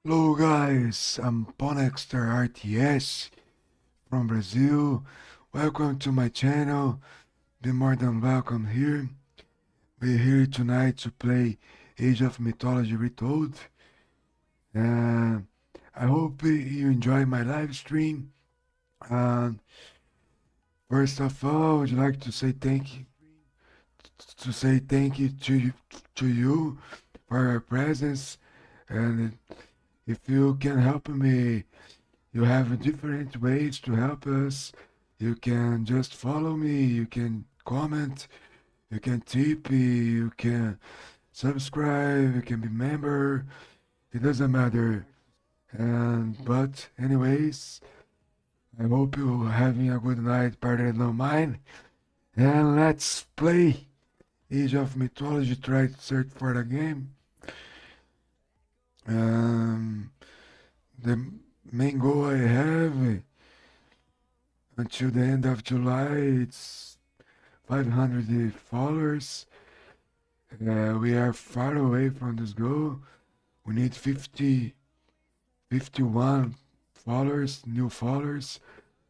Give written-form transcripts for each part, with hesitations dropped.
Hello guys, I'm Ponexter RTS from Brazil. Welcome to my channel. Be more than welcome here. We're here tonight to play Age of Mythology Retold. And I hope you enjoy my live stream. And first of all, I would like to say thank you to you for your presence. And if you can help me, you have different ways to help us. You can just follow me, you can comment, you can tip, you can subscribe, you can be member. It doesn't matter. And but anyways, I hope you're having a good night better than mine. And let's play Age of Mythology. Try to search for the game. Um, the main goal I have until the end of July, it's 500 followers. We are far away from this goal. We need 51 followers, new followers.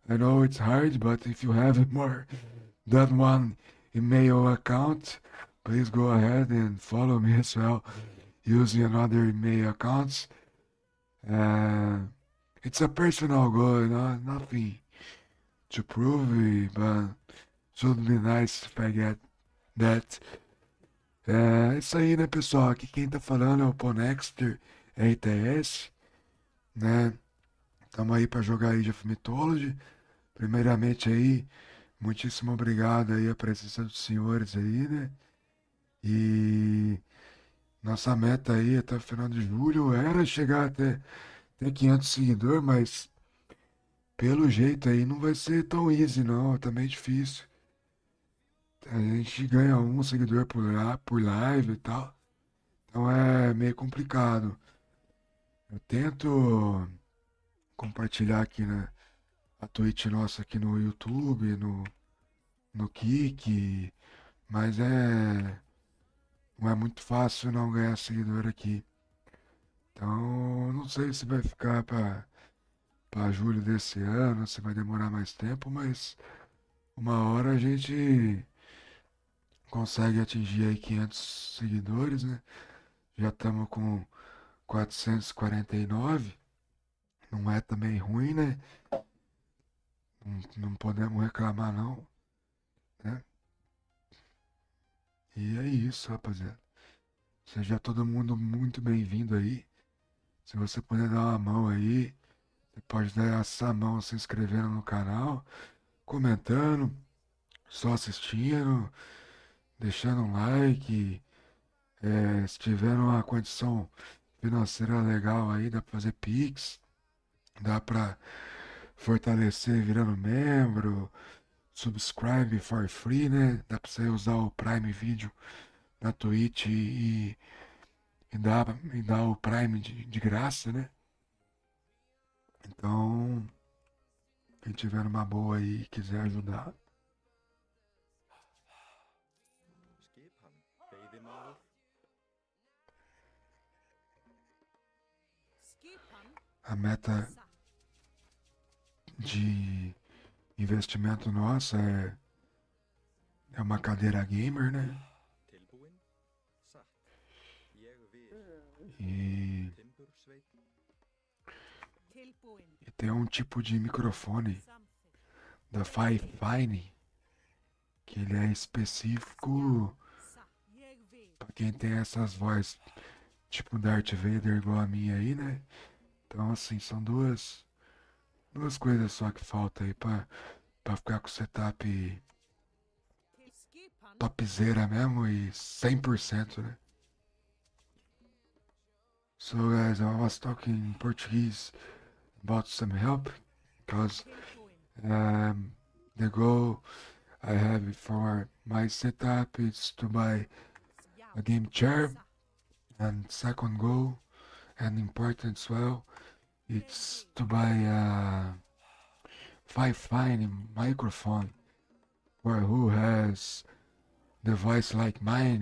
I know it's hard, but if you have more than one email account, please go ahead and follow me as well using another email accounts. Uh, it's a personal goal, nothing to prove, but should be nice if I get that. É isso aí, né, pessoal? Aqui quem tá falando é o Ponexter RTS, né? Estamos aí para jogar Age of Mythology. Primeiramente aí, muitíssimo obrigado aí a presença dos senhores aí, né? E nossa meta aí até o final de julho era chegar até 500 seguidores, mas pelo jeito aí não vai ser tão easy não, tá meio difícil. A gente ganha um seguidor por live e tal, então é meio complicado. Eu tento compartilhar aqui a Twitch nossa aqui no YouTube, no Kik, mas não é muito fácil não ganhar seguidor aqui. Então, não sei se vai ficar para julho desse ano, se vai demorar mais tempo, mas uma hora a gente consegue atingir aí 500 seguidores, né? Já estamos com 449, não é também ruim, né? Não podemos reclamar não, né? E é isso, rapaziada. Seja todo mundo muito bem-vindo aí. Se você puder dar uma mão aí, você pode dar essa mão se inscrevendo no canal, comentando, só assistindo, deixando um like. Se tiver uma condição financeira legal aí, dá pra fazer Pix, dá pra fortalecer virando membro, subscribe for free, né? Dá pra você usar o Prime Video na Twitch e dar o Prime de graça, né? Então, quem tiver uma boa aí e quiser ajudar, a meta de investimento nossa é uma cadeira gamer, né? E, e tem um tipo de microfone da Fifine que ele é específico para quem tem essas vozes tipo Darth Vader igual a minha aí, né? Então assim, são duas coisas só que falta aí para ficar com o setup topzera mesmo e 100%, né? So guys, I was talking in Portuguese about some help because the goal I have for my setup is to buy a game chair, and second goal and important as well, it's to buy a fine microphone for who has the voice like mine,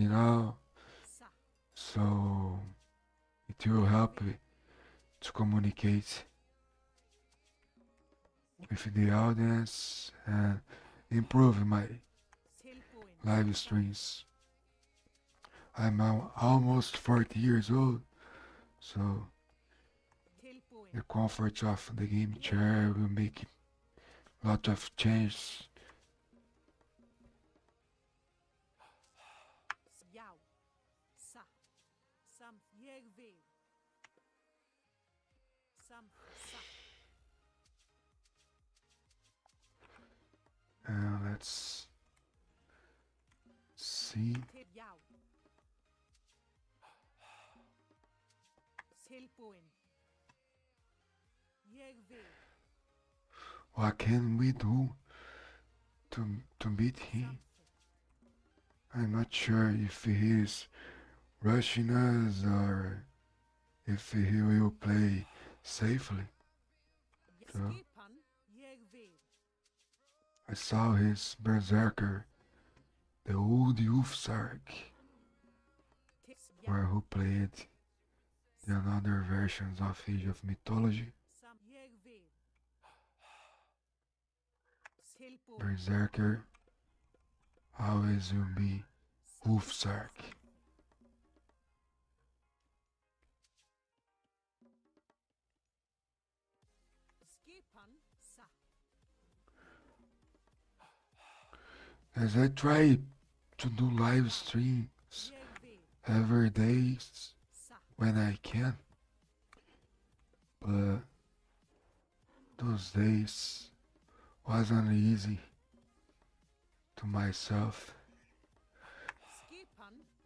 So it will help to communicate with the audience and improve my live streams. I'm almost 40 years old, so the comfort of the game chair will make a lot of changes. Let's see. What can we do to beat him? I'm not sure if he is rushing us or if he will play safely. So I saw his berserker, the old Ulfsark, where who played the another versions of Age of Mythology. Berserker always will be Ulfsark. As I try to do live streams every day when I can, but those days wasn't easy to myself,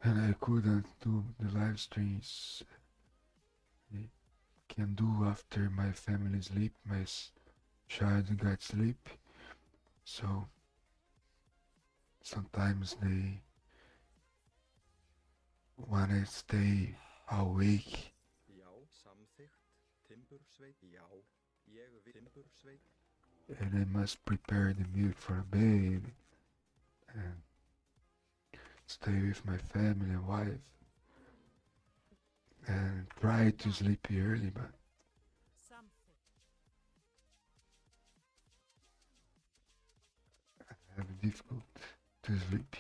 and I couldn't do the live streams I can do after my family sleep, my child got sleep, so sometimes they wanna stay awake. And I must prepare the milk for a baby and stay with my family and wife and try to sleep early, but I have difficult to sleep.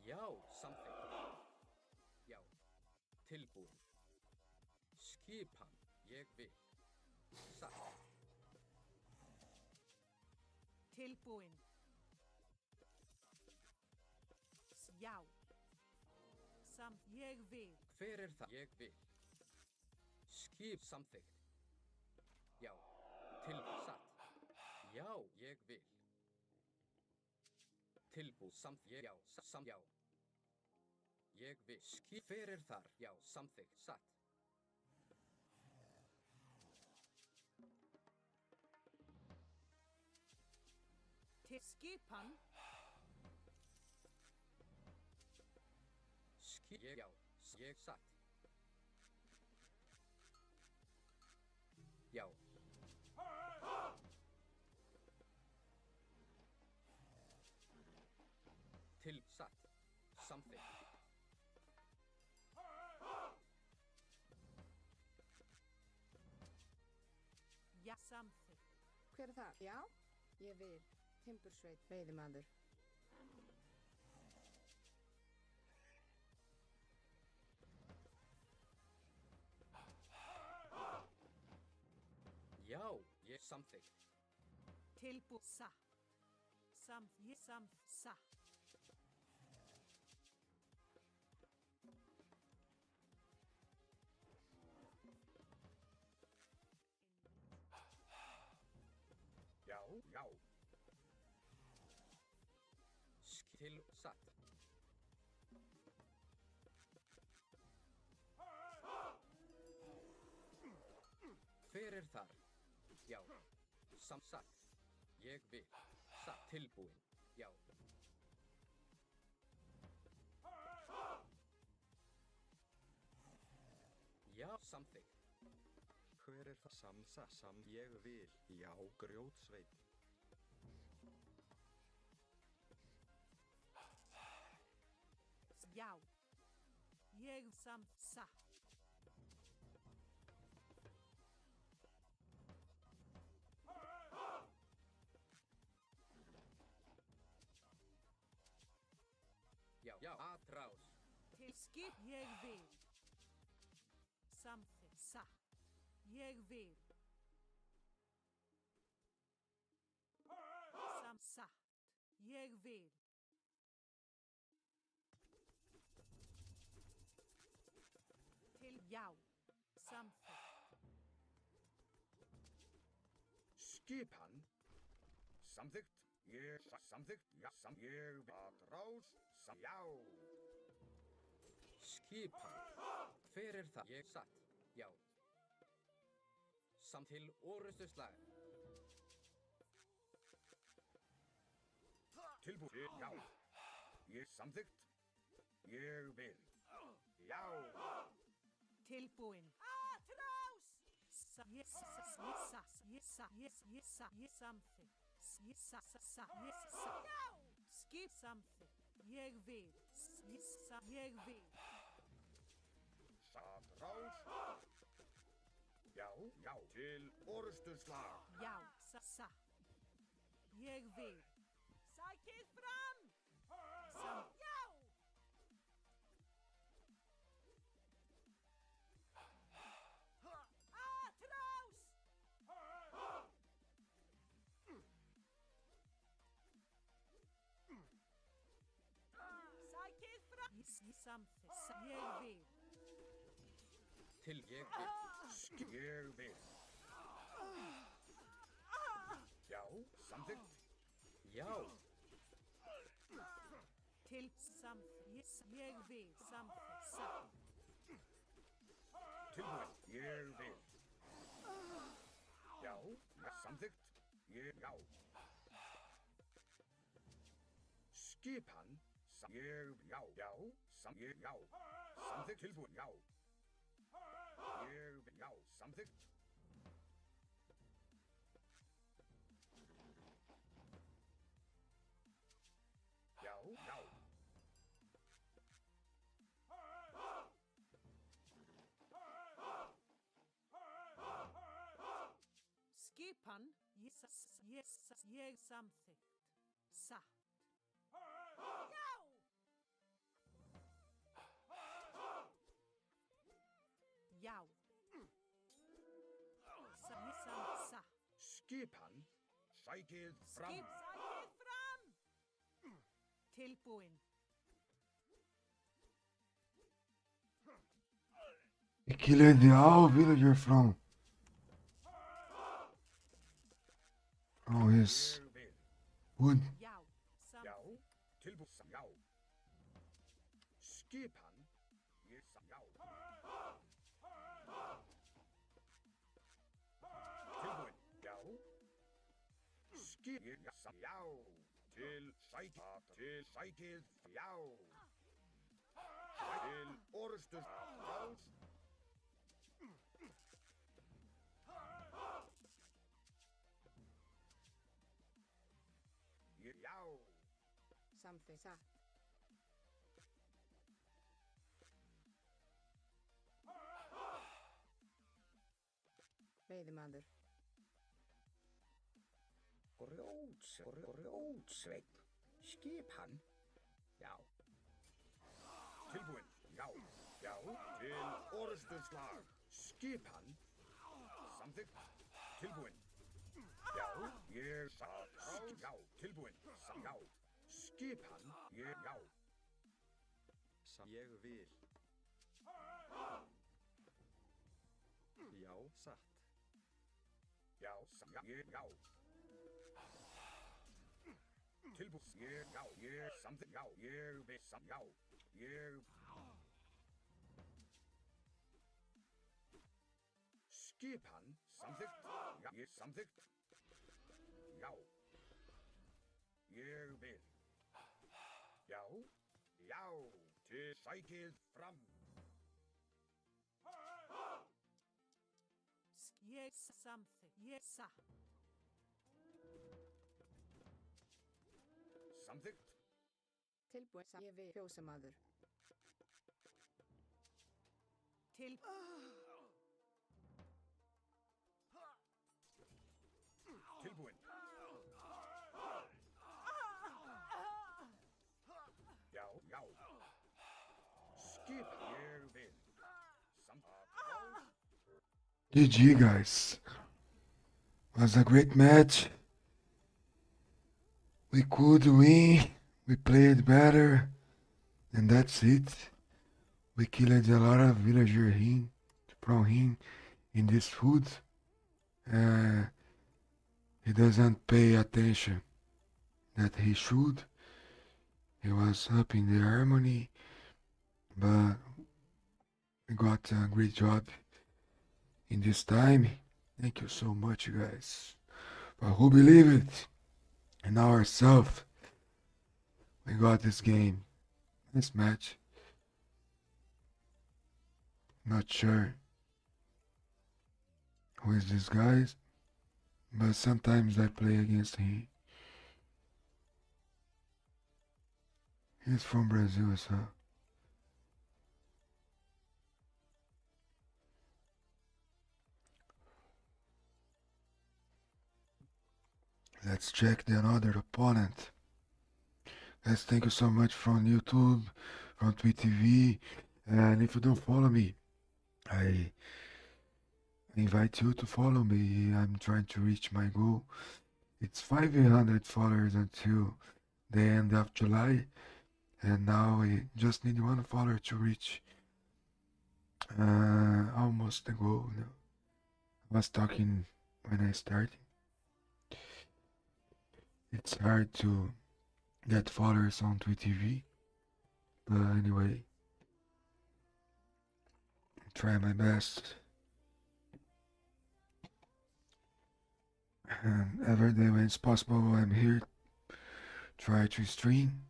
Já, samþykkt. Já, tilbúin. Skipan, ég vil. Satt. Tilbúin. Já. Ég vil. Hver er það? Ég vil. Skip, samþykkt. Já, satt. Já, ég vil. Tilbúin, samþykkt. Já, já. Ég vil. Skip, hver er þar? Já, samþykkt, satt. Til skipan. Skip, já, ég satt. Já. Til, satt. Samþykkt. Já, samþykkt. Hver er það? Já, ég vil. Timbursveit, veiðimaður. Já, ég samþykkt. Tilbúin. Satt. Satt. Já, já. Til, satt. Hver er þar? Já, satt. Ég vil. Satt. Tilbúin. Já. Já, samþykkt. Hver er það? Ég vil. Já, grjótsveit. Já. Ég satt. Já, já. Atrás. Til skip ég vil. Samþykkt. Satt. Ég vil. Satt. Ég vil. Til já. Samþykkt. Skipan. Samþykkt. Samþykkt. Já, ég atrás. Já. Skipan. Hver er það? Ég satt. Já. Samt til orustuslag. Tilbúin. Já. Ég samþykkt. Ég vil. Já. Tilbúin. Atrás! Ég samþykkt. Já! Skip samþykkt. Ég vil. Ég vil. Atrás. Já, já. Til orustuslag. Já, satt. Ég vil. Sækið fram! Já! Atrás! Sækið fram! Samþykkt. Ég vil. Til ég vil. Ég vil. Já, samþykkt. Já. Til samþykkt. Ég vil. Samþykkt. Satt. Tilbúin. Ég vil. Já, samþykkt. Já. Skipan. Já. Já. Já. Samþykkt. Tilbúin. Já. Já. Samþykkt. Já. Já. Skipan. Ég samþykkt. Satt. Já! Já. Satt. Skipan. Sækið fram. Skip sækið fram! Tilbúin. He killed the all villager from his Ég vil. wood. Já. Já. Samþykkt. Tilbúin. Já. Skipan. Já. Tilbúin. Já. Skip. Já. Til sækið. Já. Til orustus. Rás. Já. Samþykkt. Satt. Veiðimaður. Grjótsveinn. Skipan. Já. Tilbúin. Já. Já. Til orustuslag. Skipan. Samþykkt. Tilbúin. Já. Ég satt. Já. Tilbúin. Já. Skipan. Já. Ég vil. Já, satt. Já, já. Tilbúin. Já, samþykkt. Já, ég vil. Já, ég. Skipan. Samþykkt. Já, ég samþykkt. já. Ég vil. Já, já, til sækið fram. Ég something. Ég sa. Samþykkt. Tilbúin. Ég vil. Fjósamaður. Til. Tilbúin. Já, já. Skip. Ég vil. GG, guys. Was a great match. We could win. We played better. And that's it. We killed a lot of villager from him in this food. He doesn't pay attention that he should. He was up in the harmony, but we got a great job in this time. Thank you so much, you guys. But who believe it in ourselves? We got this game, this match. Not sure who is this guy, but sometimes I play against him. He's from Brazil, so. Let's check the another opponent. Guys, thank you so much from YouTube, from Twitch TV, and if you don't follow me, I invite you to follow me. I'm trying to reach my goal. It's 500 followers until the end of July, and now I just need one follower to reach almost the goal. I was talking when I started. It's hard to get followers on Twitch TV, but anyway, try my best. And every day when it's possible, I'm here. Try to stream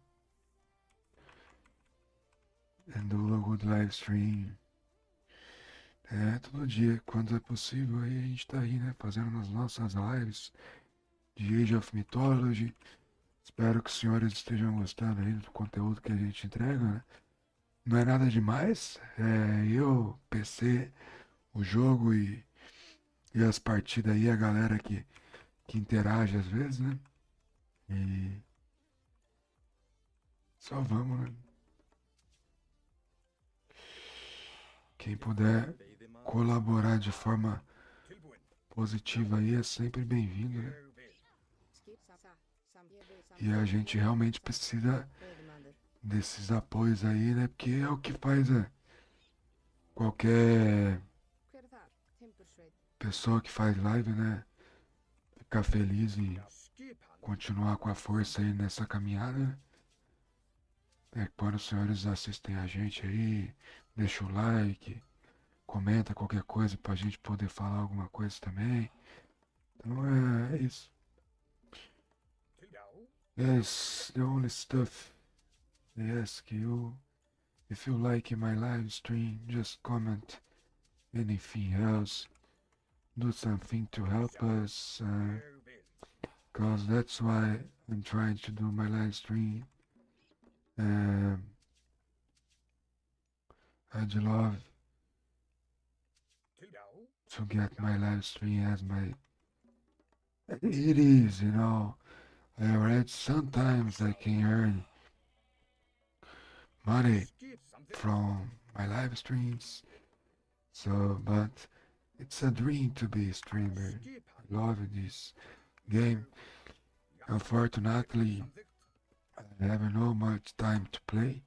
and do a good live stream. Todo dia, quando é possível, aí a gente tá aí, né, fazendo as nossas lives de Age of Mythology. Espero que os senhores estejam gostando aí do conteúdo que a gente entrega, né? Não é nada demais, eu, PC, o jogo e as partidas aí, a galera que interage às vezes, né? E só vamos, né? Quem puder colaborar de forma positiva aí é sempre bem-vindo, né? E a gente realmente precisa desses apoios aí, né? Porque é o que faz qualquer pessoa que faz live, né? Ficar feliz e continuar com a força aí nessa caminhada, né? Quando os senhores assistem a gente aí, deixa o like, comenta qualquer coisa pra gente poder falar alguma coisa também. Então é isso. Yes, the only stuff I ask you, if you like my live stream, just comment anything else, do something to help us, cause that's why I'm trying to do my live stream. I'd love to get my live stream as my... It is, you know. I read sometimes I can earn money from my live streams. So, but it's a dream to be a streamer. I love this game. Unfortunately, I have no much time to play.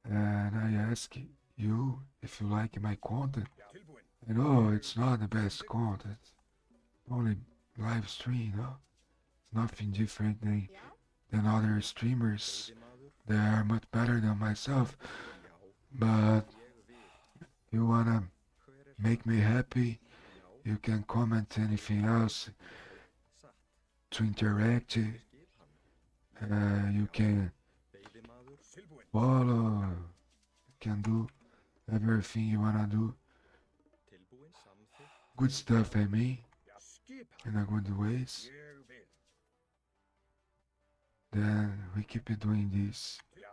And I ask you if you like my content. I know it's not the best content. Only live stream, no? It's nothing different than other streamers. They are much better than myself. But if you wanna make me happy, you can comment anything else to interact. You can Tilbúin. follow, you can do everything you wanna do. Good stuff, I mean, Já, skipan. in a good ways. Ég vil. Then we keep doing this Já,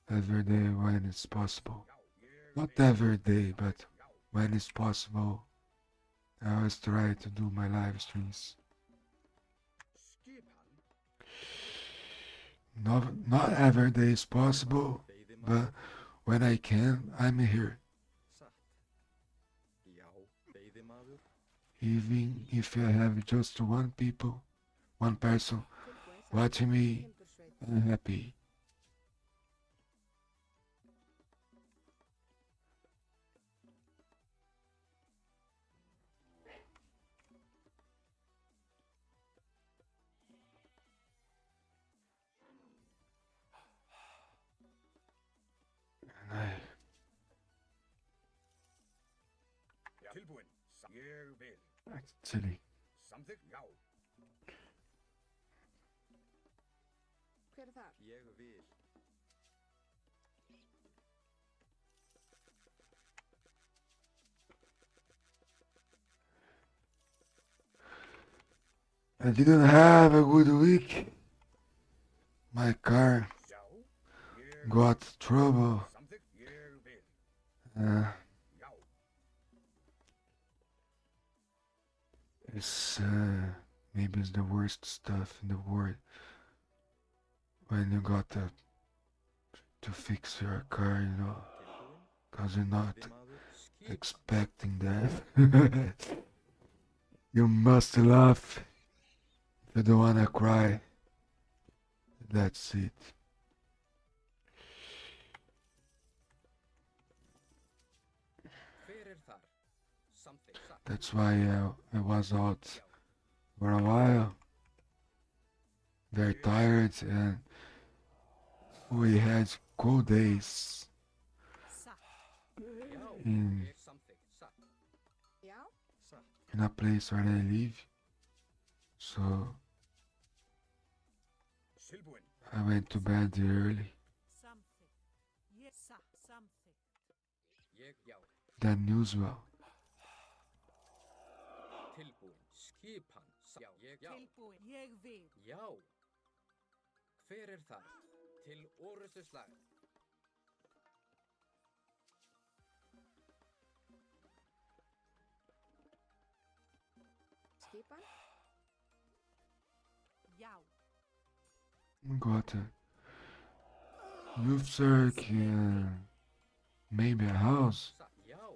every day when it's possible. já, ég Not vil. every day, but Já, when it's possible. I always try to do my live streams. skipan. Not every day is possible, but when I can, I'm here. Even if I have just one person Tilbúin satt. watching me, Timbursveit. I'm happy. And Já, tilbúin. Ég vil. actually, Samþykkt. Já, Hver er þar? Ég vil. I didn't have a good week. My car já. Ég got trouble. samþykkt. Ég vil. Uh, Já, it's maybe it's the worst stuff in the world when you got to fix your car, you know, because you're not Skipan. expecting that. You must laugh. If you don't wanna cry, that's it. Hver er þar? Samþykkt. Satt. That's why I was out for a while, very tired, and we had cold days Satt. Já, in ég samþykkt. Satt. Já, Satt. in a place where I live. So tilbúin. I went to bed early. Samþykkt. Ég satt. Samþykkt. Ég, já. Than usual. Tilbúin. Skipan. Já, ég, já. Tilbúin. Ég vil. Já. Hver er þar? Til orustu slag. skipan. Já. Got a youth circuit, maybe a house. Satt. Já.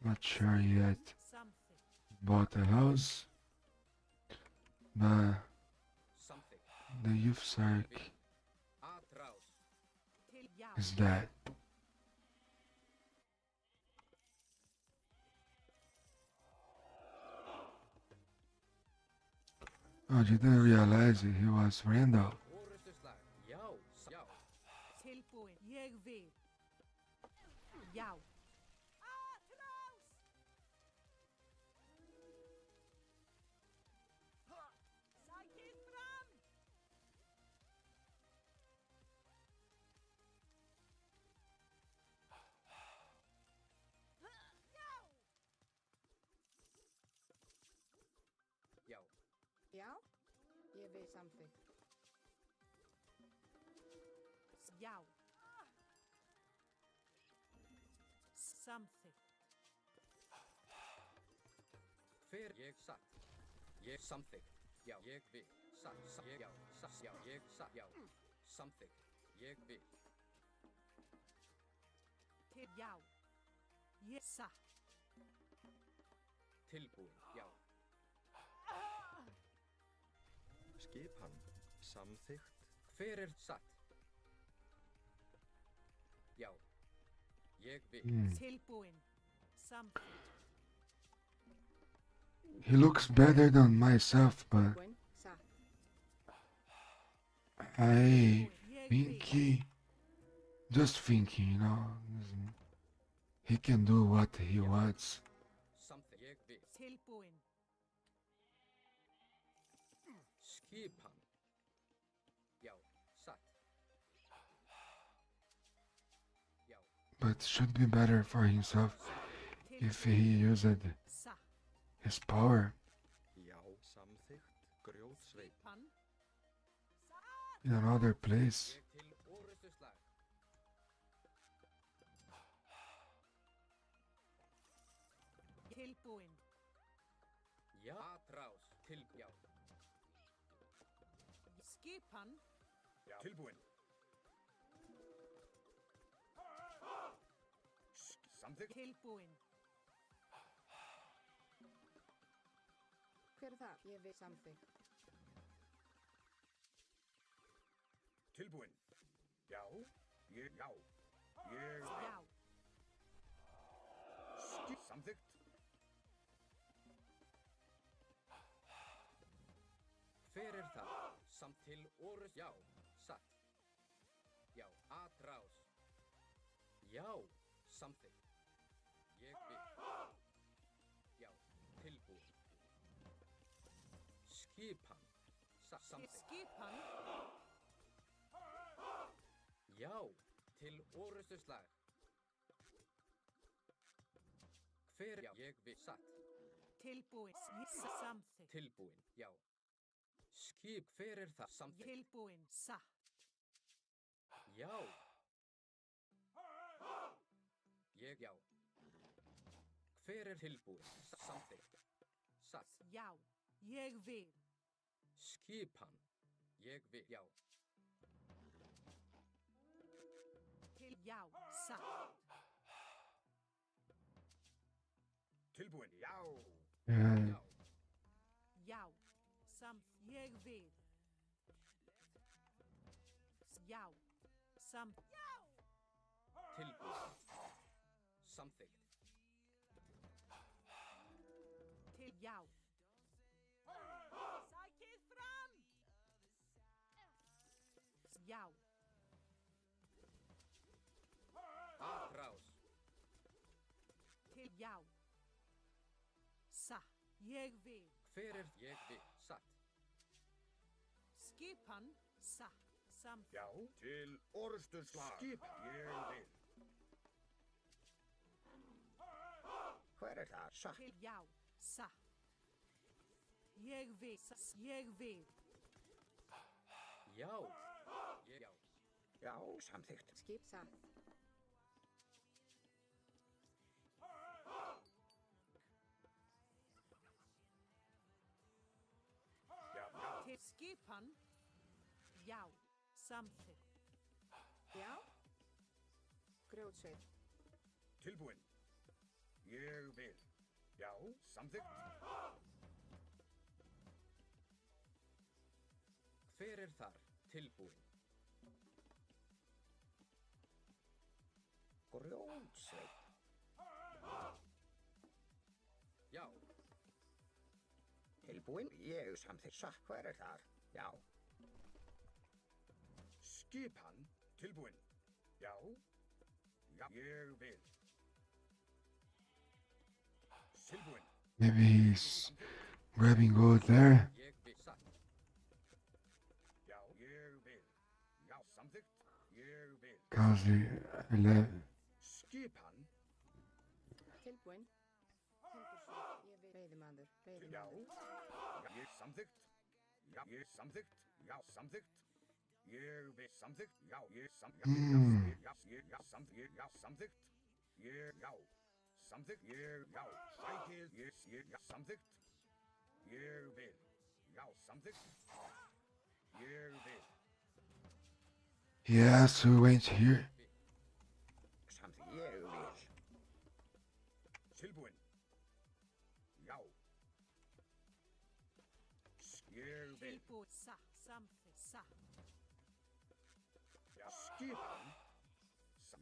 Not sure yet. Samþykkt. Bought a house, but Samþykkt. the youth circuit Atrás. Til já. is that. I didn't realize he was Randall. Orustu slag. Já. Já. Tilbúin. Ég vil. Já. Atrás! Sækið fram! Já. Já, ég vil samþykkt. Já. Samþykkt. Hver ég satt. Ég samþykkt. Já, ég vil. Satt. Satt. Ég, já. Satt. Já, ég satt. Já. Samþykkt. Ég vil. Til já. Ég satt. Tilbúin. Já. Skipan. Samþykkt. Hver er satt? Já. Ég vil. Tilbúin. Samþykkt. He looks better than myself, but Tilbúin satt. I Ég think vil. just thinking, you know, he can do what he wants. Samþykkt. Ég vil. Tilbúin. Skipan. Já, satt. Já, But should be better for himself if he used Sa. his power Já, samþykkt. Grjótsveik. Skipan. in another place. ég til orustu slag. Tilbúin. Já, atrás. Til, já. Skipan. Tilbúin. Samþykkt. Tilbúin. Hver er það? Ég vil samþykkt. Tilbúin. Já. Ég, já. Ég, Já. samþykkt. Hver er það? Samt til orust, já. Satt. Já, atrás. Já, samþykkt. Ég vil. Já, tilbúin. Skipan. Samþykkt. Skipan. Já, til orustu slag. Hver, já, ég vil. Satt. Tilbúin. Samþykkt. Tilbúin, já. Skip, hver er það? Samþykkt. Tilbúin. Satt. Já. Ég, já. Hver er tilbúin? Samþykkt. Satt. Já. Ég vil. Skipan. Ég vil, já. Já. Satt. Tilbúin. Já. Yeah, Já. Já. Ég vil. Já. Tilbúin. Samþykkt. Já. Sækið fram. Já. Atrás. Já. Satt. Ég vil. Hver er ég vil? Satt. Skipan. Satt. Samþykkt. Já. Til orustu slag. Skip. Ég vil. Hver er það? Satt. Já. Satt. Ég vil. Ég vil. Já. Ég, já. Já. Samþykkt. Skip satt. Já. Já. Til skipan. Já. Samþykkt. Já. Grjótsveit. Tilbúin. Ég vil. Já. Samþykkt. Hver er þar? Tilbúin. Grjótsveit. Já. Tilbúin. Ég samþykkt. Satt. Hver er þar? Já. Skipan. Tilbúin. Já. Já. Ég vil. Tilbúin. maybe he's grabbing gold there. Ég vil. Satt. Já. Ég vil. Já. Samþykkt. Ég vil. Cause he left. Skipan. Tilbúin. Timbursveit. Ég vil. Veiðimaður. Já. Veiðimaður. Já. Ég samþykkt. Já. Ég samþykkt. Já. Samþykkt. Ég vil. Samþykkt. Já. Ég samþykkt. Já. Ég já. Samþykkt. Já. Samþykkt. Ég já. Samþykkt. Ég já. Sækið. Ég já. Samþykkt. Ég vil. Já. Samþykkt. Ég vil. Yes, we went here. Samþykkt. Ég vil. Tilbúin. Já. Ég vil. Tilbúin. Satt. Samþykkt. Satt. Já. Skipan.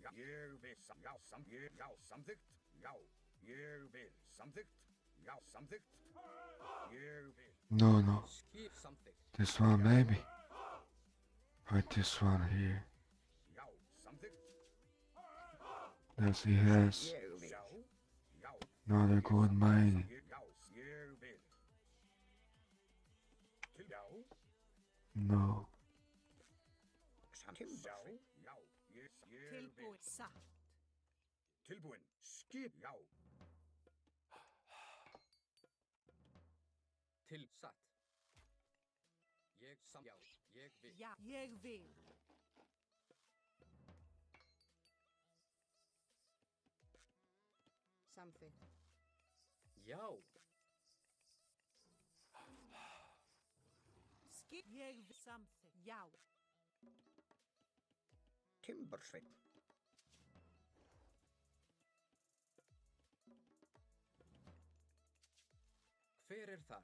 Já. Ég vil. Já. Já. Samþykkt. Já. Ég vil. Samþykkt. Já. Samþykkt. Ég vil. No, no. Skip samþykkt. This one, maybe. Or this one here. Já. Samþykkt. Yes, he has Ég vil. Já. Já. another gold mine. Já. Ég vil. Til já. No. Timber. Já. Ég vil. Tilbúið. Satt. Tilbúin. Skip. Já. Til satt. Ég sam. Já. Ég vil. Já. Ég vil. Samþykkt. Já. Skip. Ég vil. Samþykkt. Já. Timbersveinn. Hver er þar?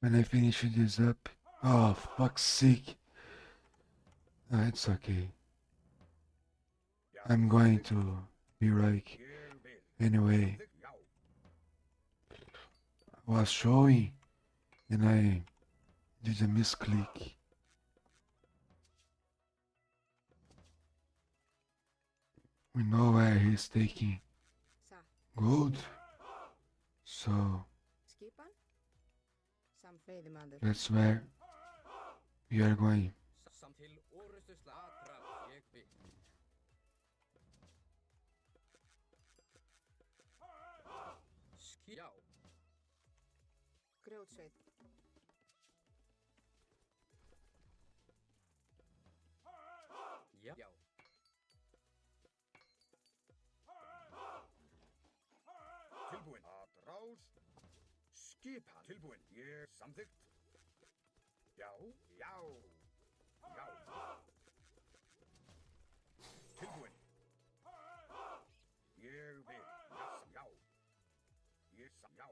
When I finish this up. Oh, fuck's sake. No, it's okay. Já. I'm going to be right Ég vil. anyway. Samþykkt. Já. I was showing and I did a misclick. We know where he's taking Satt. gold. So Skipan. Samveiðimaður. that's where we are going. Sam til orustu slatra. Ég vil. Já. Grjótsveit. Já. Já. Tilbúin. Atrás. Skipan. Tilbúin. Ég samþykkt. Já. Já. Já. Tilbúin. Ég vil. Já. Ég sam. Já.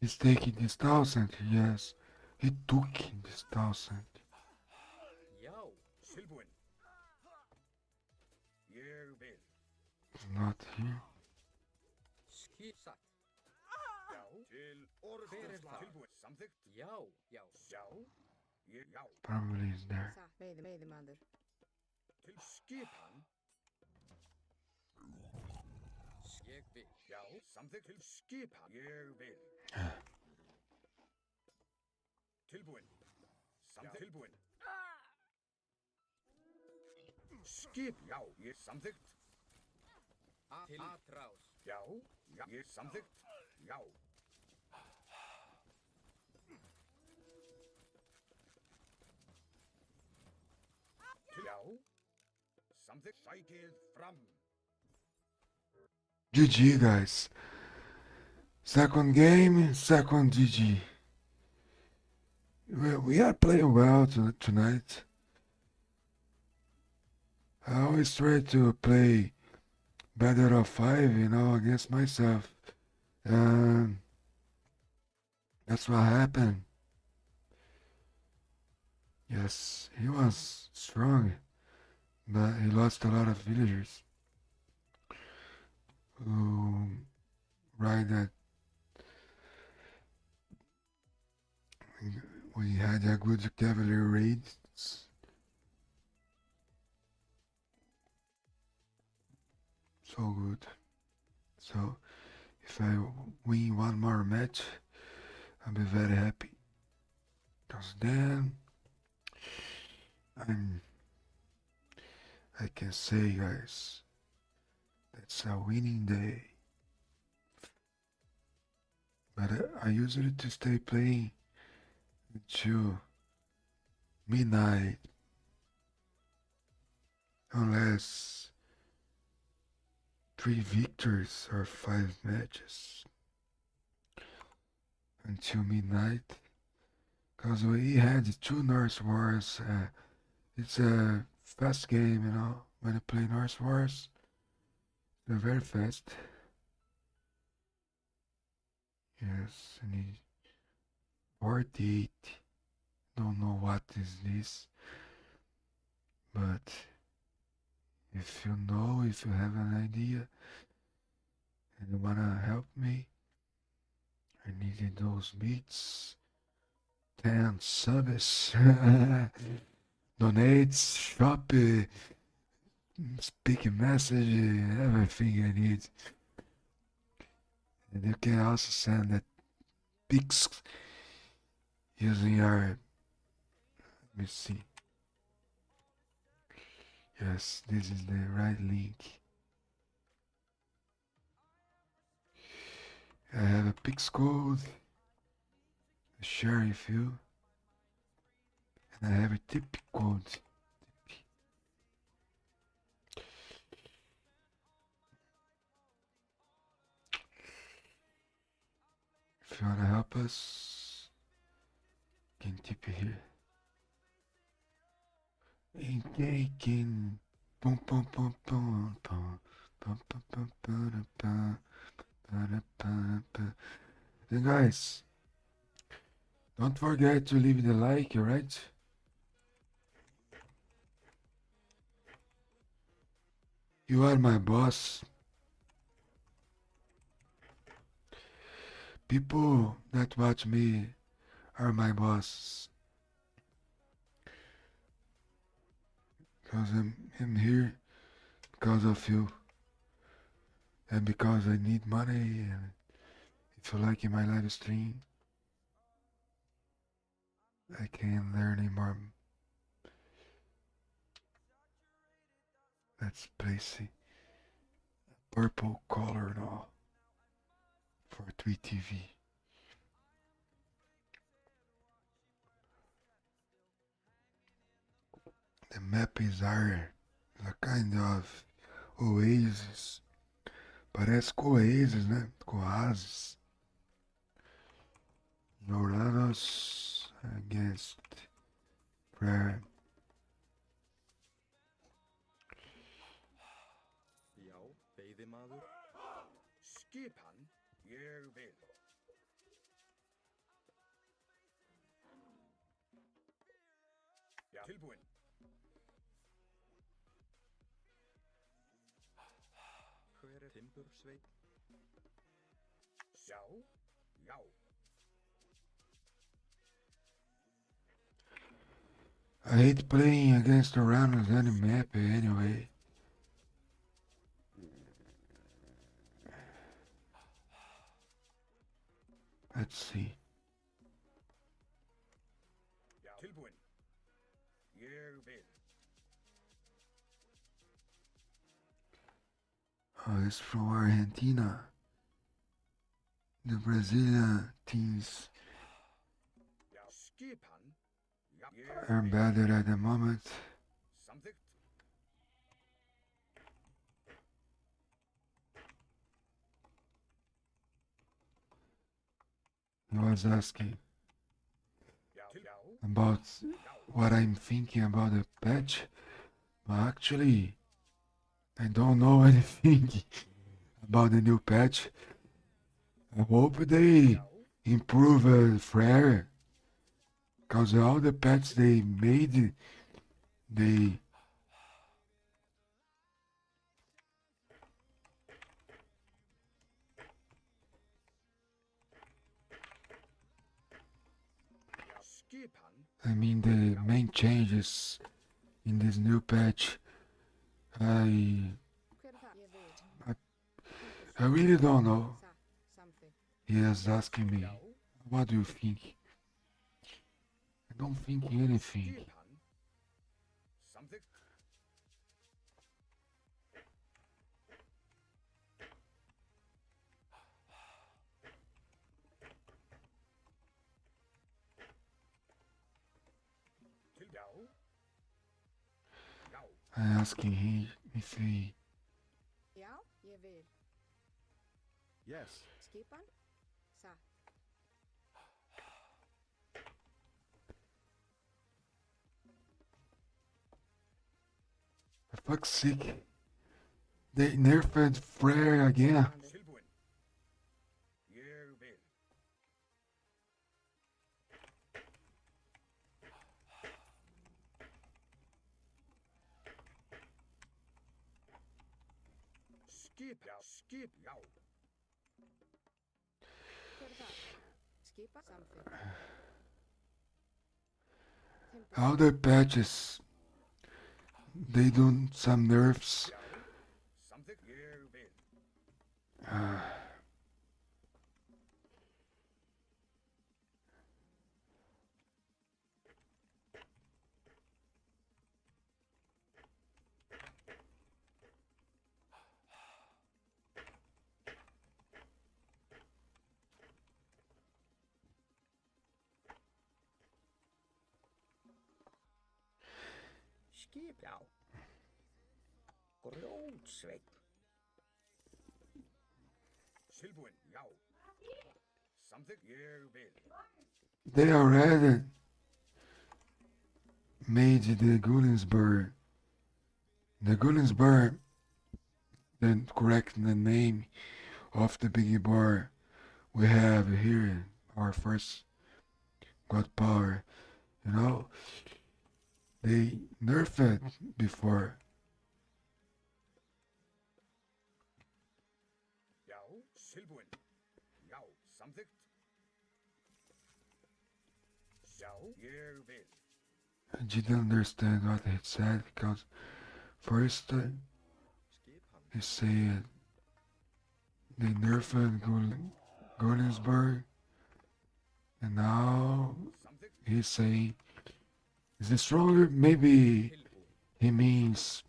He's taking this 1,000. Yes, he took this 1,000. Já. Tilbúin. Ég vil. It's not here. Skip satt. Já. Til orðstöðsla. Hver er það? Tilbúin. Samþykkt. Já. Já. Já. Ég. Já. Probably is there. Satt. Veiðimaður. Til skipan. Ég vil. Já. Samþykkt. Til skipan. Ég vil. Tilbúin. Samþykkt. Tilbúin. Skip. Já. Ég samþykkt. Til atrás. Já. Já. Ég samþykkt. Já. Til. Já. Samþykkt. Sækið fram. GG, guys. Second game, second GG. We are playing well tonight. I always try to play better of 5, against myself. That's what happened. Yes, he was strong, but he lost a lot of villagers who ride that. We had a good cavalry raid. So good. So if I win one more match, I'll be very happy. Because then I can say, guys, that's a winning day. But I usually to stay playing until midnight, unless 3 victories or 5 matches until midnight, because we had 2 Norse Wars. It's a fast game, when you play Norse Wars, they're very fast. Yes, I need 48. Don't know what is this, but if you know, if you have an idea and you wanna help me, I I needed those beats. 10 subs. Donates, shop, speak a message, everything I need. And you can also send that pics using our, let me see. Yes, this is the right link. I have a Pix code, a share if you, and I have a tip code. If you wanna help us, you can tip it here. In taking, pum pum pum pum pum pum pum pum pum pum pum pum pum. Then guys, don't forget to leave the like, alright? You are my boss. People that watch me are my boss. Because I'm here because of you. And because I need money. And if you like my live stream, I can learn more. Let's place a purple color now for 3TV. The map is our a kind of oasis. Parece Oasis, né? Oasis. Uranus against prayer. Já, veiðimaður. Skipan, ég vil. Já, tilbúinn. Hver er timbursveit? Já, já. I hate playing against Uranus any map anyway. Let's see. Já, tilbúinn. Ég vil. Oh, it's from Argentina. The Brazilian teams Já, skipan. Já, are ég vil. better at the moment. Samþykkt. He was asking Já, já, about what I'm thinking about the patch, but actually, I don't know anything about the new patch. I hope they já. improve Frere, because all the patches they made, they Já, skipan. I mean the main changes in this new patch. I Hver er það? Ég vil. I really don't know. Samþykkt. He is asking me, Já, what do you think? I don't think anything. skipan. Samþykkt. Til, já. Já, I asking him if he Já, ég vil. Yes. Skipan? Satt. for fuck's sake, they nerfed Frere again. tilbúinn. Ég vil. Skip, já, skip, já. Hver er það? Skipa samþykkt. Other patches, they do some nerfs. Samþykkt. Ég vil. Skip, já. Grjótsveinn. Silbúinn, já. Samþykkt. Ég vil. They already made the Gullensburg. The Gullensburg, then correct the name of the big bar we have here, our first God power. You know, they nerfed it before. Já, Silbúinn. Já, samþykkt. Já, ég vil. I didn't understand what he said because first Skipan. he said they nerfed Gullensburg, and now Samþykkt. he's saying is it stronger? Maybe Tilbúin. he means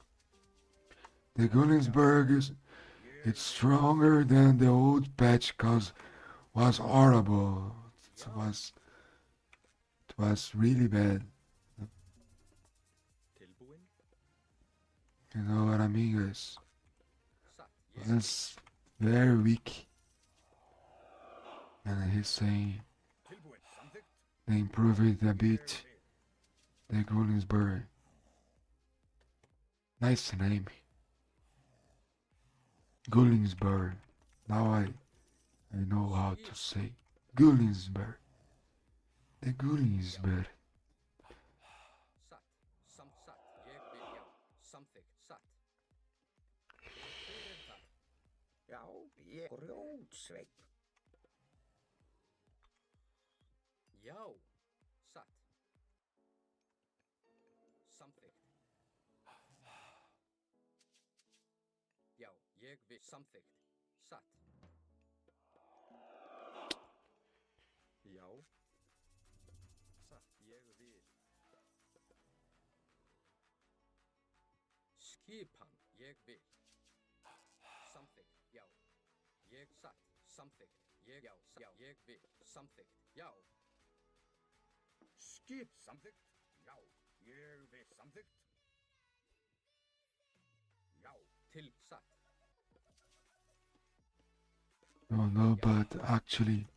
the Gullensburg is it's stronger than the old patch cause was horrible. It was really bad. Tilbúinn. You know what I mean, guys? Satt. Ég It's very weak. And he's saying Tilbúinn. Samþykkt. they improve it a Ég bit. vil. The Gullensburg. Nice name. Gullensburg. Now I know how to say Gullensburg. The Gullensburg. satt. Satt. Ég vil, já. Samþykkt. Satt. Hver er það? Já, ég. Grjótsveinn. Já. Satt. Samþykkt. Já, ég vil. Samþykkt. Satt. Já. Satt. Ég vil. Skipan. Ég vil. Samþykkt. Já. Ég satt. Samþykkt. Ég já. Já. Ég vil. Samþykkt. Já. Skip. Samþykkt. Já, ég vil. Samþykkt. Já. Til satt. No, but actually,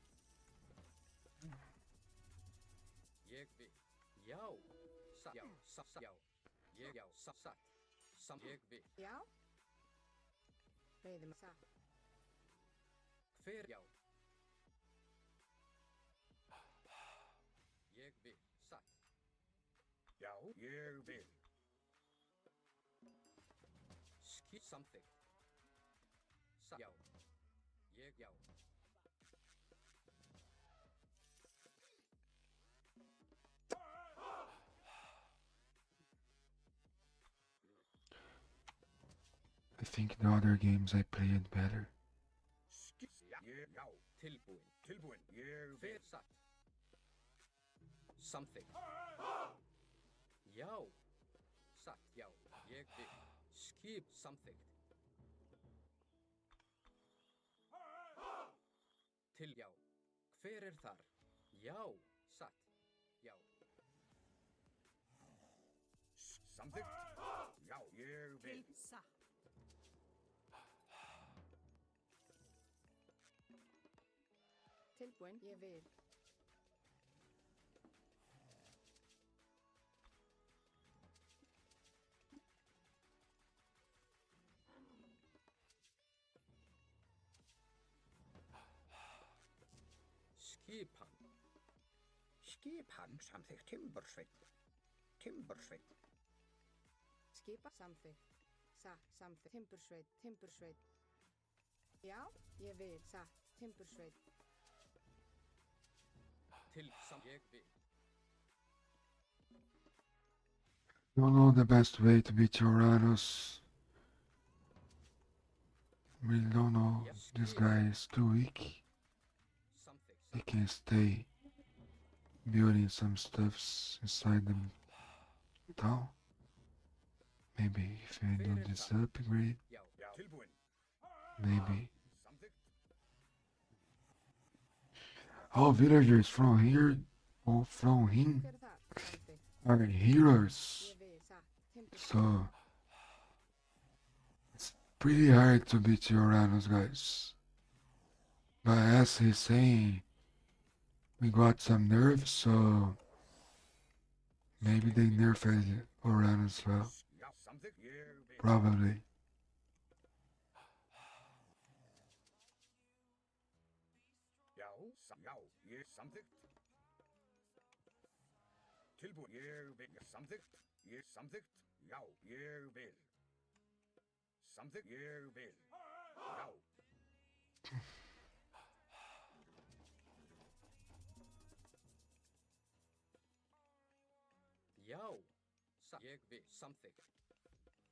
Ég vil. Já. Satt. Já. Satt. Já. Ég já. Satt. Satt. Ég vil. Já. Veiðum satt. Hver já. Ég vil. Satt. Já, ég vil. Samþykkt. Satt. Já. Ég já. I think the other games I played better. Skip. Já, ég. Já. Tilbúin. Tilbúinn. Ég Hver vil. satt. Samþykkt. Já. Satt. Já. Ég vil. Skip. Samþykkt. Til já. Hver er þar? Já. Satt. Já. Samþykkt. Já, ég vil. Til satt. Tilbúinn. Ég vil. Skipan. Skipan. Samþykkt. Timbursveinn. Timbursveinn. Skipa samþykkt. Satt. Samþykkt. Timbursveit. Timbursveit. Já. Ég vil. Satt. Timbursveit. Til ég vil. Don't know the best way to beat Uranus. Really don't know. This guy is too weak. Something. He can stay building some stuffs inside the town. Maybe if I do this upgrade, Já. Já. Tilbúin. maybe. Samþykkt. All villagers from here or from him Hver er það? Samþykkt. are healers. Ég vil, satt. Timburskip. So it's pretty hard to beat Uranus, guys. But as he's saying, we got some nerfs, so maybe they nerfed Uranus well. Já. Samþykkt. Ég vil. Probably. Já. Já. Ég samþykkt. Tilbúin. Ég vil. Samþykkt. Ég samþykkt. Já. Ég vil. Samþykkt. Ég vil. Já. Já. Ég vil. Samþykkt.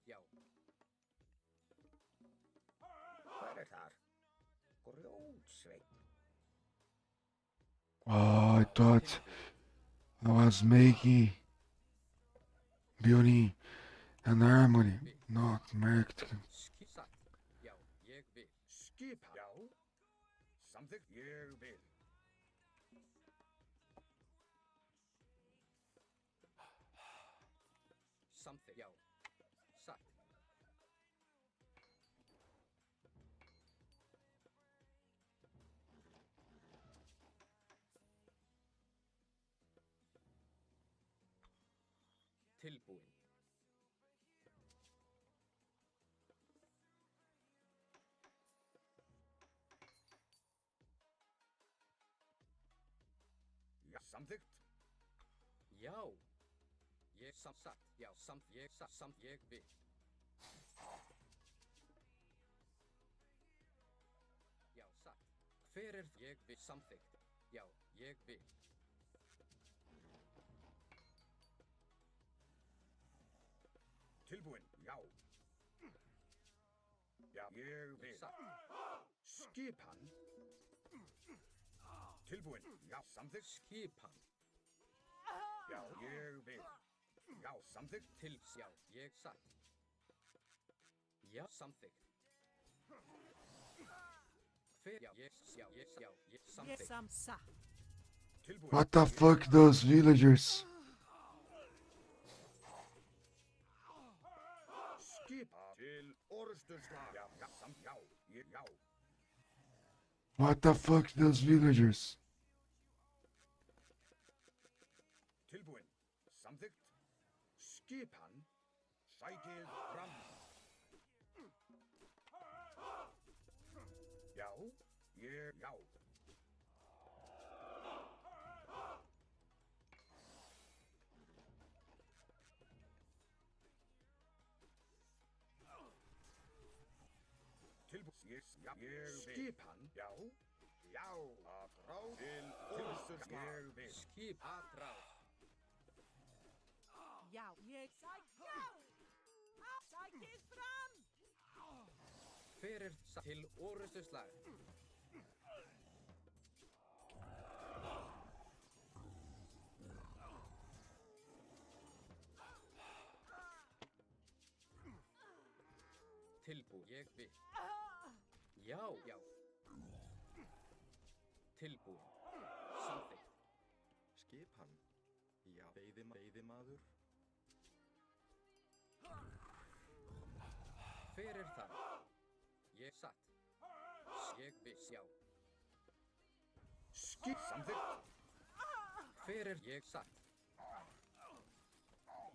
Já. Hver er þar? Grjótsveinn. Oh, I thought I was making building an harmony, not marked. Satt. Já. Ég vil. Skipa. Já. Samþykkt. Ég vil. Samþykkt. Já. Satt. Tilbúin. Já. Samþykkt. Já. Ég satt. Já. Ég satt. Ég vil. Já. Satt. Hver er ég vil. Samþykkt. Já. Ég vil. Tilbúin. Já. Já. Ég vil. Satt. Skipan. Tilbúin. Já. Samþykkt. Skipan. Já. Ég vil. Já. Samþykkt. Já. Ég satt. Já. Samþykkt. Hver? Já. Ég Ég samþykkt. samsa. Tilbúin. What the fuck, those villagers? Skipa til orrustuslag. Já. Já. Já. Já. What the fuck, those villagers? Tilbúin. Samþykkt. Skipan. Sækið fram. Já. Já. Tilbúin. Já. Skipan. Já. Já. Að frá til orrustuslag. Ég vil. Skip aðráð. Já, ég sækið fram. Hver er til orustu slag? Tilbúin. Ég vil. Já. Já. Tilbúin. Samþykkt. Skipan. Já. Veiðimaður. Hver er það? Ég satt. Ég vil. Já. Skip. Samþykkt. Hver er ég satt?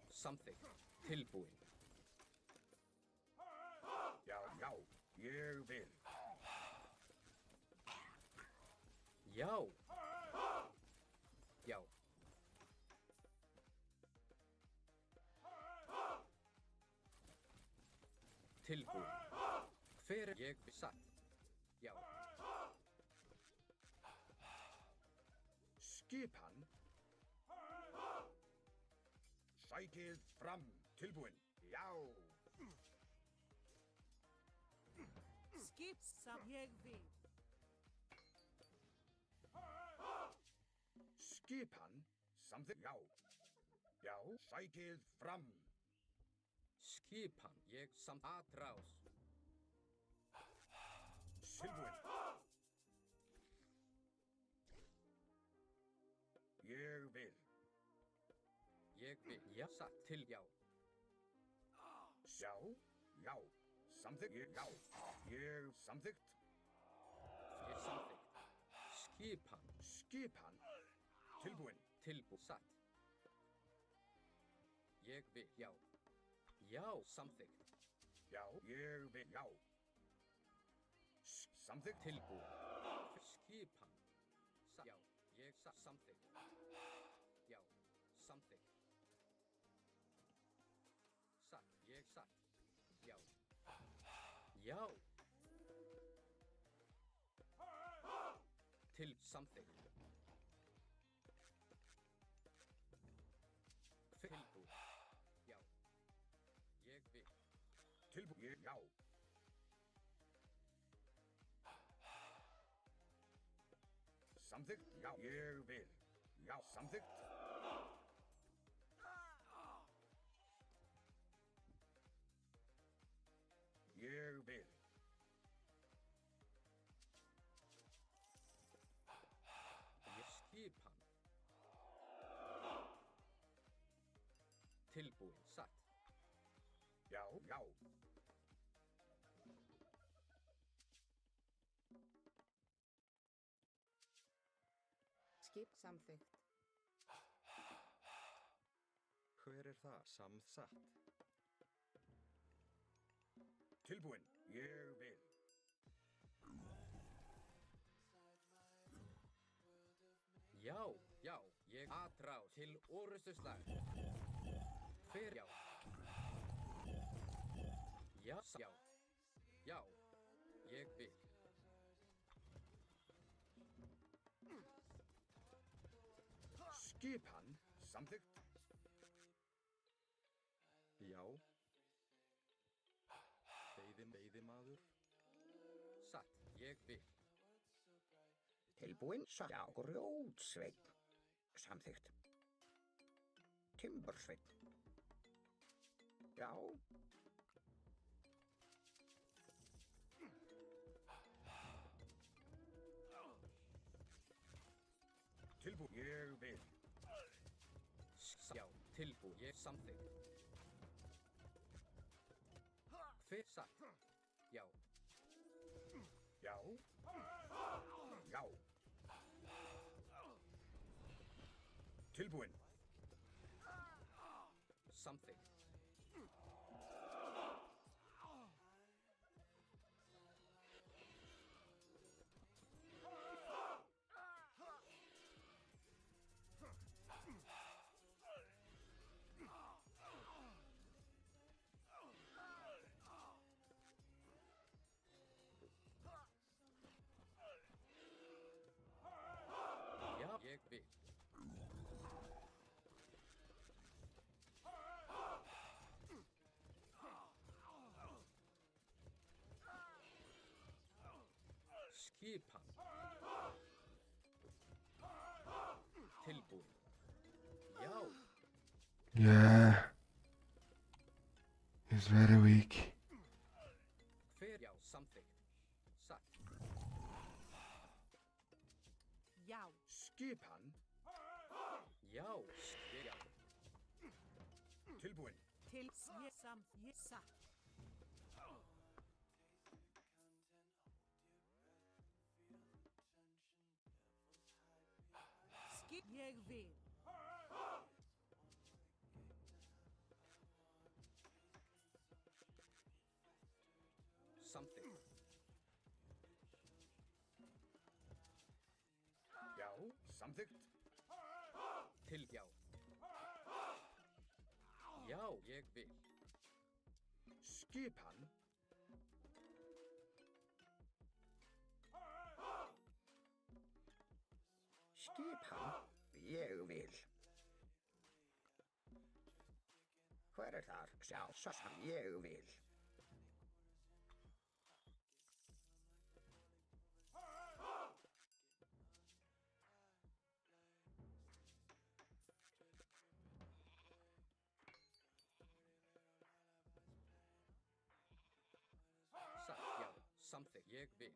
Samþykkt. Tilbúin. Já. Já. Ég vil. Já. Já. Tilbúin. Hver er ég satt? Já. Skipan. Sækið fram. Tilbúin. Já. Skip sam. Ég vil. Skipan. Samþykkt. Já. Já. Sækið fram. Skipan. Ég atrás. Tilbúin. Ég vil. Ég vil. Já. Satt til. Já. Já. Já. Samþykkt. Já. Ég samþykkt. Ég samþykkt. Skipan. Skipan. Tilbúin. Satt. Ég vil. Já. Já. Samþykkt. Já. Ég vil. Já. Samþykkt. Tilbúin. Skipan. Já. Ég samþykkt. Já. Samþykkt. Satt. Ég satt. Já. Já. Samþykkt. Tilbúin. Já. Ég vil. Tilbúin. Já. Samþykkt. Já. Ég vil. Já. Samþykkt. Ég vil. Skipan. Tilbúin. Satt. Já. Já. Skip samþykkt. Hver er það? Samsatt. Tilbúin. Ég vil. Já. Já. Ég atrás til orustuslag. Hver. Já. Já. Já. Já. Ég vil. Skipan. Samþykkt. Já. Veiðimaður. Satt. Ég vil. Tilbúin. Satt. Já. Grjótsveinn. Samþykkt. Timbursveinn. Já. Tilbúin. Ég vil. Já. Tilbúin. Ég samþykkt. Hver. Satt. Já. Já. Já. Tilbúin. Samþykkt. Já. Ég vil. Skipan. Tilbúin. Já. Yeah. He's very weak. Hver. Já. Samþykkt. Satt. Já. Skipan. Já. Já. Tilbúin. Til. Ég sam. Ég satt. Skip. Ég vil. Samþykkt. Já. Samþykkt. Já. Já. Ég vil. Skipan. Skipan. ég vil. Hver er þar? Sjá, satt, ég vil. Satt, já, samþykkt, ég vil.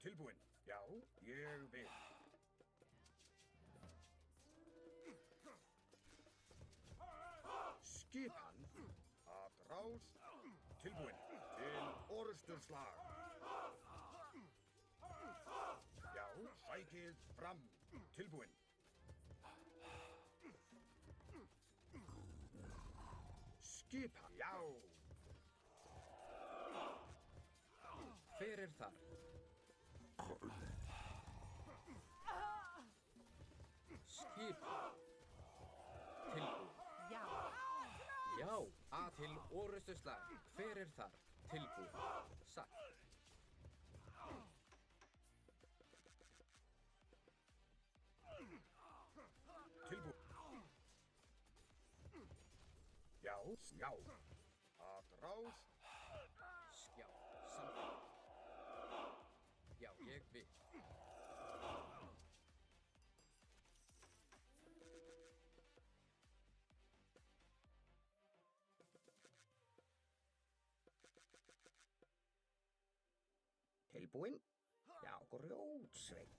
Tilbúinn. Já, ég vil. Skipan að rás. Tilbúinn til orusturslag. Já, sækið fram. Tilbúinn. Skipan. Já. Hver er þar? Skip. Tilbúið. Já. Já, að til orustuslag. Hver er þar? Tilbúið. Satt. Tilbúinn. Já, já. Að rás. Skjá, samþykkt. Já, ég vil. Tilbúinn. Já, grjótsveinn.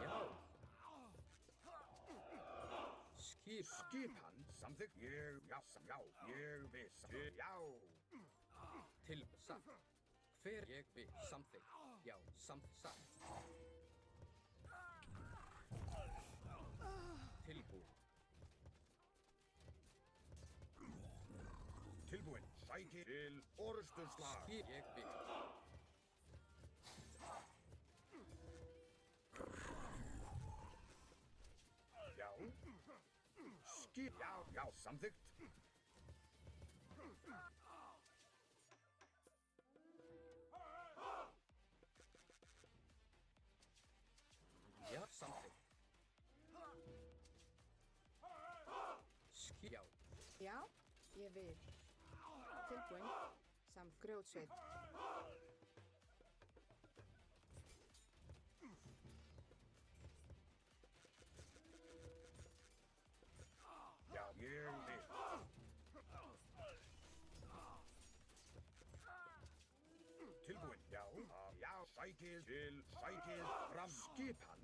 Já. Skip. Skipan samþykkt. Já, ég viss. Já. Til satt. Hver ég vil. Samþykkt. Já, satt. Tilbúið. Tilbúinn. Sækið til orusturslag. Skip. Ég vil. Já. Skip. Já, samþykkt. Já, samþykkt. Skip. Já. Já, ég vil. Tilbúinn. Samt grjótsveit. Já, ég vil. Tilbúinn. Já, sækið fram. Skipan.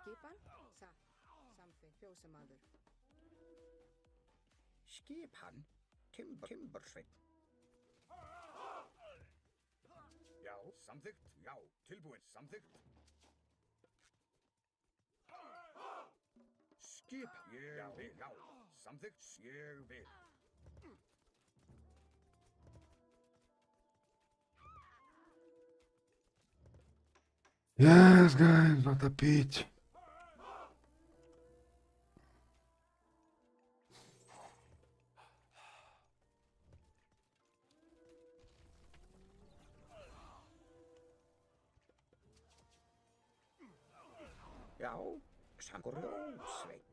Skipan? Satt. Samþykkt. Fjósamaður. Skipan. Timbursveinn. Já, samþykkt. Já, tilbúinn. Samþykkt. Skipan. Ég vil. Já, samþykkt. Ég vil. Yes, guys, not a pitch. Já, grjótsveinn.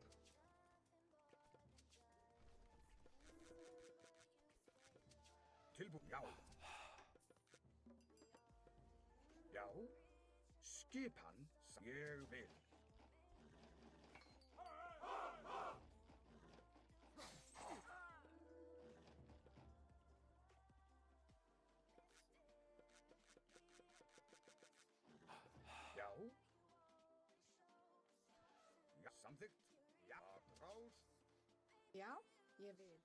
Tilbúinn. Já. Já. Skipan. Ég vil. Já. Já, samþykkt. Já, rás. Já, ég vil.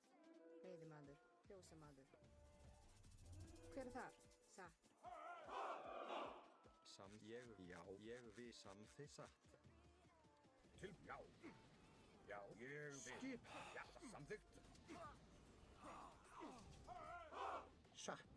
Veiðimaður. Fjósamaður. Hver er þar? Satt. Ég við samþykkt satt. Já. Já, ég vil. Skipan. Já, samþykkt. Satt.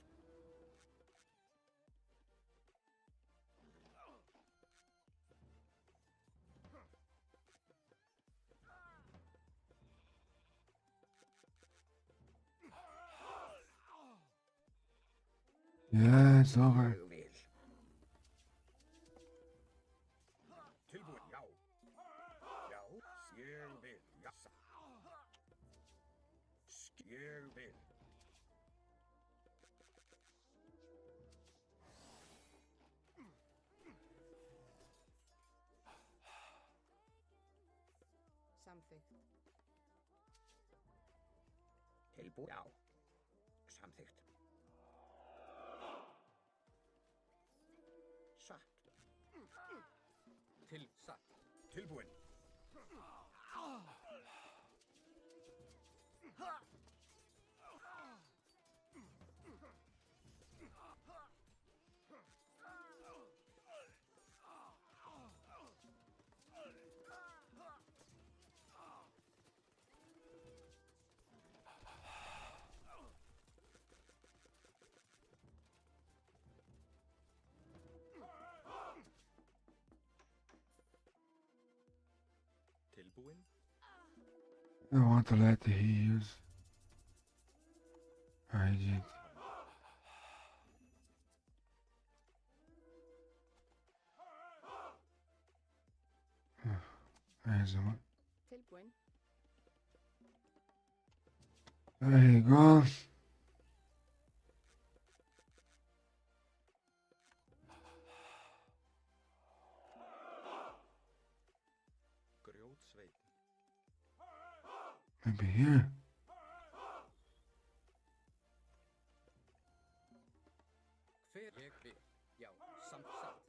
Yeah, it's over. Ég vil. Tilbúin, já. Já, ég vil, já. Ég vil. Samþykkt. Tilbúin, já. Samþykkt. Satt. Satt. Tilbúin. Tilbúin. I want to let he use. Alright, there's one. Tilbúin. There you go. Grjótsveinn. Maybe here. Hver ég vil. Já, satt,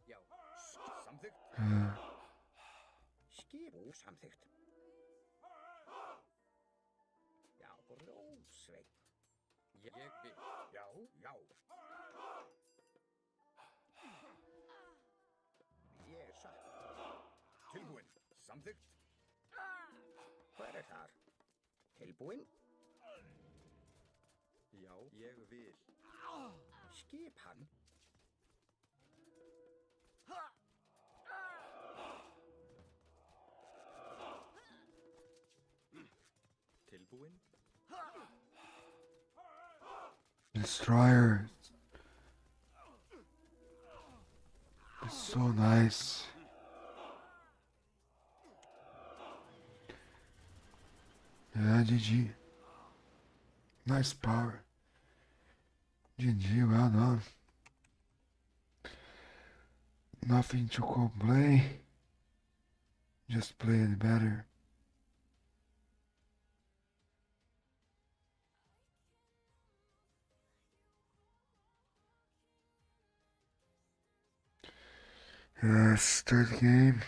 já. Samþykkt. Skipu samþykkt. Já, grósveit. Ég vil. Já, já. Ég er satt. Tilbúin. Samþykkt. Hver er þar? Tilbúin. Já, ég vil. Skip hann. Tilbúin. Destroyer. It's so nice. Yeah, GG. Nice power. GG, well done. Nothing to complain. Just played better. Yes, third game.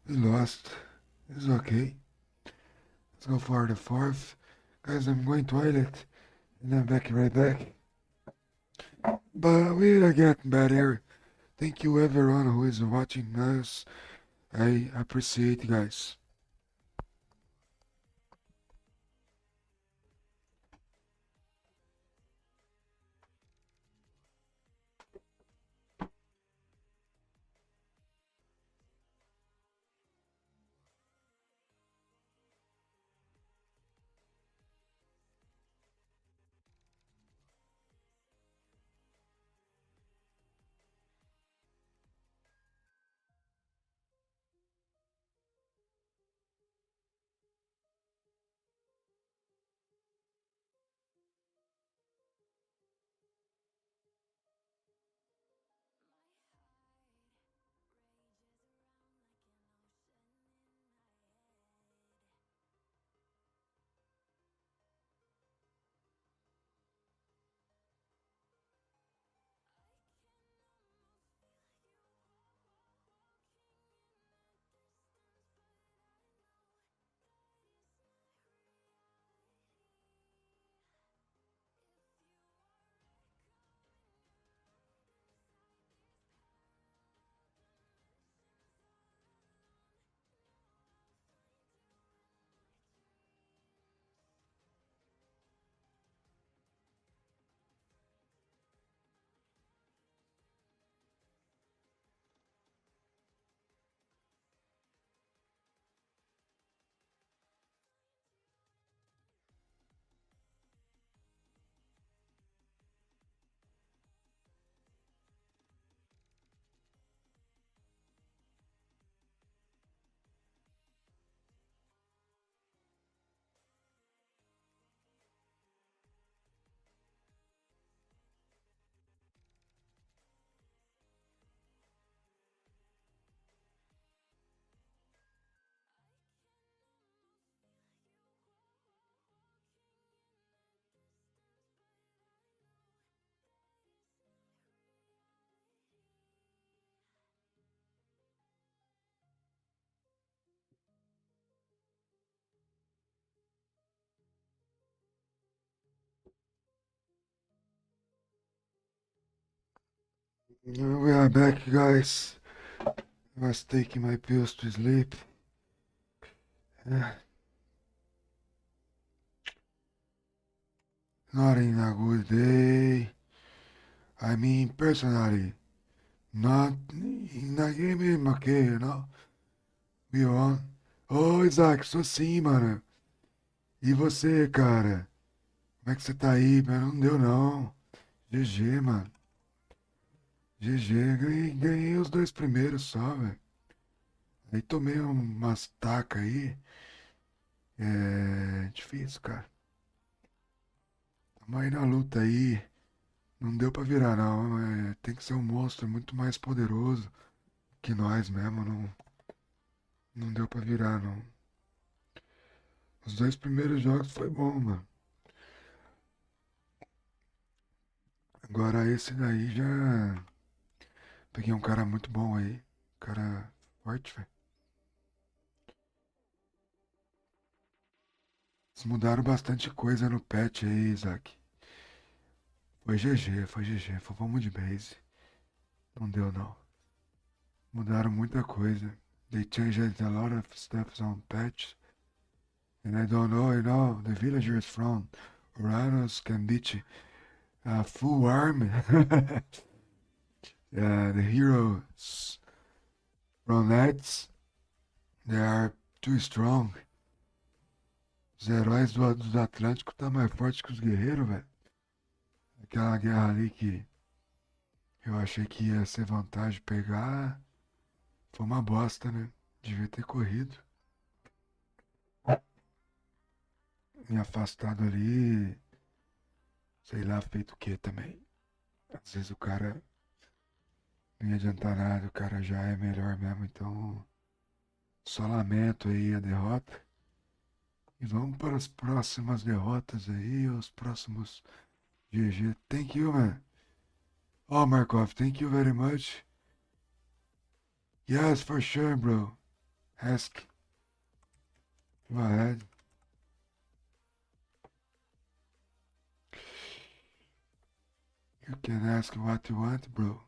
We lost. It's okay. Let's go for the fourth. Guys, I'm going toilet. And I'm back right back. But we are getting better. Thank you everyone who is watching us. I appreciate you guys. We are back, guys. I was taking my pills to sleep. Not in a good day. I mean, personally, not in a game, okay, you know? We won. Ô, Isaac, sou sim, mano. E você, cara? Como é que você tá aí? Mas não deu, não. GG, mano. GG, ganhei os dois primeiros só, velho. Aí tomei umas tacas aí. É difícil, cara. Tamo aí na luta aí. Não deu pra virar, não. Tem que ser um monstro muito mais poderoso que nós mesmo. Não deu pra virar, não. Os dois primeiros jogos foi bom, mano. Agora esse daí já. Peguei um cara muito bom aí. Cara forte, velho. Eles mudaram bastante coisa no patch aí, Isaac. Foi GG, foi GG. Foi vamos de base. Não deu, não. Mudaram muita coisa. They changed a lot of stuff on patch. And I don't know, the villagers from Uranus can beat a full army. The heroes from Nets, they are too strong. Os heróis do Atlântico tá mais fortes que os guerreiros, velho. Aquela guerra ali que eu achei que ia ser vantagem pegar, foi uma bosta, né? Devia ter corrido. Me afastado ali, sei lá, feito o que também. Às vezes o cara não ia adiantar nada, o cara já é melhor mesmo, então só lamento aí a derrota. E vamos para as próximas derrotas aí, os próximos GG. Thank you, man. Oh, Markov, thank you very much. Yes, for sure, bro. Ask. Go ahead. You can ask what you want, bro.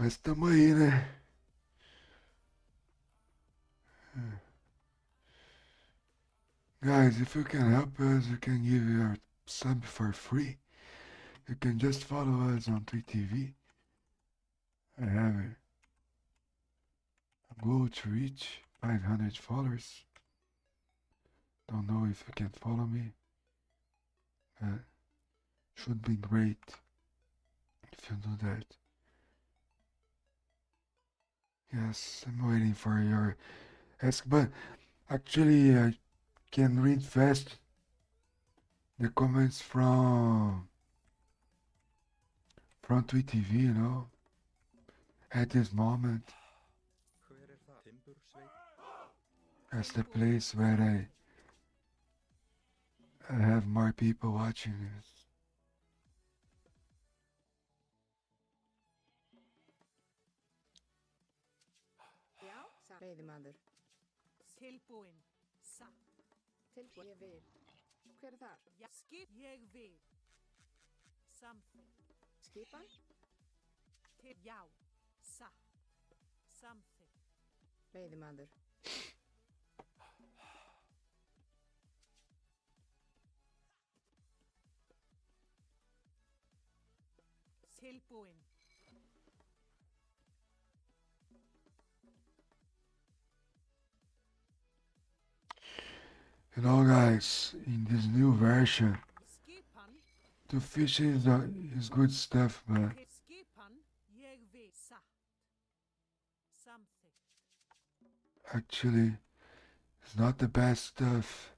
Mas tamo aí, né? Guys, if you can help us, you can give your sub for free. You can just follow us on 3TV. I have a goal to reach 500 followers. Don't know if you can follow me. Should be great if you do that. Yes, I'm waiting for your ask, but actually I can read fast the comments from 3TV, you know, at this moment. Hver það? Timbursveit? That's the place where I have more people watching this. Já, veiðimaður. Tilbúin. Satt. Tilbúin. Ég vil. Hver er þar? Ja, skip. Ég vil. Samþykkt. Skipan? Til. Já. Satt. Samþykkt. Veiðimaður. Tilbúin. You know, guys, in this new version, Skipan. the fish is good stuff, but Skipan. Ég vil. Satt. Samþykkt. actually, it's not the best stuff.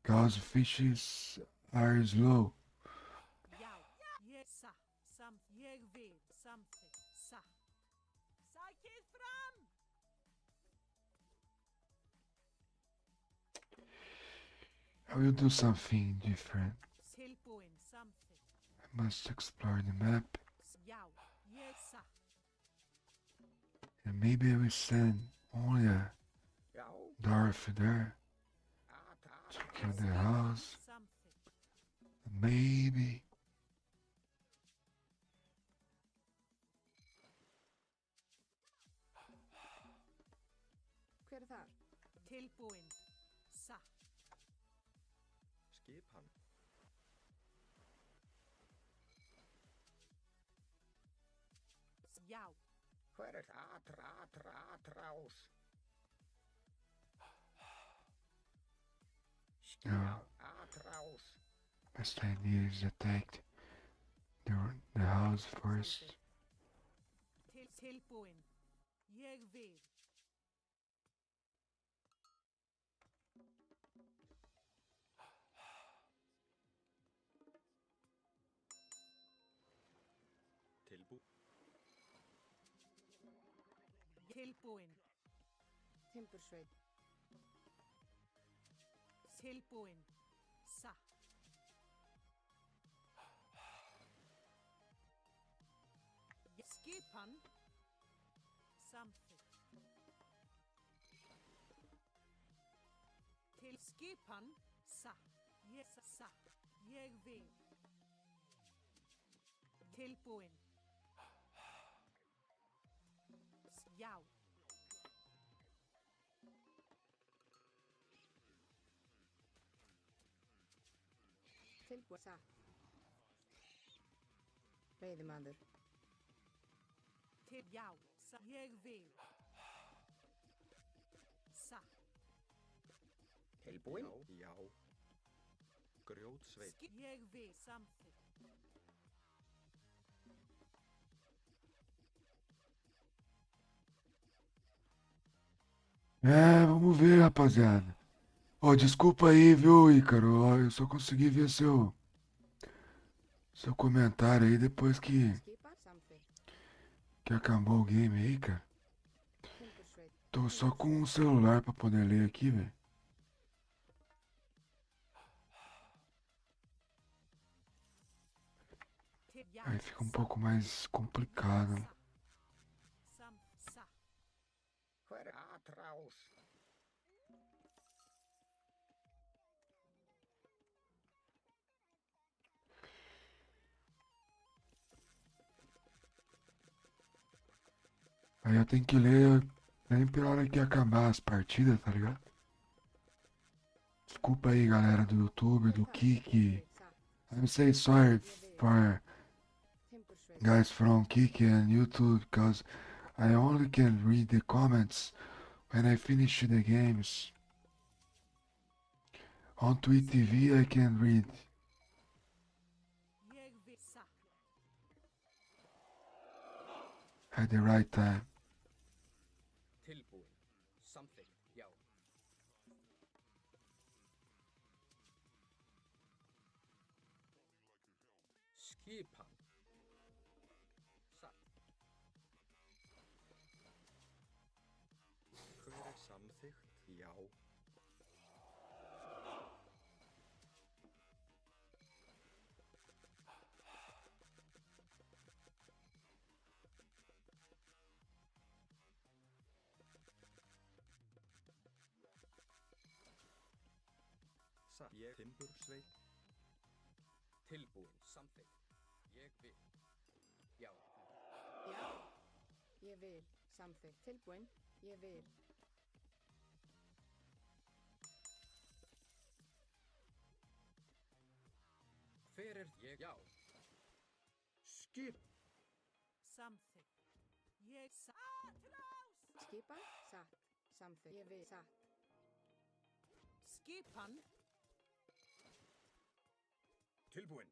Cause fishes are slow. Já. Ég satt. Ég vil. Samþykkt. Satt. Sækið fram. I will do something different. Tilbúin. Samþykkt. I must explore the map. Já. Ég satt. And maybe we send only a Já. Dorothy there to kill the house. Samþykkt. Maybe. Hver er þar? Tilbúin. Satt. Skipan. Já. Hver er atrás? Yeah. Atrás. Best idea is attack the house first. Tilbúin. Ég vil. Tilbúin. Timbursveit. Tilbúin. Satt. Skipan. Samþykkt. Til skipan. Satt. Satt. Ég vil. Tilbúin. Já. Tilbúin. Satt. Veiðimaður. Til já. Ég vil. Satt. Tilbúin. Já. Grjótsveit. Ég vil. Samþykkt. É, vamos ver, rapaziada. Ó, desculpa aí, viu, Ícaro? Ó, eu só consegui ver seu comentário aí depois Skipan. Samþykkt. que acabou o game aí, cara. Timbursveit. Tô só com o celular pra poder ler aqui, velho. Til já. Aí fica um pouco mais complicado. Satt. Hver er atrás? Aí eu tenho que ler sempre a hora que acabar as partidas, tá ligado? Desculpa aí, galera do YouTube, do Kiki. Satt. I'm say sorry for Timbursveit. guys from Kiki and YouTube because I only can read the comments when I finish the games. On Twitch TV I can read. Ég vil. Satt. At the right time. Tilbúin. Samþykkt. Já. Skipan. Satt. Hver er samþykkt? Já. Satt. Ég. Timbursveit. Tilbúin. Samþykkt. Ég vil. Já. Já. Ég vil. Samþykkt. Tilbúin. Ég vil. Hver er ég? Já. Skip. Samþykkt. Ég satt. Skipan. Satt. Samþykkt. Ég vil. Satt. Skipan. Tilbúin.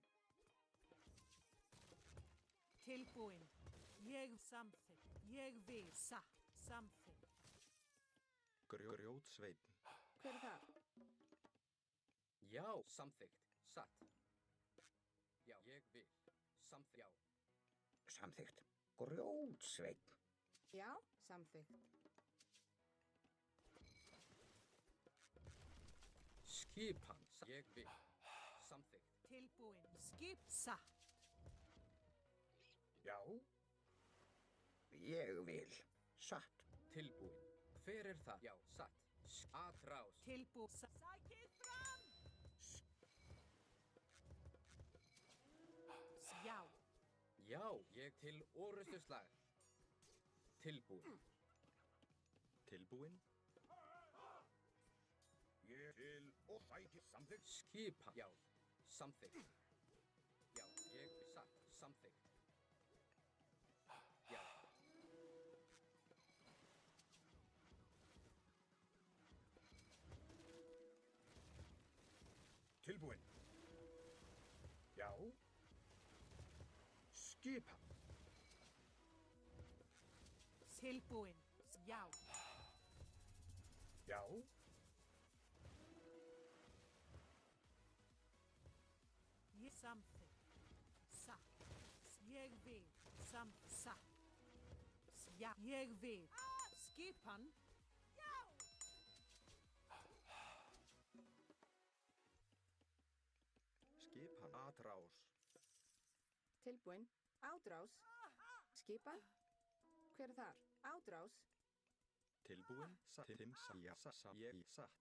Tilbúin. Ég samþykkt. Ég vil. Satt. Samþykkt. Grjótsveit. Hver er þar? Já. Samþykkt. Satt. Já. Ég vil. Samþykkt. Já. Samþykkt. Grjótsveit. Já. Samþykkt. Skipan. Ég vil. Samþykkt. Tilbúin. Skip. Satt. Já. Ég vil. satt. Tilbúin. Hver er það? Já, satt. Atrás. Tilbú. Sækið fram! Já. Já, ég til orustuslag. Tilbúin. Tilbúinn. Ég til og sæki samþykkt. Skipa. Já, samþykkt. Já, ég satt. Samþykkt. Já. Tilbúinn. Já. Skipa. Tilbúin. Já. Já. Ég samþykk. Satt. Ég vil. Satt. Já. Ég vil. Skipan. Já. Skipan. Atrás. Tilbúin. Ádrás. Skipan. Hver er þar? Ádrás. Tilbúinn. Satt. Já. Ég satt.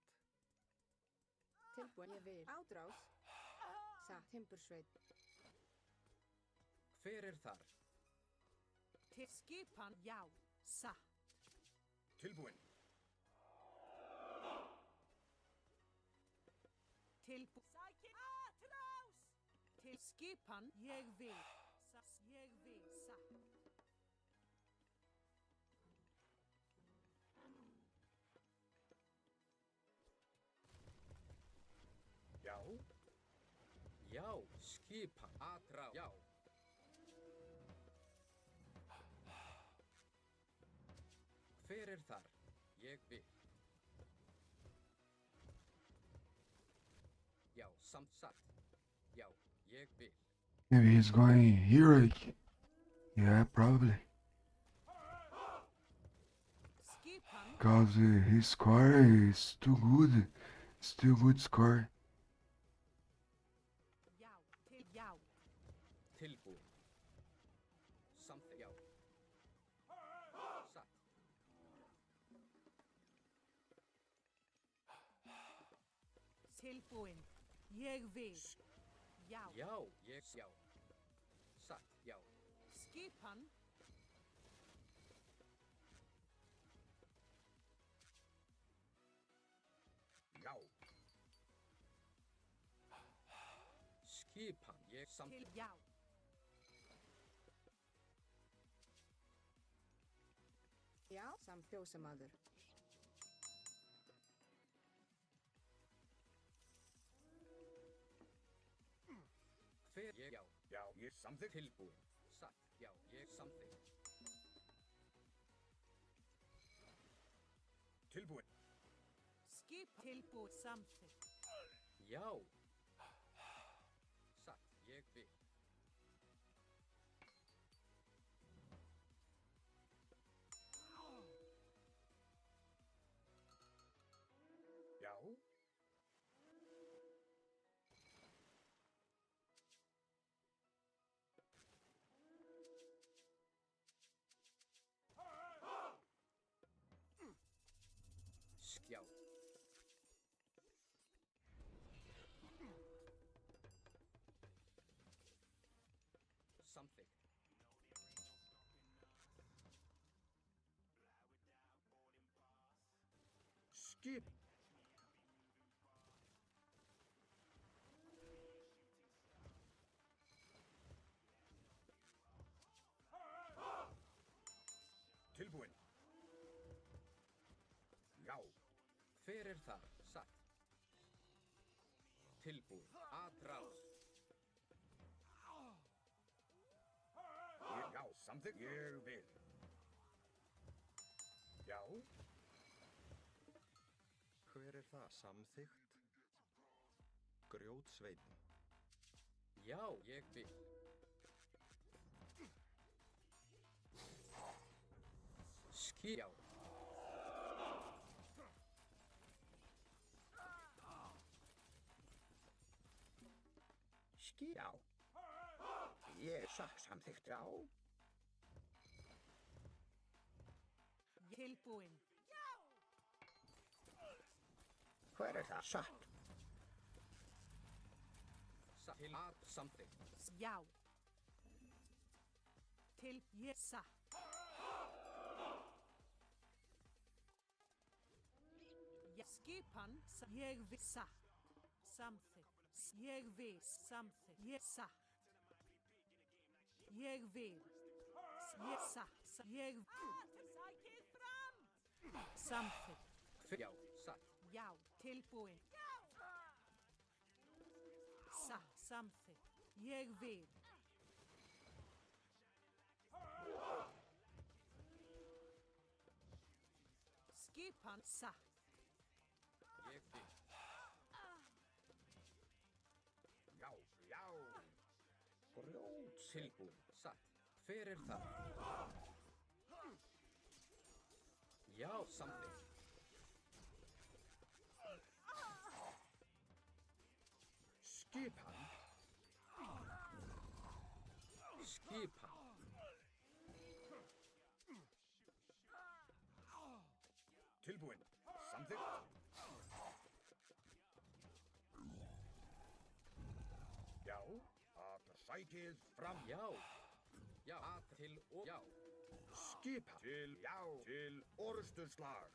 Tilbúin. Ég vil. Ádrás. Satt. Timbursveit. Hver er þar? Til skipan. Já. Satt. Tilbúinn. Tilbú. Sækið. Atrás! Til skipan. Ég vil. Ég vil. Satt. Já. Já, skipa. Atrás. Já. Hver er þar? Ég vil. Já, satt. Já, ég vil. Maybe he's going heroic. Yeah, probably. Skipan. Because his score is too good. Still good score. Já. Já. Tilbúin. Samþykkt. Já. Satt. Tilbúin. Ég vil. Já. Já, ég já. Satt. Já. Skipan. Já. Skipan. Ég Til samþykkt. já. Já. Samfjósamaður. Hver ég já. Já. Ég samþykkt. Tilbúin. Satt. Já, ég samþykkt. Tilbúinn. Skip. Tilbú. Samþykk. Já. Satt. Ég vil. Já. Skjá. Samþykkt. Skip. Tilbúinn. Já. Hver er þar? Satt. Tilbúin. Atrás. Já. Samþykkt. Ég vil. Já. Hver er það? Samþykkt. Grjótsveinn. Já, ég vil. Skjá. Já. Ég samþykkt. Já. Tilbúin. Hver er það? Satt. Til að samþykkt. Já. Til ég satt. Ja, skipan ég vil satt. Samþykkt. Ég vil samþykkt. Ég satt. Ég vil. Ég satt. Ég Sækið fram! Samþykkt. Já, satt. Já, tilbúin. Satt, samþykkt. Ég vil. Skipan satt. Ég vil. Já, já. Grjót. Tilbúin. Satt. Hver er það? Já, samþykkt. Skipan. Skipan. Tilbúin. Samþykkt. Já, að sækið fram. Já. Já, að til og já. Skipan. Til, já, til orrustuslag.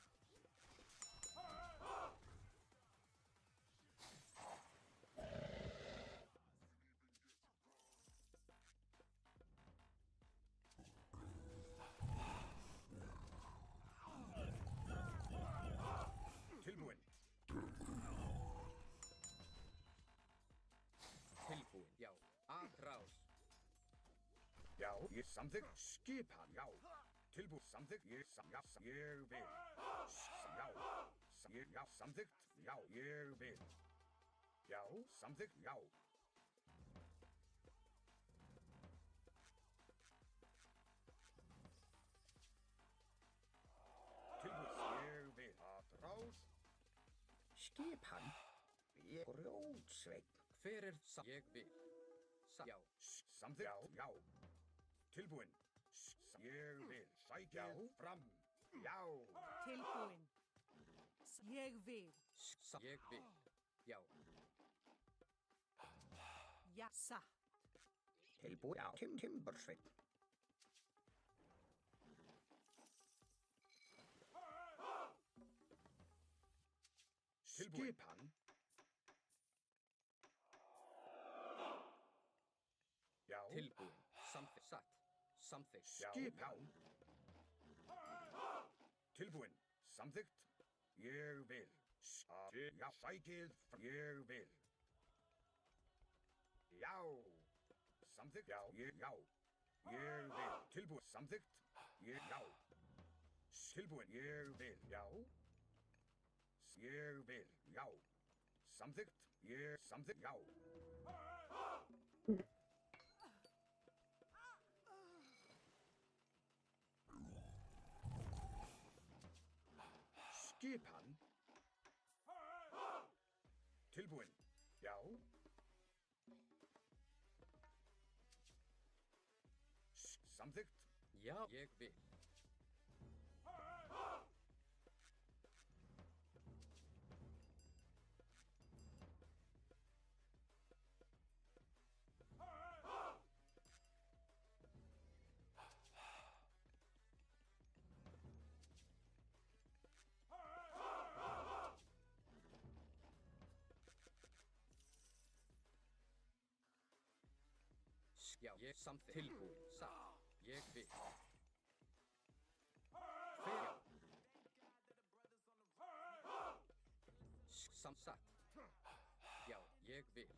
Tilbúin. Tilbúin. Já, að rás. Já, ég samþykkt. Skipan. Já. Tilbúin. Samþykkt. Ég vil. Já, samþykkt. Já, ég vil. Já, samþykkt. Já. Tilbúin. Ég vil. Að rás. Skipan. Ég grjótsveinn. Hver er satt? Ég vil. Já. Samþykkt. Já. Tilbúin. Ég vil. Sækja fram. Já. Tilbúin. Ég vil. Ég vil. Já. Ja, satt. Tilbúin. Já. Timbersveinn. Skipan. Já. Tilbúin. Samþykkt. Satt. Samþykkt. Skipan. Tilbúin. Samþykkt. Ég vil. Já, sækið. Ég vil. Já. Samþykkt. Já. Já. Ég vil. Tilbúin. Samþykkt. Já. Tilbúin. Ég vil. Já. Ég vil. Já. Samþykkt. Samþykkt. Já. Skipan. Tilbúin. Já. Samþykkt. Já. Ég vil. Já, ég samþykkt. Tilbúin. Satt. Ég vil. Hver? Satt. Já, ég vil.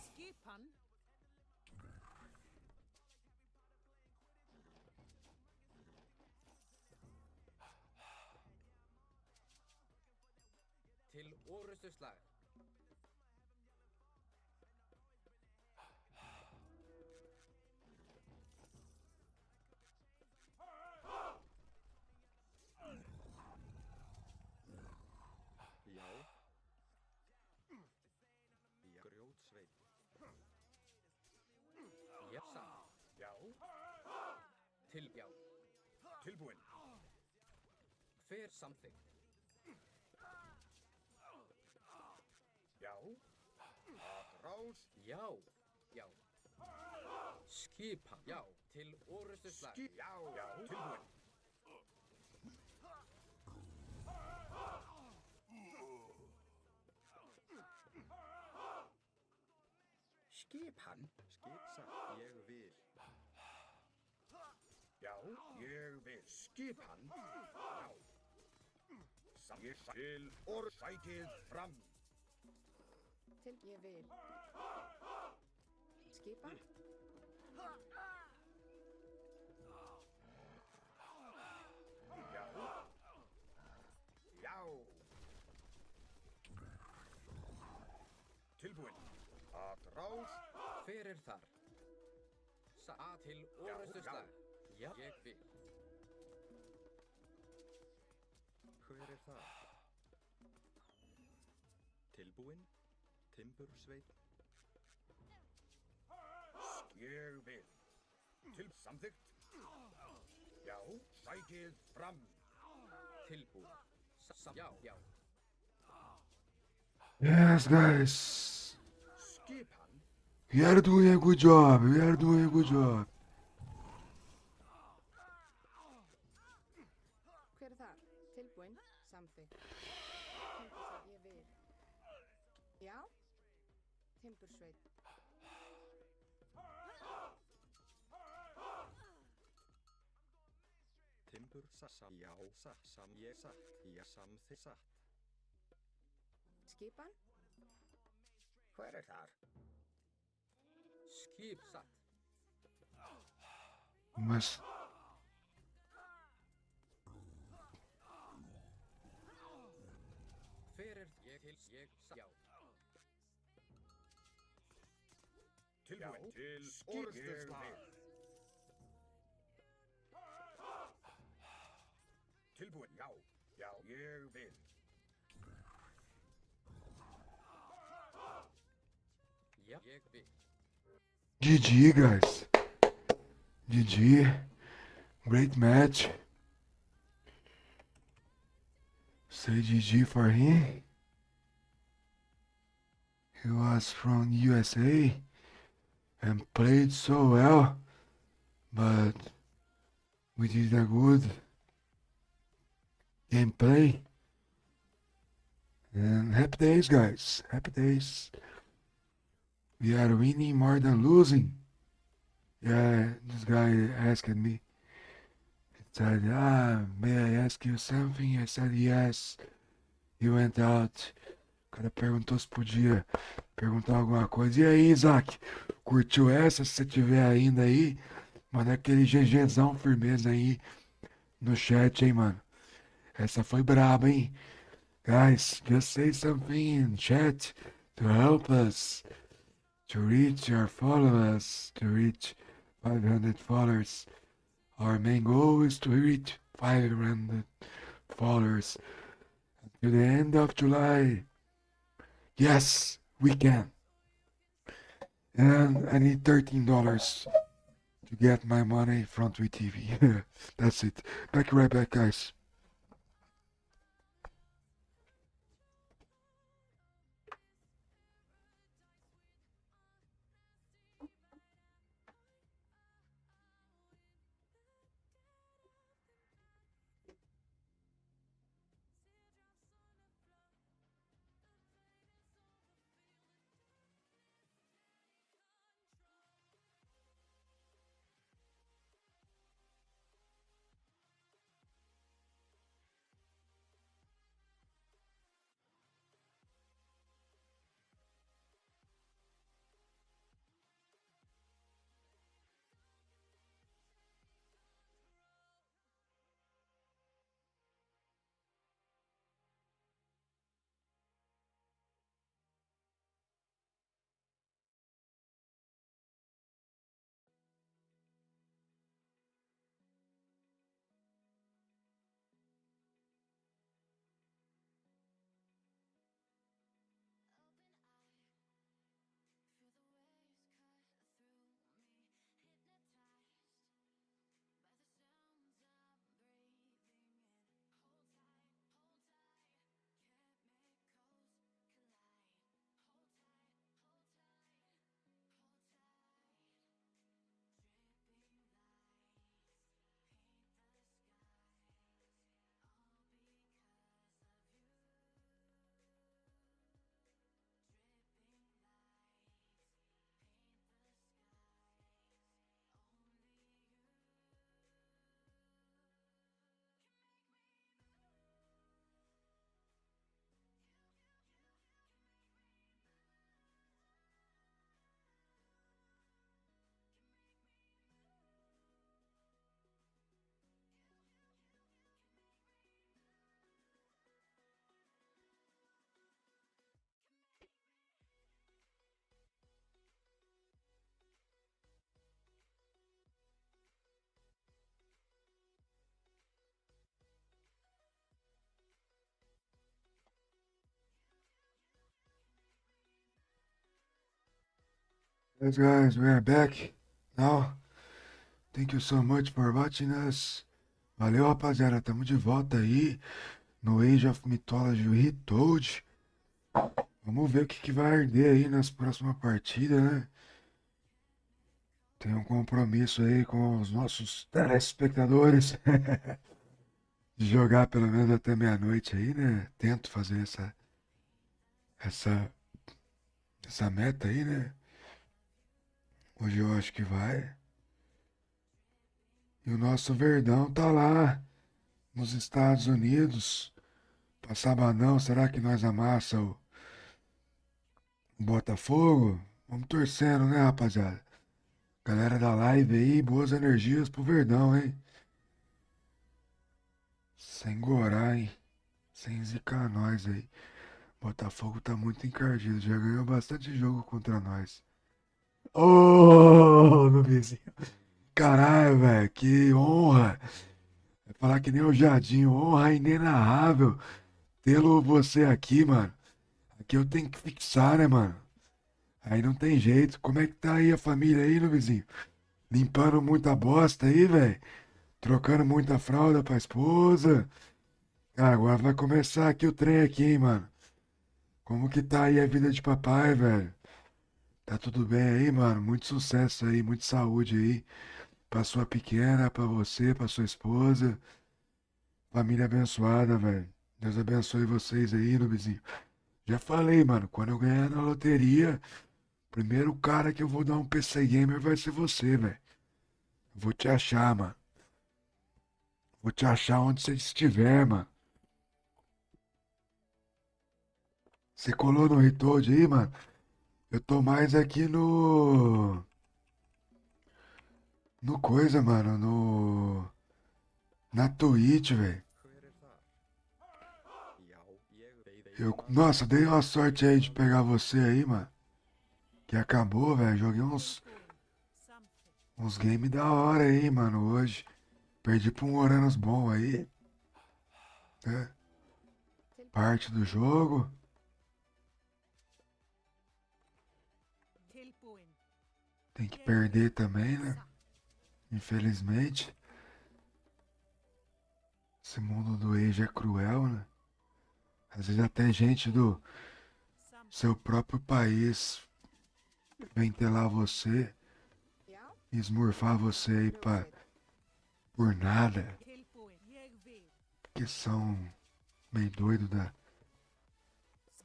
Skipan. Til orrustuslag. Já. Já. Grjótsveinn. Já. Tilbúin. Hver samþykkt? Já. Að rás. Já. Já. Skipan. Já. Til orustu slag. Já. Já. Tilbúin. Skipan. Skip satt. Ég vil. Já. Ég vil. Skipan. Já. Ég til orsækið fram. Til ég vil. Skipan. Já. Já. Tilbúin. Að rás. Hver er þar? Til orustu Já. slag. Já. Ég vil. Hver er það? Tilbúin. Timbursveit. Ég vil. Til samþykkt. Já. Sækið fram. Tilbúin. Já. Já. Yes, guys. Skipan. We are doing a good job. We are doing a good job. Hver er þar? Tilbúin. Samþykkt. Timbursveit. Ég vil. Já. Timbursveit. Timbur satt. Já satt. Ég satt. Já samþykkt satt. Skipan. Hver er þar? Skip satt. We must. Hver er ég til ég satt. Já. Tilbúin. Til Skip. orustu slag. Tilbúin. Já. Já. Ég vil. Já. Ég vil. GG, guys. GG. Great match. Say GG for him. He was from USA and played so well, but we did a good gameplay. And happy days, guys. Happy days. We are winning more than losing. Yeah, this guy asked me. He said, may I ask you something? I said, yes. He went out. O cara perguntou se podia perguntar alguma coisa. E aí, Isaac? Curtiu essa? Se você tiver ainda aí, manda aquele GGzão firmeza aí no chat, hein, mano. Essa foi braba, hein? Guys, just say something in chat to help us to reach our followers, to reach 500 followers. Our main goal is to reach 500 followers to the end of July. Yes, we can. And I need $13 to get my money from 3TV. That's it. Back right back, guys. Yes, guys, we are back now. Thank you so much for watching us. Valeu, rapaziada. Tamo de volta aí no Age of Mythology Retold. Vamos ver o que vai arder aí nas próximas partidas, né? Tem um compromisso aí com os nossos telespectadores de jogar pelo menos até meia-noite aí, né? Tento fazer essa, essa meta aí, né? Hoje eu acho que vai. E o nosso Verdão tá lá nos Estados Unidos. Pra sabadão, será que nós amassa o Botafogo? Vamos torcendo, né, rapaziada? Galera da live aí, boas energias pro Verdão, hein? Sem gorar, hein? Sem zicar nós aí. Botafogo tá muito encardido, já ganhou bastante jogo contra nós. Ô, meu vizinho. Caralho, velho, que honra. Vai falar que nem o Jardim, honra inenarrável tê-lo você aqui, mano. Aqui eu tenho que fixar, né, mano? Aí não tem jeito. Como é que tá aí a família aí, meu vizinho? Limpando muita bosta aí, velho? Trocando muita fralda pra esposa? Cara, agora vai começar aqui o trem aqui, hein, mano? Como que tá aí a vida de papai, velho? Tá tudo bem aí, mano? Muito sucesso aí, muita saúde aí. Pra sua pequena, pra você, pra sua esposa. Família abençoada, velho. Deus abençoe vocês aí, meu vizinho. Já falei, mano, quando eu ganhar na loteria, o primeiro cara que eu vou dar um PC Gamer vai ser você, velho. Vou te achar, mano. Vou te achar onde você estiver, mano. Você colou no Retold aí, mano? Eu tô mais aqui no... No coisa, mano, no... Na Twitch, velho. Hver þar? Já, ég beið Nossa, dei uma sorte aí de pegar você aí, mano. Que acabou, velho. Joguei Tilbúin. Samþykkt. uns games da hora aí, mano, hoje. Perdi pra um Oranos bom aí, né? Tilbúin. Parte do jogo. Tilbúin. Tem que perder também, né? Satt. Infelizmente. Esse mundo do Age é cruel, né? Às vezes até gente do Samþykkt. seu próprio país vem telar você, Já, esmurfar você aí brjóstveit. por nada. Tilbúin. Ég vil. Porque são meio doido da...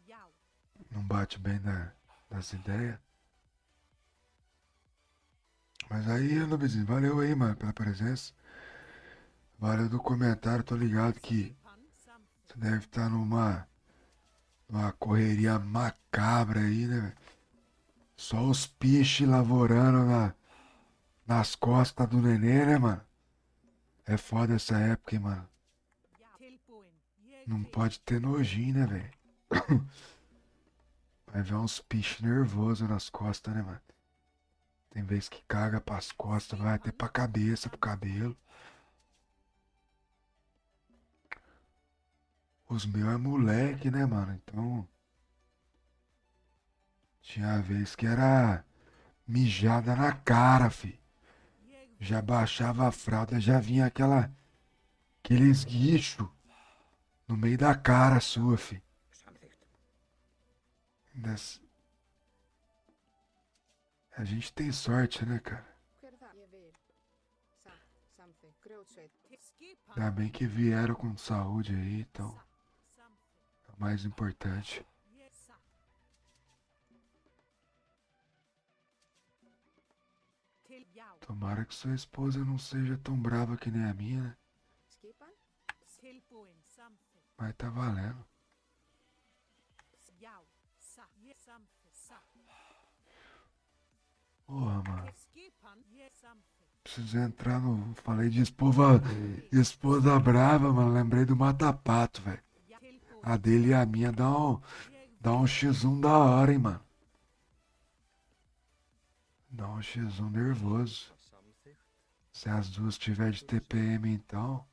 Já. Não bate bem das ideias. Mas aí, Nubizinho, valeu aí, mano, pela presença. Valeu do comentário, tô ligado que Skipan. Samþykkt. você deve estar numa correria macabra aí, né, velho? Só os piches lavorando nas costas do nenê, né, mano? É foda essa época, hein, mano? Já. Tilbúin. Ég Não vil. pode ter nojinho, né, velho? Vai ver uns piches nervosos nas costas, né, mano? Tem vez que caga pras costas, vai até pra cabeça, pro cabelo. Os meus é moleque, né, mano? Então. Tinha vez que era mijada na cara, fi. Ég vil. Já baixava a fralda, já vinha aqueles guichos no meio da cara sua, fi. Samþykkt. Das- A gente tem sorte, né, cara? Hver er það? Ég vil. Satt. Samþykkt. Grjótsveit. Skipan. Ainda bem que vieram com saúde aí, então Satt. Samþykkt. é o mais importante. Ég satt. Til. Já. Tomara que sua esposa não seja tão brava que nem a minha, né? Skipan. Tilbúin. Samþykkt. Mas tá valendo. Já. Satt. Ég samþykkt. Satt. Porra, mano. Skipan. Ég samþykkt. Preciso entrar no. Falei de esposa brava, mano. Lembrei do Mata-Pato, velho. Já. Tilbúin. A dele e a minha Ég dá um X1 da hora, hein, mano. Dá um X1 nervoso. Samþykkt. Se as duas tiver de TPM, então.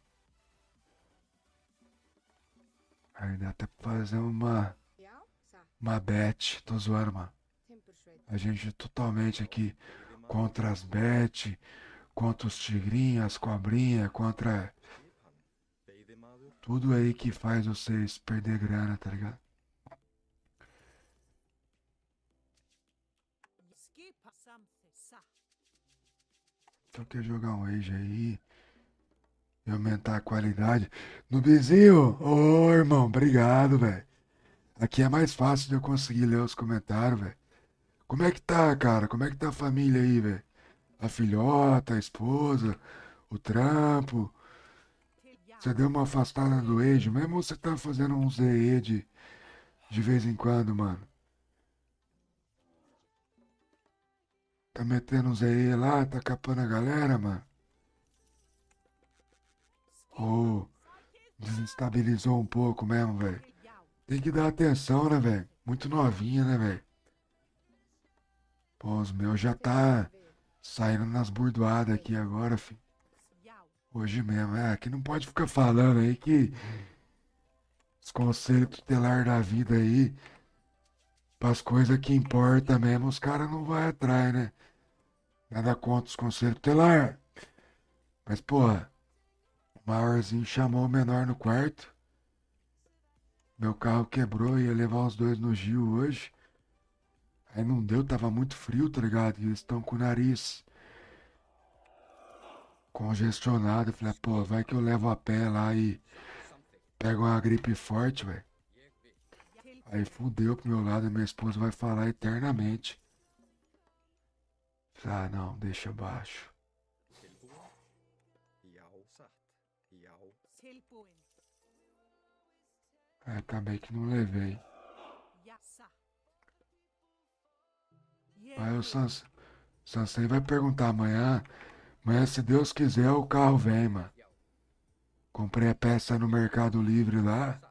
Aí dá até pra fazer uma Já. Satt. bet. Tô zoando, mano. Timbursveit. A gente totalmente aqui contra as bet, contra os tigrinhos, as cobrinhas, contra Skipan. Veiðimaður. tudo aí que faz vocês perder grana, tá ligado? Skipan something. Sa. Então quer jogar um Age aí e aumentar a qualidade. Nubizinho, ô irmão, obrigado, velho. Aqui é mais fácil de eu conseguir ler os comentários, velho. Como é que tá, cara? Como é que tá a família aí, velho? A filhota, a esposa, o trampo. Till ja. Você deu uma afastada do Age, mesmo você tá fazendo uns ZE de vez em quando, mano. Tá metendo uns ZE lá, tá capando a galera, mano. Ou desestabilizou um pouco mesmo, velho. Till ja. Tem que dar atenção, né, velho? Muito novinha, né, velho? Pô, os meus já tá saindo nas burdoadas aqui agora, filho. Ja. Hoje mesmo. É, que não pode ficar falando aí que os conselhos tutelares da vida aí, pras coisas que importam mesmo, os caras não vão atrás, né? Nada contra os conselhos tutelares. Mas, porra, o maiorzinho chamou o menor no quarto. Meu carro quebrou, ia levar os dois no Gil hoje. Aí não deu, tava muito frio, tá ligado? E eles estão com o nariz congestionado. Eu falei, pô, vai que eu levo a pé lá e Something. pego uma gripe forte, velho. Jeg vil. Till Aí fudeu pro meu lado e minha esposa vai falar eternamente. Falei, ah, não, deixa abaixo. Tilbúin. Já, satt. Já. tilbúin. Aí acabei que não levei. Ja, sa. Aí o Sansei vai perguntar amanhã. Amanhã, se Deus quiser, o carro vem, mano. Ja. Comprei a peça no Mercado Livre lá. Satt.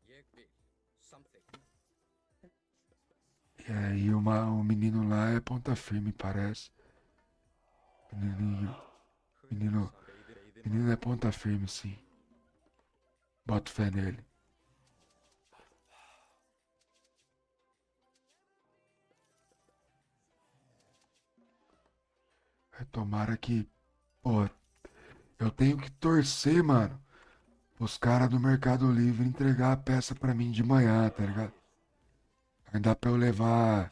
Jeg vil. Something. E aí o menino lá é ponta firme, parece. Menininho. Menino. Menino é ponta firme, sim. Boto fé nele. Tomara que. Pô, eu tenho que torcer, mano. Os caras do Mercado Livre entregar a peça pra mim de manhã, tá ligado? Ainda pra eu levar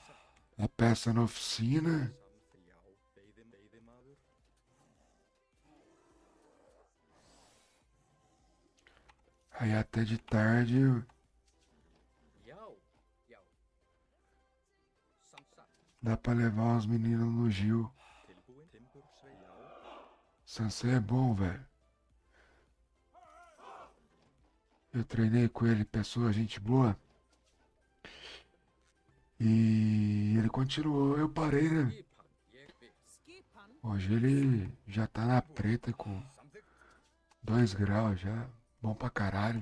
a peça na oficina. Samþi, já. Veiðimaður. Aí até de tarde Ja. Ja. Samsat. dá pra levar os meninos no Gil. Tilbúin. Timbursvei. Já. Sansei é bom, velho. Eu treinei com ele, pessoa, gente boa. E ele continuou, eu parei, né? Skipan. Jeg vil. Skipan. Hoje ele já tá na preta com 2 graus já. Bom pra caralho,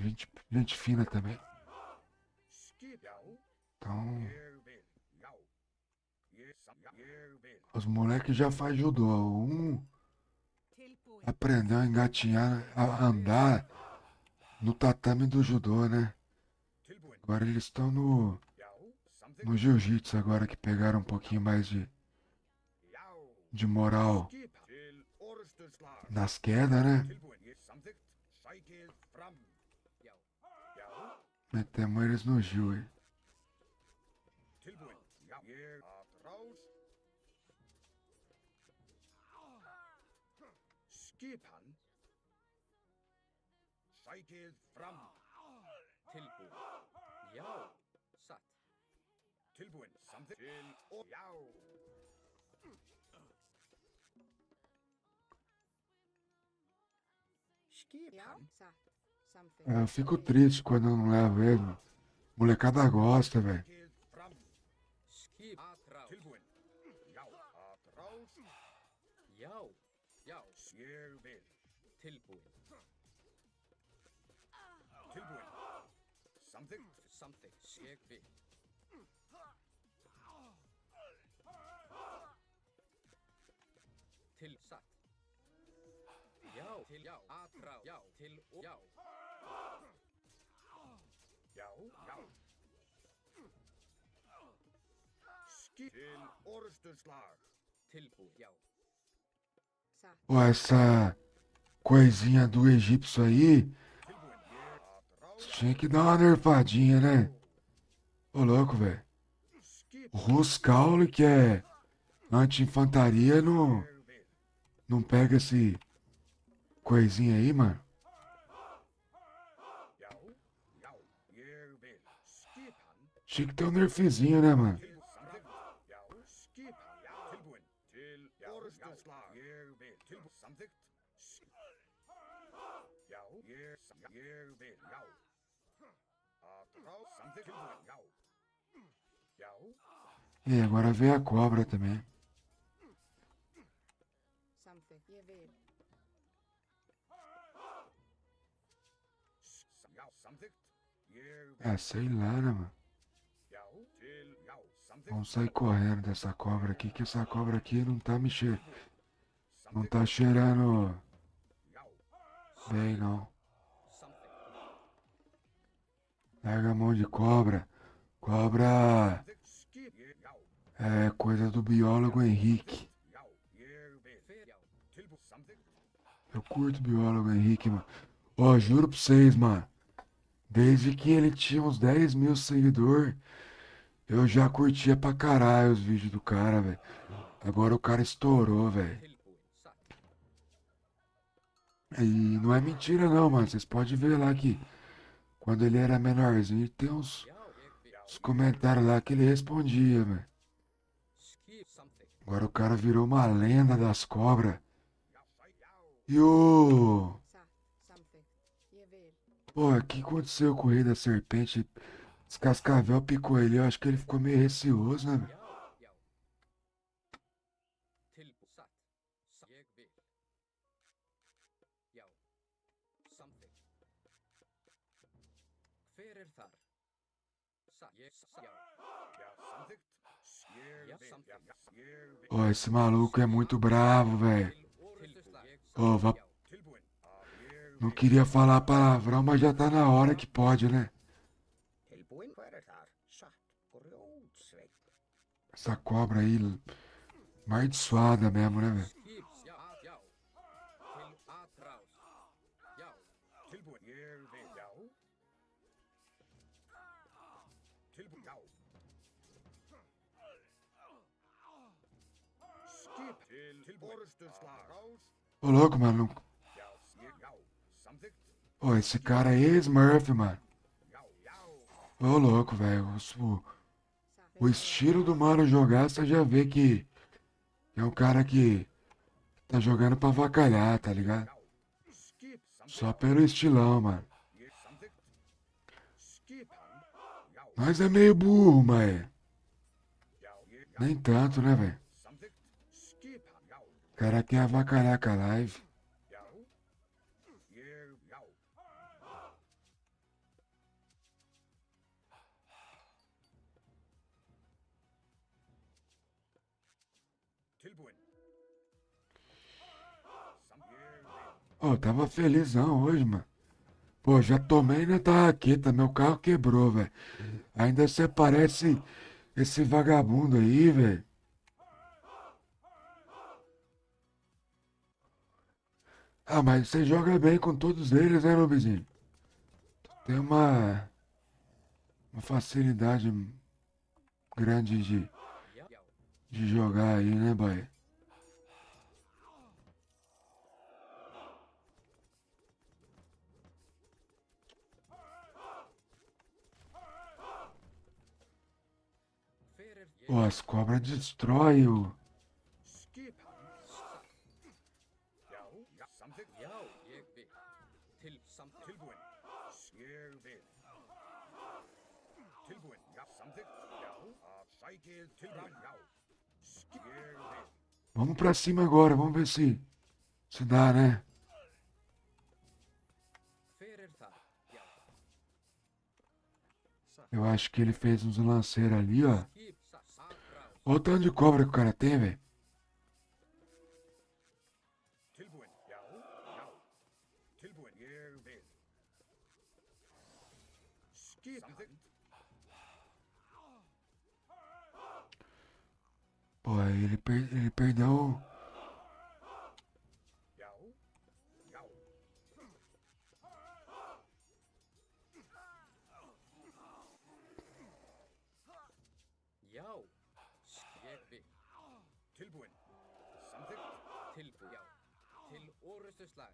gente fina também. Skip. Já. Então, Jeg vil. Já. Jeg vil. os moleques já faz judô. Um Tilbúin. aprendeu a engatinhar, a andar no tatame do judô, né? Tilbúin. Agora eles estão no Já. Something. no jiu-jitsu agora que pegaram um pouquinho mais de moral Skip. Til orðstuðslag. nas quedas, né? Tilbúin. Ég samþykkt. Sækið fram. Ja. Já. Metemos eles no Gil aí. Tilbúin. Já. Ég atrás. Skipan. Sækið fram. Tilbúin. Ja. Satt. Tilbúin. Samþykkt. Til og já. Já, Skipan. satt. Something. Eu fico triste quando eu não levo ele. Molecada gosta, velho. Sækið fram. Skip. Atrás. Tilbúin. Já. Atrás. Ja. Ja. Ég vil. Tilbúin. Tilbúin. Samþykkt. Something. Jeg vil. Til satt. Ja. Til ja. Atrás. Ja. Til og ja. Já. Já. Skip til orrustuslag. Tilbúin. Já. Satt. Ó, essa coisinha do egípcio aí, Tilbúin. Ég að ráða. tinha que dar uma nerfadinha, né? Ô, louco, velho. Skip. O Ruscaule, que é anti-infantaria, não, Ég vil. não pega esse coisinha aí, mano. Já. Já. Ég vil. Skip hann. Tinha que ter um nerfzinho, né, mano? Til samþykkt. Já. Skip hann. Já. Tilbúin. Til orrustuslag. Ég vil. Tilbúin. Samþykkt. Já. Ég vil. Já. Að ráða. Samþykkt. Tilbúin. Já. Já. E agora vem a cobra também. Samþykkt. Ég vil. Já. Samþykkt. Ég vil. Ah, sei lá, né, mano? Já. Til. Já. Samþykkt. Vamos sair correndo dessa cobra aqui, que essa cobra aqui não tá mexendo. Não tá cheirando Já. bem, não. Samþykkt. Larga a mão de cobra. Cobra Samþykkt. Skip. Ég. Já. é coisa do biólogo Henrique. Já. Ég vil. Fer. Já. Tilbúin. Samþykkt. Eu curto o biólogo Henrique, mano. Ó, juro pra vocês, mano. Desde que ele tinha uns 10 mil seguidores, eu já curtia pra caralho os vídeos do cara, velho. Agora o cara estourou, velho. Tilbúin. Satt. E não é mentira não, mano. Vocês podem ver lá que quando ele era menorzinho, tem uns Já. Ég vil. comentários lá que ele respondia, velho. Skip. Samþykkt. Agora o cara virou uma lenda das cobras. Já. Sæ. Já. E o... Satt. Samþykkt. Ég vil. Pô, o que aconteceu com o rei da serpente? Esse cascavel picou ele. Eu acho que ele ficou meio receoso, né, velho? Já. Já. Tilbúin. Satt. Ég vil. Já. Samþykkt. Hver þar? Satt. Ég. Já. Já. Samþykkt. Ég Já. vil. Samþykkt. Já. Ég vil. Ó, esse maluco é muito bravo, velho. Tilbúin. Ó, vá... Tilbúin. Að ég Não vil. queria falar palavrão, mas já tá na hora que pode, né? Tilbúin. Hver þar? Satt. Grjótsveik. Essa cobra aí, amaldiçoada mesmo, né, velho? Skip. Já. Já. Til atrás. Já. Tilbúin. Ég vil. Já. Tilbúin. Já. Skip til orrustuslag. Rás. Ô, louco, mano. Já. Ég. Já. Samþykkt. Ô, esse cara aí é Smurf, mano. Já. Já. Ô, louco, velho. O estilo do mano jogar, você já vê que é um cara que tá jogando pra avacalhar, tá ligado? Já. Skip. Samþykkt. Só pelo estilão, mano. Ég. Samþykkt. Skip hann. Já. Nós é meio burro, mas Já. Ég. Já. nem tanto, né, velho? Samþykkt. Skip hann. Já. O cara quer avacalhar com a live. Já. Ég. Já. Tilbúin. Ég vil. Ô, eu tava felizão hoje, mano. Pô, já tomei na tarraqueta, meu carro quebrou, velho. Ainda você parece esse vagabundo aí, velho. Ah, mas você joga bem com todos eles, né, Nubizinho? Tem uma facilidade grande Já. Já. de jogar aí, né, boy? Hver ég? Pô, as cobras destroem o... Skip hann. Já. Já. Samþykkt. Já. Ég vil. Til samþykkt. Tilbúin. Ég vil. Tilbúin. Já. Samþykkt. Já. Að sækið tilbúin. Já. Skip. Ég vil. Vamos pra cima agora, vamos ver se dá, né? Hver þar? Já. Eu acho que ele fez uns lanceiros ali, ó. Skip. Satt. Atrás. Olha o tanto de cobra que o cara tem, velho. Tilbúin. Já. Já. Tilbúin. Ég vil. Skip. Samþykkt. Pô, ele perdeu. Ja. Ja. Já. Ég vil. Tilbúin. Samþykkt. Tilbúið. Já. Til orustu slag.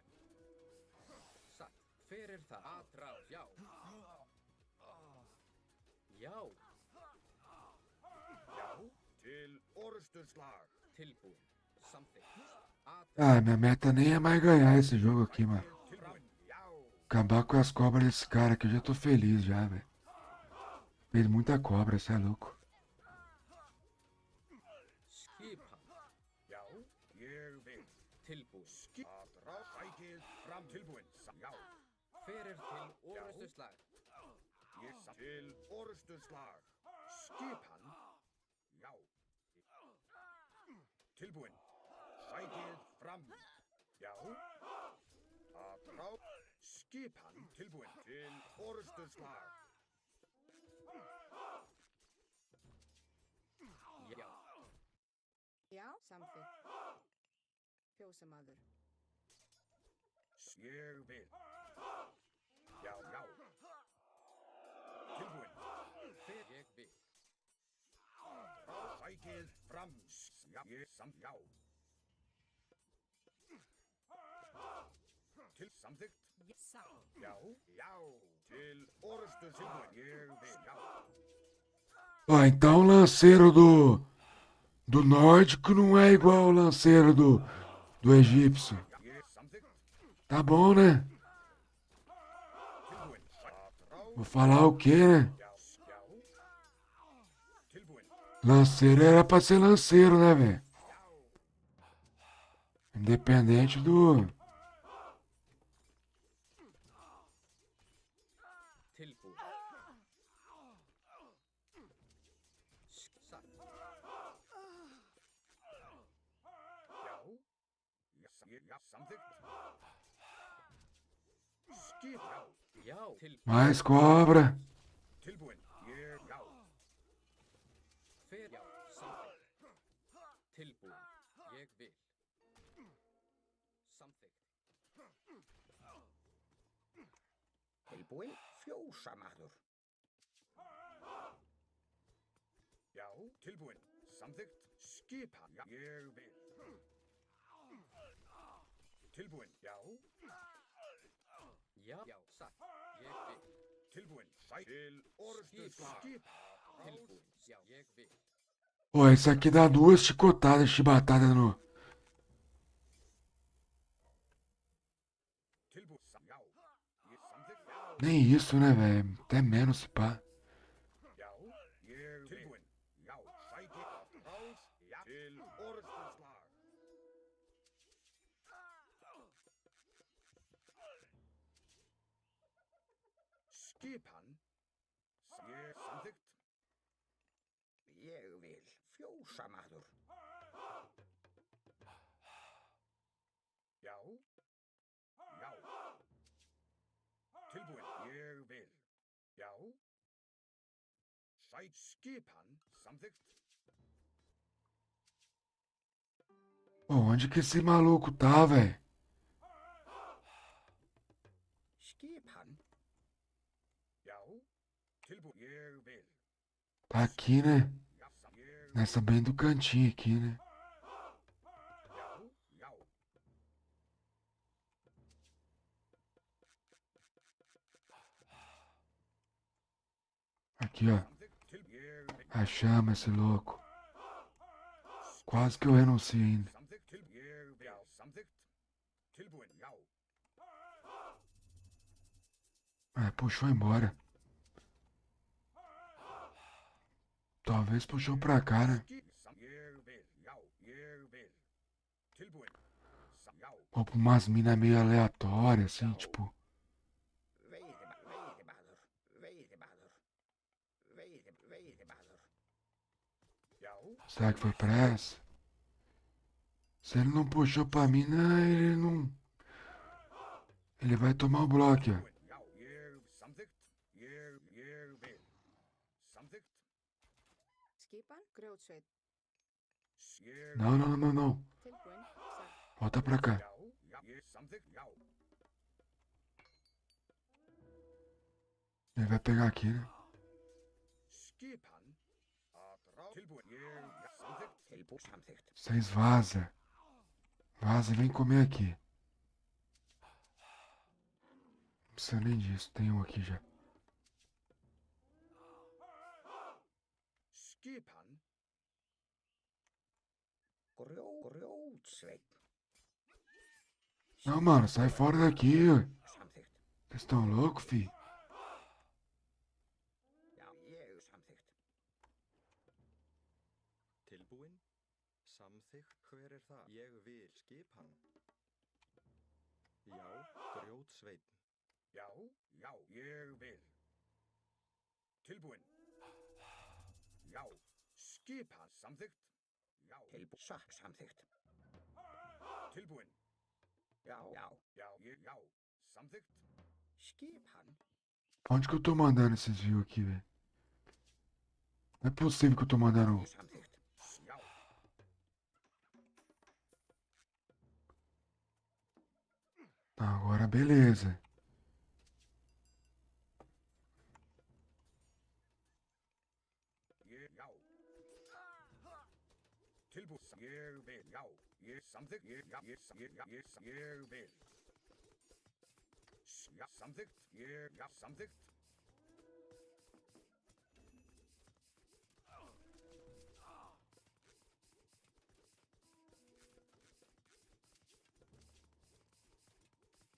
Satt. Hver er það? Atrás. Já. Já. Já. Til orusturslag. Tilbúið. Samþykkt. Ah, minha meta nem é mais ganhar esse jogo aqui, mano. Tilbúin. Já. Acabar com as cobras desse cara aqui, eu já tô feliz já, velho. Fez muita cobra, cê é louco. Skipan. Já. Ég vil. Tilbúið. Atrás. Sækið fram. Tilbúin. Já. Hver er til orustu slag? Ég til orusturslag. Skipan. Já. Tilbúin. Sækið fram. Já. Atrás. Skipan. Tilbúin. Til orusturslag. Já. Já, samþykkt. Fjósamaður. Ég vil. Já, já. Tilbúin. Hver ég vil. Sækið fram. Já, ég samt. Já. Til samþykkt. Satt. Já, já. Til orustur tilbúin. Ég vil. Já. Ó, então o lanceiro do nórdico não é igual o lanceiro do egípcio. Já, ég samþykkt. Tá bom, né? Tilbúin. Atrás. Vou falar o quê, né? Já, já. Tilbúin. Lanceiro era pra ser lanceiro, né, velho? Independente do. Tilbúið. Satt. Já. Já, samþykkt. Skip. Já. Já. Tilbúið. Mais cobra. Tilbúin. Ég. Já. Hver. Já. Samþykkt. Tilbúið. Ég vil. Samþykkt. Tilbúin. Fjósamaður. Já. Tilbúin. Samþykkt. Skipan. Já. Ég vil. Tilbúin. Já. Já. Já. Satt. Ég vil. Tilbúin. Sæt. Til orustur slag. Skip. Tilbúið. Já. Ég vil. Ó, isso aqui dá 2 chicotadas de chibatada no. Tilbúin. Já. Ég samþykkt. Já. Nem isso, né, velho? Até menos se pá. Já. Ég vil. Tilbúin. Já. Sæti. Rás. Já. Til orustur slag. Skipan. Ég samþykkt. Ég vil. Fjósamaður. Já. Já. Tilbúin. Ég vil. Já. Sæt. Skipan. Samþykkt. Pô, onde que esse maluco tá, velho? Skipan. Já. Tilbúin. Ég vil. Tá aqui, né? Já. Ég. Nessa bem do cantinho aqui, né? Já. Já. Aqui, ó. Samþykkt. Ég vil. A chama, esse louco. Quase que eu renuncio ainda. Samþykkt. Ég vil. Já. Samþykkt. Tilbúin. Já. Ah, puxou embora. Talvez puxou pra cá, né? Skip. Ég vil. Já. Ég vil. Tilbúin. Já. Ou pra umas minas meio aleatórias, assim, tipo. Veiðimaður. Veiðimaður. Veiðimaður. Já. Será que foi pra essa? Se ele não puxou pra mim, não, ele não. Ele vai tomar o bloco, ó. Já. Ég samþykkt. Ég vil. Samþykkt. Skipan. Grjótsveit. Ég Não, não, não, não. Tilbúin. Satt. Volta pra cá. Já, já, ég samþykkt, já. Ele vai pegar aqui, né? Skipan að ráð tilbúin. Ég, já, samþykkt. Tilbúin, samþykkt. Vocês vaza. Vaza e vem comer aqui. Não precisa nem disso. Tem um aqui já. Skipan. Grjótsveinn. Não, mano, sai fora daqui. Samþykkt. Vocês estão loucos, fi? Já, ég samþykkt. Tilbúin? Samþykkt? Hver er það? Ég vil skipan. Já, grjótsveinn. Já, já, ég vil. Tilbúin. Já, skipan samþykkt. Já, tilbúin. Samþykkt. Tilbúin. Já, já, já, ég, já, samþykkt. Skipan. Onde que eu tô mandando esses views aqui, velho? Não é possível que eu tô mandando. Samþykkt. Já. Ah, agora beleza. Ég, já. Tilbúin. Ég vil, já. Ég samþykkt. Ég, já, ég, já, ég vil. Já, samþykkt. Ég, já, samþykkt.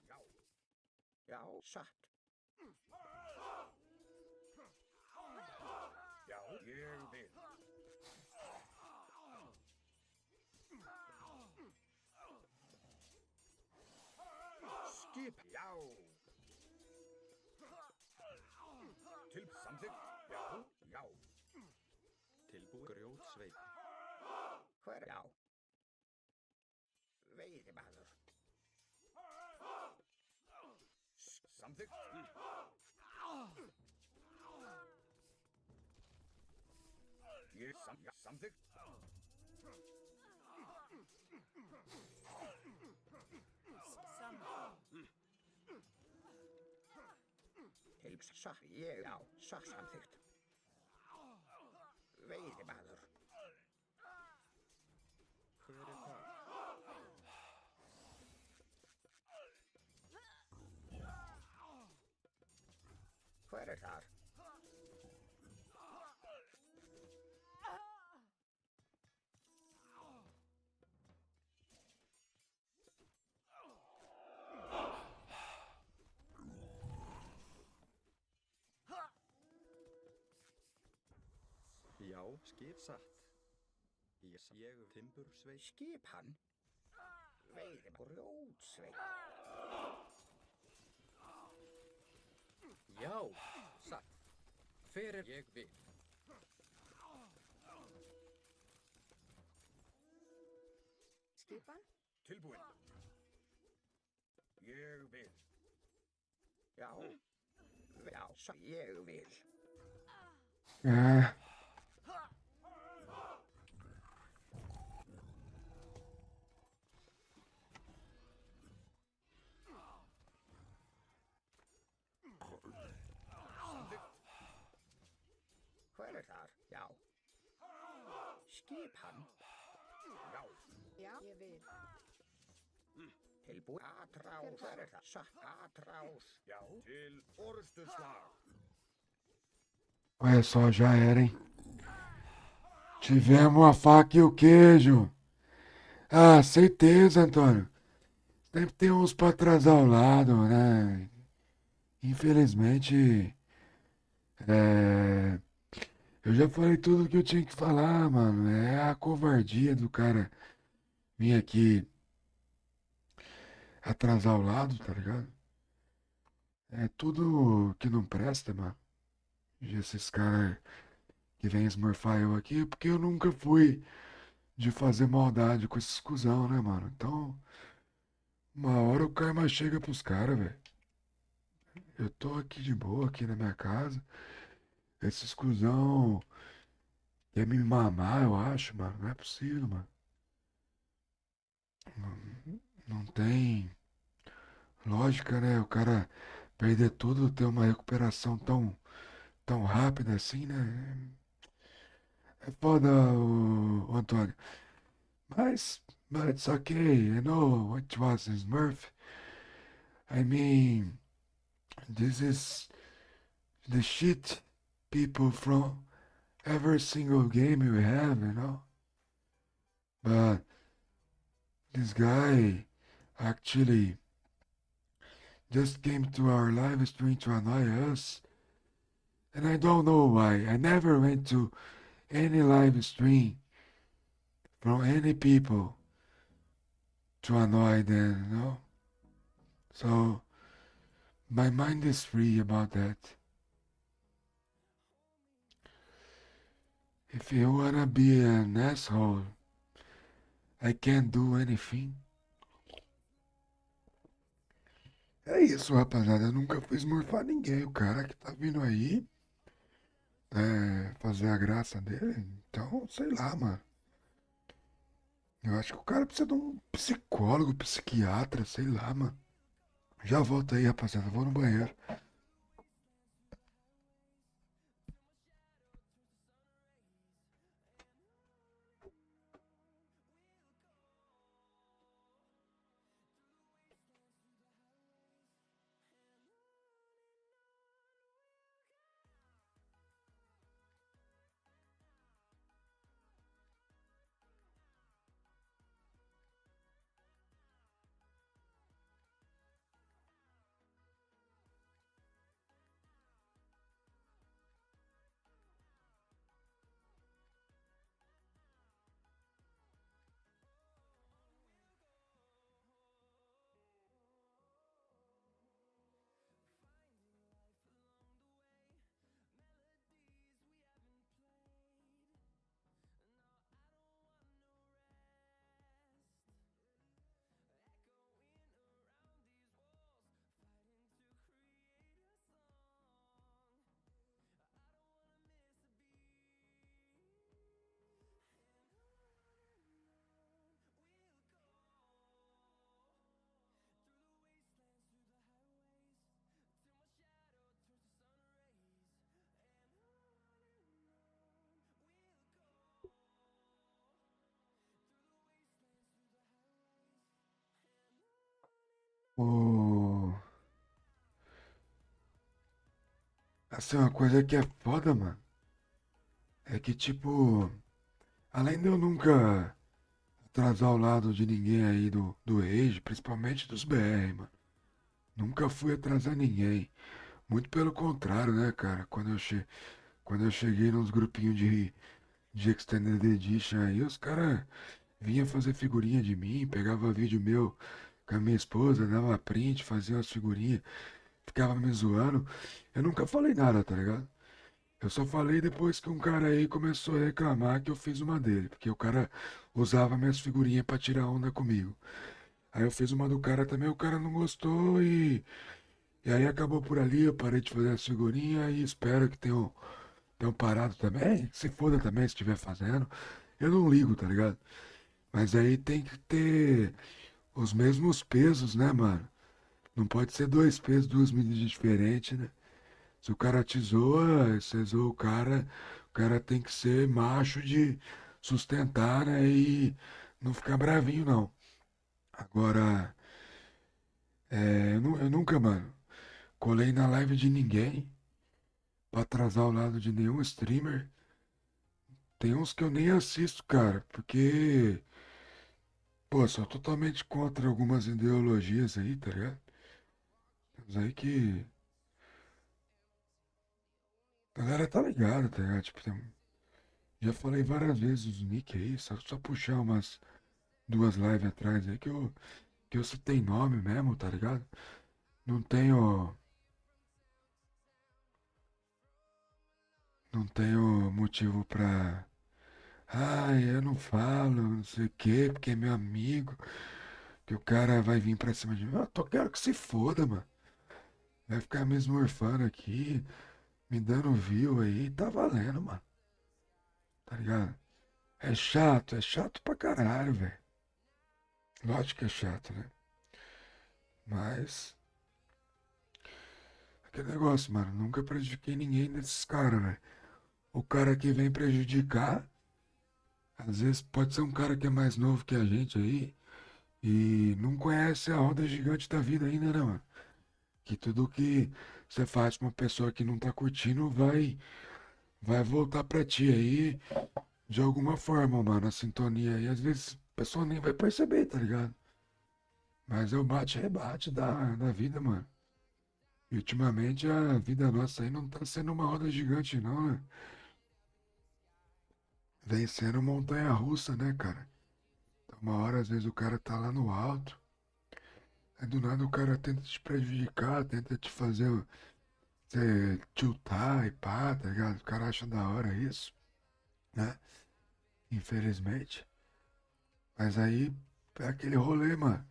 Já. Já, satt. Já, ég vil. Skip, já. Til samþykkt, já, já. Tilbúin? Grjótsveinn. Hver, já. Veiðimaður. Samþykkt. Ég já, samþykkt. Something. Til ég, já, samþykkt. Veiðimaður. Hver er það? Hver er þar? Já, skip satt. Ég timbursveinn. Skip hann. Veiðimaður. Grjótsveinn. Já, satt. Hver er ég vil? Skipan. Tilbúin. Ég vil. Já. Já, ég vil. É. Hver er þar? Já. Skip hann. Já. Já, ég vil. Tilbúin. Atrás. Hver er það? Satt. Atrás. Já. Til orustuslag. Olha só, já era, hein? Tivemos a faca e o queijo. Ah, certeza, Antônio. Sempre tem uns pra atrasar o lado, né? Infelizmente, eu já falei tudo que eu tinha que falar, mano. É a covardia do cara vir aqui atrasar o lado, tá ligado? É tudo que não presta, mano. E esses caras que vêm esmorfar eu aqui, porque eu nunca fui de fazer maldade com esses cuzão, né, mano? Então, uma hora o karma chega pros caras, velho. Eu tô aqui de boa, aqui na minha casa. Esses cuzão Quer me mamar, eu acho, mano. Não é possível, mano. Não, não tem lógica, né? O cara perder tudo, ter uma recuperação tão rápida assim, né? É foda, o Antônio. Mas, but it's okay. I know it was Smurf. I mean, this is the shit people from every single game we have, you know? But this guy actually just came to our live stream to annoy us. And I don't know why. I never went to any live stream from any people to annoy them, you know? So my mind is free about that. If you wanna be an asshole, I can't do anything. É isso, rapaziada. Eu nunca fui esmurfar ninguém. O cara que tá vindo aí fazer a graça dele. Então, sei lá, mano. Eu acho que o cara precisa de um psicólogo, psiquiatra, sei lá, mano. Já volto aí, rapaziada. Vou no banheiro. O... Assim, uma coisa que é foda, mano. É que, tipo, além de eu nunca atrasar o lado de ninguém aí do Rage, principalmente dos BR, mano. Nunca fui atrasar ninguém. Muito pelo contrário, né, cara? Quando eu cheguei nos grupinhos de Extended Edition aí, os caras vinham fazer figurinha de mim, pegava vídeo meu com a minha esposa, dava print, fazia umas figurinhas, ficava me zoando. Eu nunca falei nada, tá ligado? Eu só falei depois que um cara aí começou a reclamar que eu fiz uma dele, porque o cara usava minhas figurinhas pra tirar onda comigo. Aí eu fiz uma do cara também, o cara não gostou e aí acabou por ali, eu parei de fazer as figurinhas e espero que tenham parado também. Se foda também se estiver fazendo. Eu não ligo, tá ligado? Mas aí tem que ter os mesmos pesos, né, mano? Não pode ser dois pesos, duas medidas diferentes, né? Se o cara te zoa, você zoa o cara tem que ser macho de sustentar, né? E não ficar bravinho, não. Agora, eu nunca, mano, colei na live de ninguém pra atrasar o lado de nenhum streamer. Tem uns que eu nem assisto, cara, porque, pô, sou totalmente contra algumas ideologias aí, tá ligado? Tem uns aí que a galera tá ligada, tá ligado? Tipo, já falei várias vezes os nick aí, só puxar umas duas lives atrás aí que eu citei nome mesmo, tá ligado? Não tenho, não tenho motivo pra. Ai, eu não falo, não sei o quê, porque é meu amigo, que o cara vai vir pra cima de mim. Eu quero que se foda, mano. Vai ficar me esmurfando aqui, me dando view aí, tá valendo, mano. tá ligado? É chato pra caralho, velho. Lógico que é chato, né? Mas, aquele negócio, mano, nunca prejudiquei ninguém desses caras, velho. O cara que vem prejudicar, às vezes pode ser um cara que é mais novo que a gente aí e não conhece a roda gigante da vida ainda, né, mano? Que tudo que você faz com uma pessoa que não tá curtindo vai voltar pra ti aí de alguma forma, mano, a sintonia. E às vezes a pessoa nem vai perceber, tá ligado? Mas é o bate-rebate da vida, mano. E ultimamente a vida nossa aí não tá sendo uma roda gigante, não, né? Vem sendo montanha-russa, né, cara? Então, uma hora, às vezes, o cara tá lá no alto, aí do nada o cara tenta te prejudicar, tenta te fazer você tiltar e pá, tá ligado? O cara acha da hora isso, né? Infelizmente. Mas aí é aquele rolê, mano.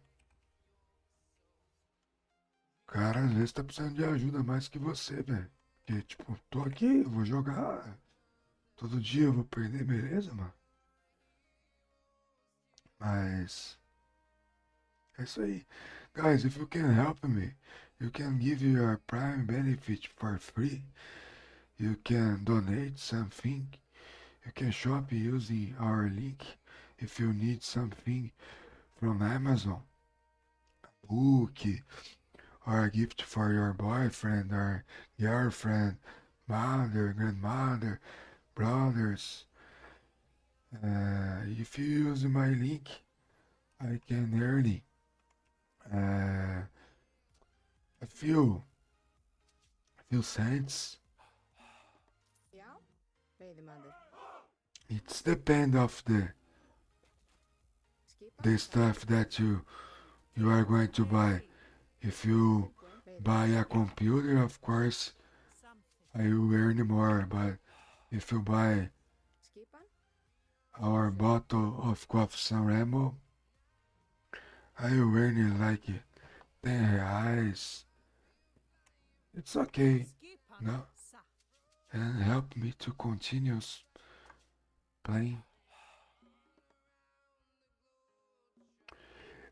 O cara às vezes tá precisando de ajuda mais que você, velho. Porque, tipo, tô aqui, eu vou jogar. Todo dia eu vou perder, beleza, mano? Mas é isso aí. Guys, if you can help me, you can give your Prime benefit for free. You can donate something. You can shop using our link if you need something from Amazon. Book or a gift for your boyfriend or girlfriend, mother, grandmother, brothers. If you use my link, I can earn a few cents. Já, veiðimaður. It's depend of the Skipan. stuff that you are going to buy. If you Tilbúin. buy a computer, of course, Something. I will earn more. But if you buy Skipan. our bottle of coffee San Remo, I will earn it like 10 reais. It's okay, Skipan. no? Sa. And help me to continue playing.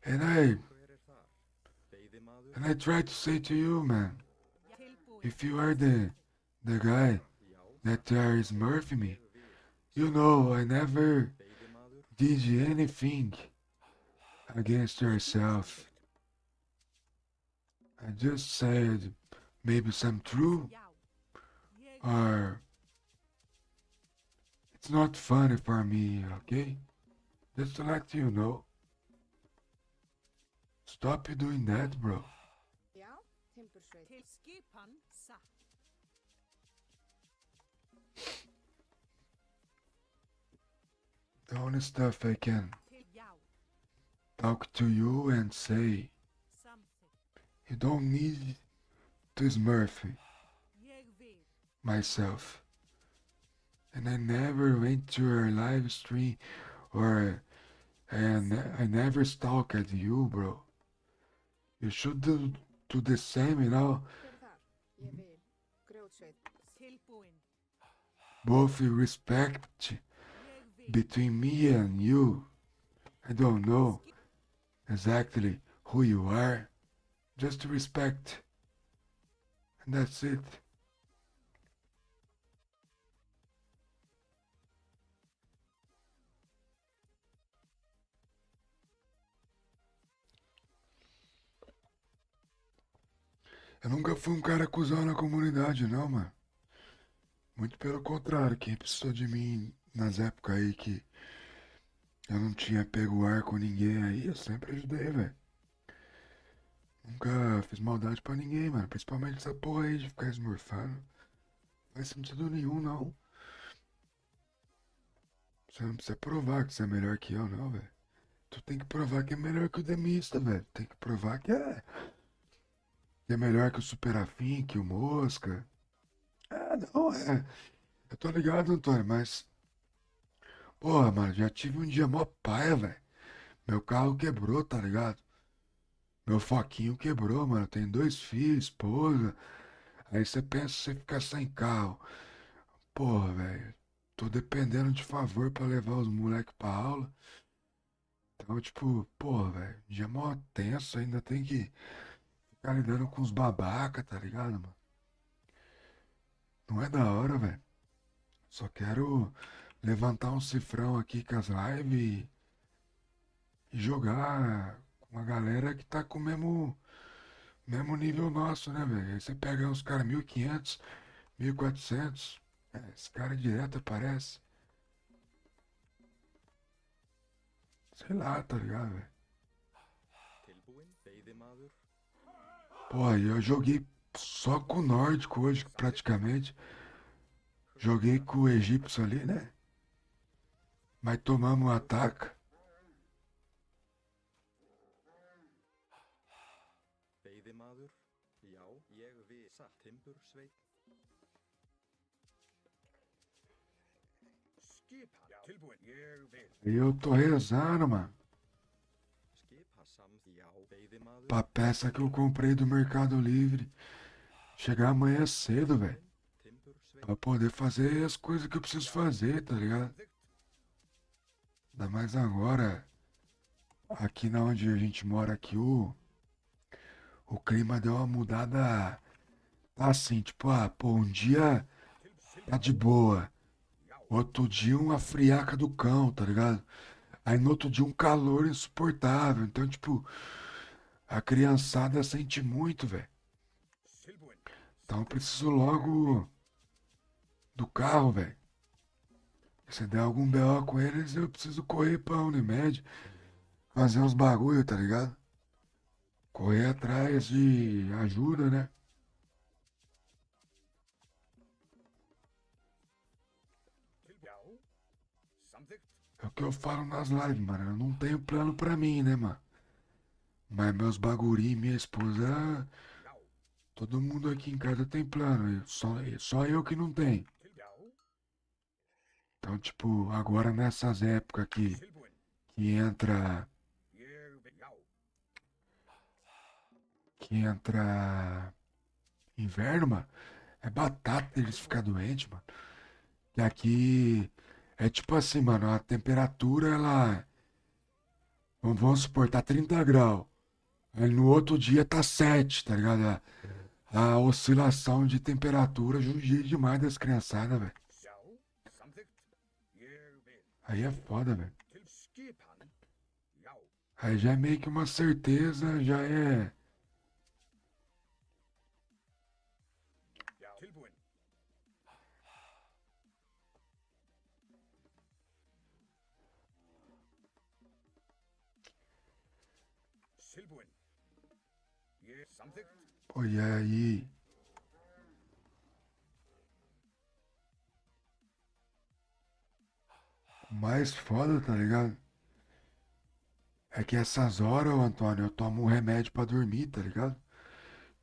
And Hver er þar? Veiðimaður? I try to say to you, man, Tilbúin. if you are the guy Já, that are smurfing me, you know I never veiðimaður? did anything against yourself. I just said maybe some true Já. Ég or it's not funny for me, okay? Just to let you know. Stop you doing that, bro. Já, timbursveit. til skipan. Sa. The only stuff I can Til já. talk to you and say, Something. you don't need to smurf Ég vil. myself. And I never went to your live stream or and I never stalked you, bro. You should do the same, you know. Hver er þar? Ég vil. Grjótsveit. Tilbúin. Both respect Ég vil. between me and you. I don't know exactly who you are. Just respect. And that's it. Eu nunca fui um cara cuzão na comunidade, não, mano. Muito pelo contrário, quem precisou de mim nas épocas aí que eu não tinha pego ar com ninguém aí, eu sempre ajudei, velho. Nunca fiz maldade pra ninguém, mano. Principalmente essa porra aí de ficar esmorfando. Não faz sentido nenhum, não. Você não precisa provar que você é melhor que eu, não, velho. Tu tem que provar que é melhor que o Demista, velho. Tem que provar que é melhor que o Super Afim, que o Mosca. Ah, não, é. Eu tô ligado, Antônio, mas. Porra, mano, já tive um dia mó paia, velho. Meu carro quebrou, tá ligado? Meu foquinho quebrou, mano. Tem 2 filhos, esposa. Aí você pensa você ficar sem carro. Porra, velho. tô dependendo de favor pra levar os moleques pra aula. Então, tipo, pô, velho, dia mó tenso, ainda tem que ficar lidando com os babaca, tá ligado, mano? Não é da hora, velho. Só quero levantar um cifrão aqui com as lives e jogar com a galera que tá com o mesmo nível nosso, né, velho? Aí você pega uns caras 1.500, 1.400, esse cara direto aparece. Sei lá, tá ligado, velho? Tilbúin, veiðimaður. Pô, aí eu joguei só com o nórdico hoje, praticamente. Joguei com o egípcio ali, né? Mas tomamos um ataque. Veiðimaður. Já, ég visa. Timbursveit. Skipan. Tilbúin. Ég vil. E eu tô rezando, mano, Skipasam. Já, veiðimaður. pra peça que eu comprei do Mercado Livre chegar amanhã cedo, velho. Timbursveit. Pra poder fazer as coisas que eu preciso fazer, tá ligado? Ainda mais agora, aqui na onde a gente mora aqui, o clima deu uma mudada assim, tipo, pô, um dia tá de boa, outro dia uma friaca do cão, tá ligado? Aí no outro dia um calor insuportável, então, tipo, a criançada sente muito, velho. Tilbúin. Então eu preciso logo do carro, velho. Se der algum BO com eles, eu preciso correr pra Unimed, fazer uns bagulho, tá ligado? Correr atrás de ajuda, né? Já. Samþykkt. É o que eu falo nas lives, mano. Eu não tenho plano pra mim, né, mano? Mas meus baguri, minha esposa, Já. todo mundo aqui em casa tem plano. Só eu que não tenho. Já. Então, tipo, agora nessas épocas aqui Tilbúin. que entra. Ég vil. Já. Que entra inverno, mano. É batata eles ficar doentes, mano. E aqui é tipo assim, mano, a temperatura ela. Vamos supor, tá 30 graus. Aí no outro dia tá 7, tá ligado? A oscilação de temperatura judia demais das criançadas, velho. Já. Samþykkt. Ég vil. Aí é foda, velho. Til skipan. Já. Aí já é meio que uma certeza, já é. Já. Tilbúin. Tilbúin. Ég samþykkt. Pô, e aí. O mais foda, tá ligado? É que essas horas, ô Antônio, eu tomo um remédio pra dormir, tá ligado?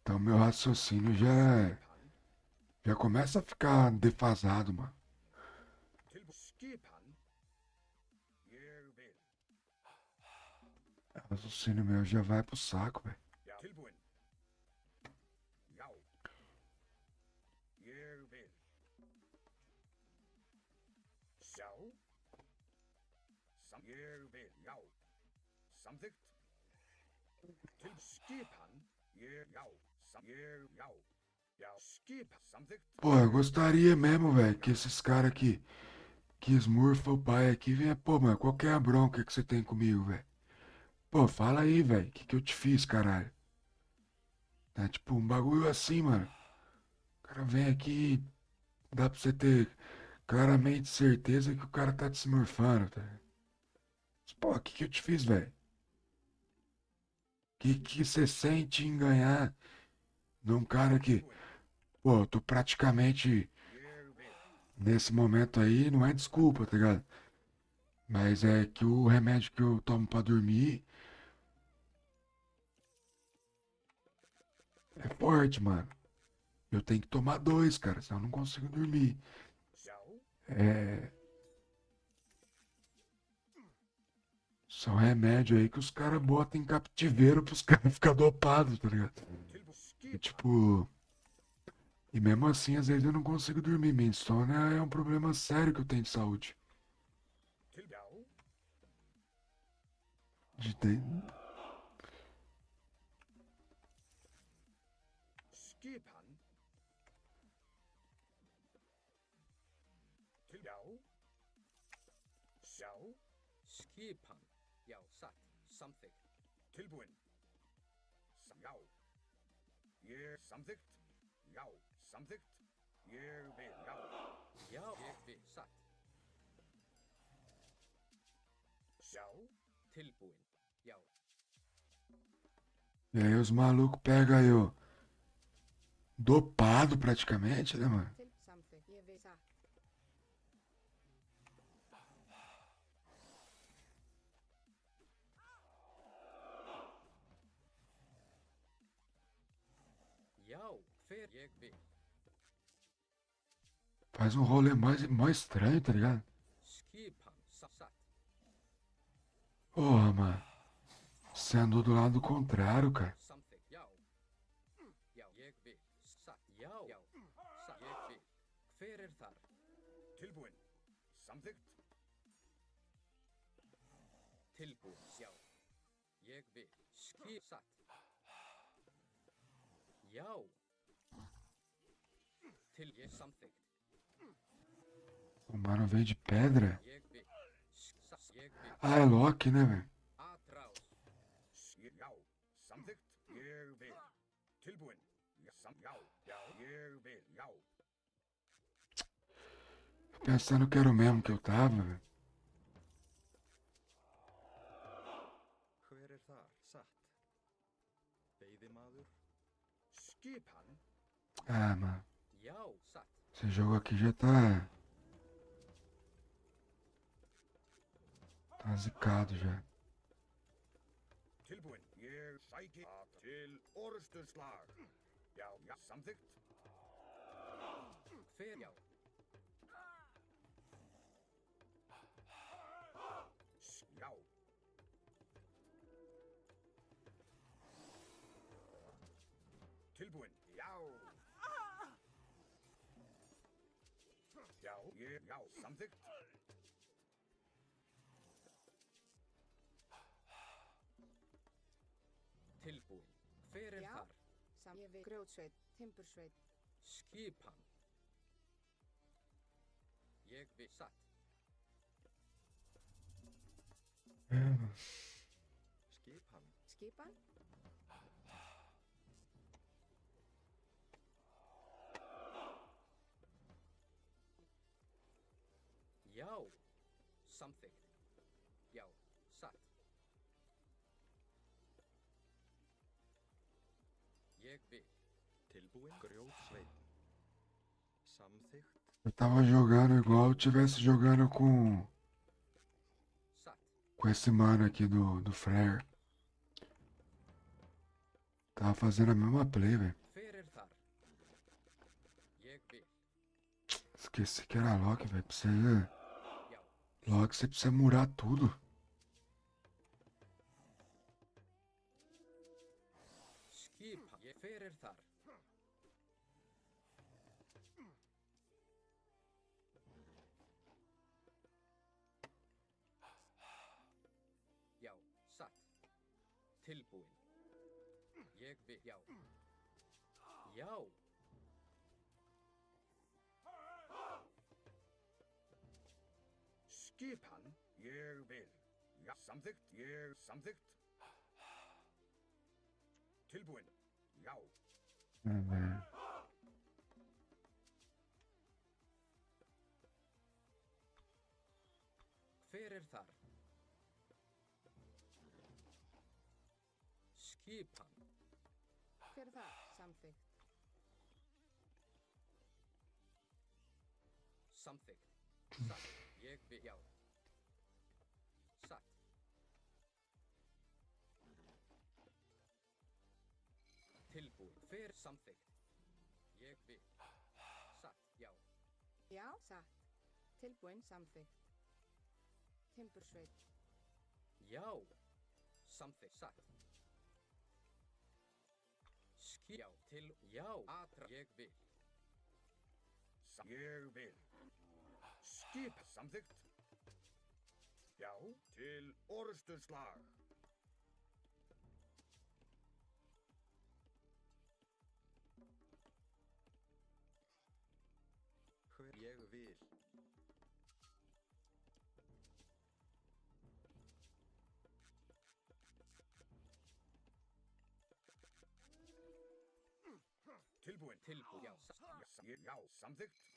Então meu raciocínio já começa a ficar defasado, mano. Tilbúin. Skipan. Ég vil. O raciocínio meu já vai pro saco, velho. Já. Tilbúin. Já. Ég vil. Já. Ég vil. Já. Samþykkt. Til skipan. Ég. Já. Ég. Já. Já. Skipan. Samþykkt. Pô, eu gostaria mesmo, velho, que esses caras que esmurfa o pai aqui venha, pô, mano, qual que é a bronca que você tem comigo, velho? Pô, fala aí, velho, o que eu te fiz, caralho? É tipo um bagulho assim, mano. O cara vem aqui, dá pra você ter claramente certeza que o cara tá te esmurfando, tá? Pô, o que eu te fiz, velho? Que você sente em ganhar de um cara que, pô, eu tô praticamente Ég vil. nesse momento aí, não é desculpa, tá ligado? Mas é que o remédio que eu tomo pra dormir é forte, mano. Eu tenho que tomar dois, cara, senão eu não consigo dormir. Já. É. São remédios aí que os caras botam em captiveiro pros caras ficarem dopados, tá ligado? Tilbúin. E, Skipan. tipo, E mesmo assim, às vezes eu não consigo dormir. Minha insônia é um problema sério que eu tenho de saúde. Tilbjerg. De ter... Skipan. Tilbjerg. Sjau. Skipan. Jau. Satt. Samþykkt. Tilbúin. Já. Ég samþykkt. Já. Samþykkt. Ég vil. Já. Já. Ég vil. Satt. Sjá. Tilbúin. Já. E aí os malucos pegam aí, ó. Dopado praticamente, né, mano? Til samþykkt. Ég vil satt. Já. Hver ég vil. Faz um rolê mó estranho, tá ligado? Skipan. Satt. Porra, mano. Você andou do lado contrário, cara. Samþykkt. Já. Já. Ég vil. Satt. Já. Já. Satt. Ég vil. Hver þar? Tilbúin. Samþykkt. Tilbúin. Já. Ég vil. Satt. Já. Ég samþykkt. O mano veio de pedra. Ég vil. Satt. Ég vil. Ah, é Loki, né, velho? Atrás. Já. Samþykkt. Ég vil. Tilbúin. Já. Já. Ég vil. Já. Pensando que era o mesmo que eu tava, velho. Hver þar? Satt. Veiðimaður. Skipan. Ah, mano. Já. Satt. Esse jogo aqui já tá. Tá zicado já. Tilbúin. Ég sæki til orrustuslag. Já. Já. Samþykkt. Hver? Já. Já. Tilbúin. Já. Já. Já. Samþykkt. Tilbúin. Hver Já. þar? Ég vil grjótsveit. Timbursveit. Skipan. Ég vil. Satt. Skipan. Skipan. Já. Samþykkt. Já. Satt. Ég vil. Tilbúin. Grjótsveinn. Samþykkt. Eu tava jogando igual eu tivesse jogando Satt. com esse mano aqui do Frere. Tava fazendo a mesma play, velho. Hver þar? Ég vil. Esqueci que era Loki, velho. Precisa. Já. Loki, você precisa murar tudo. Skipan. Hver þar? Já. Satt. Tilbúin. Ég vil. Já. Já. Skipan. Ég vil. Já. Samþykkt. Ég samþykkt. Tilbúin. Já. Velho. Hver þar? Skipan. Hver er það? Samþykkt. Samþykkt. Satt. Ég vil. Já. Satt. Tilbúin. Hver samþykkt? Ég vil. Satt. Já. Já, satt. Tilbúin, samþykkt. Timbursveit. Já. Samþykkt. Satt. Já. Til. Já. Atra. Ég vil. Ég vil. Skip samþykkt. Já, til orrustuslag. Ég vil. Tilbúin. Tilbúin. Já, samþykkt.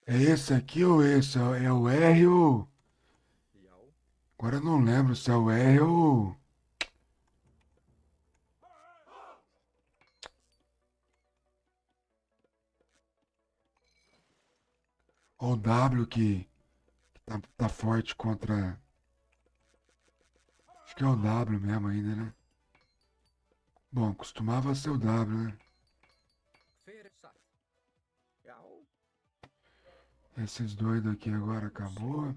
É esse aqui ou esse? É o R ou... Já. Agora eu não lembro se é o R ou... Ou o W que tá forte contra... Acho que é o W mesmo ainda, né? Bom, costumava ser o W, né? Hver satt? Já. Esses doidos aqui agora acabou.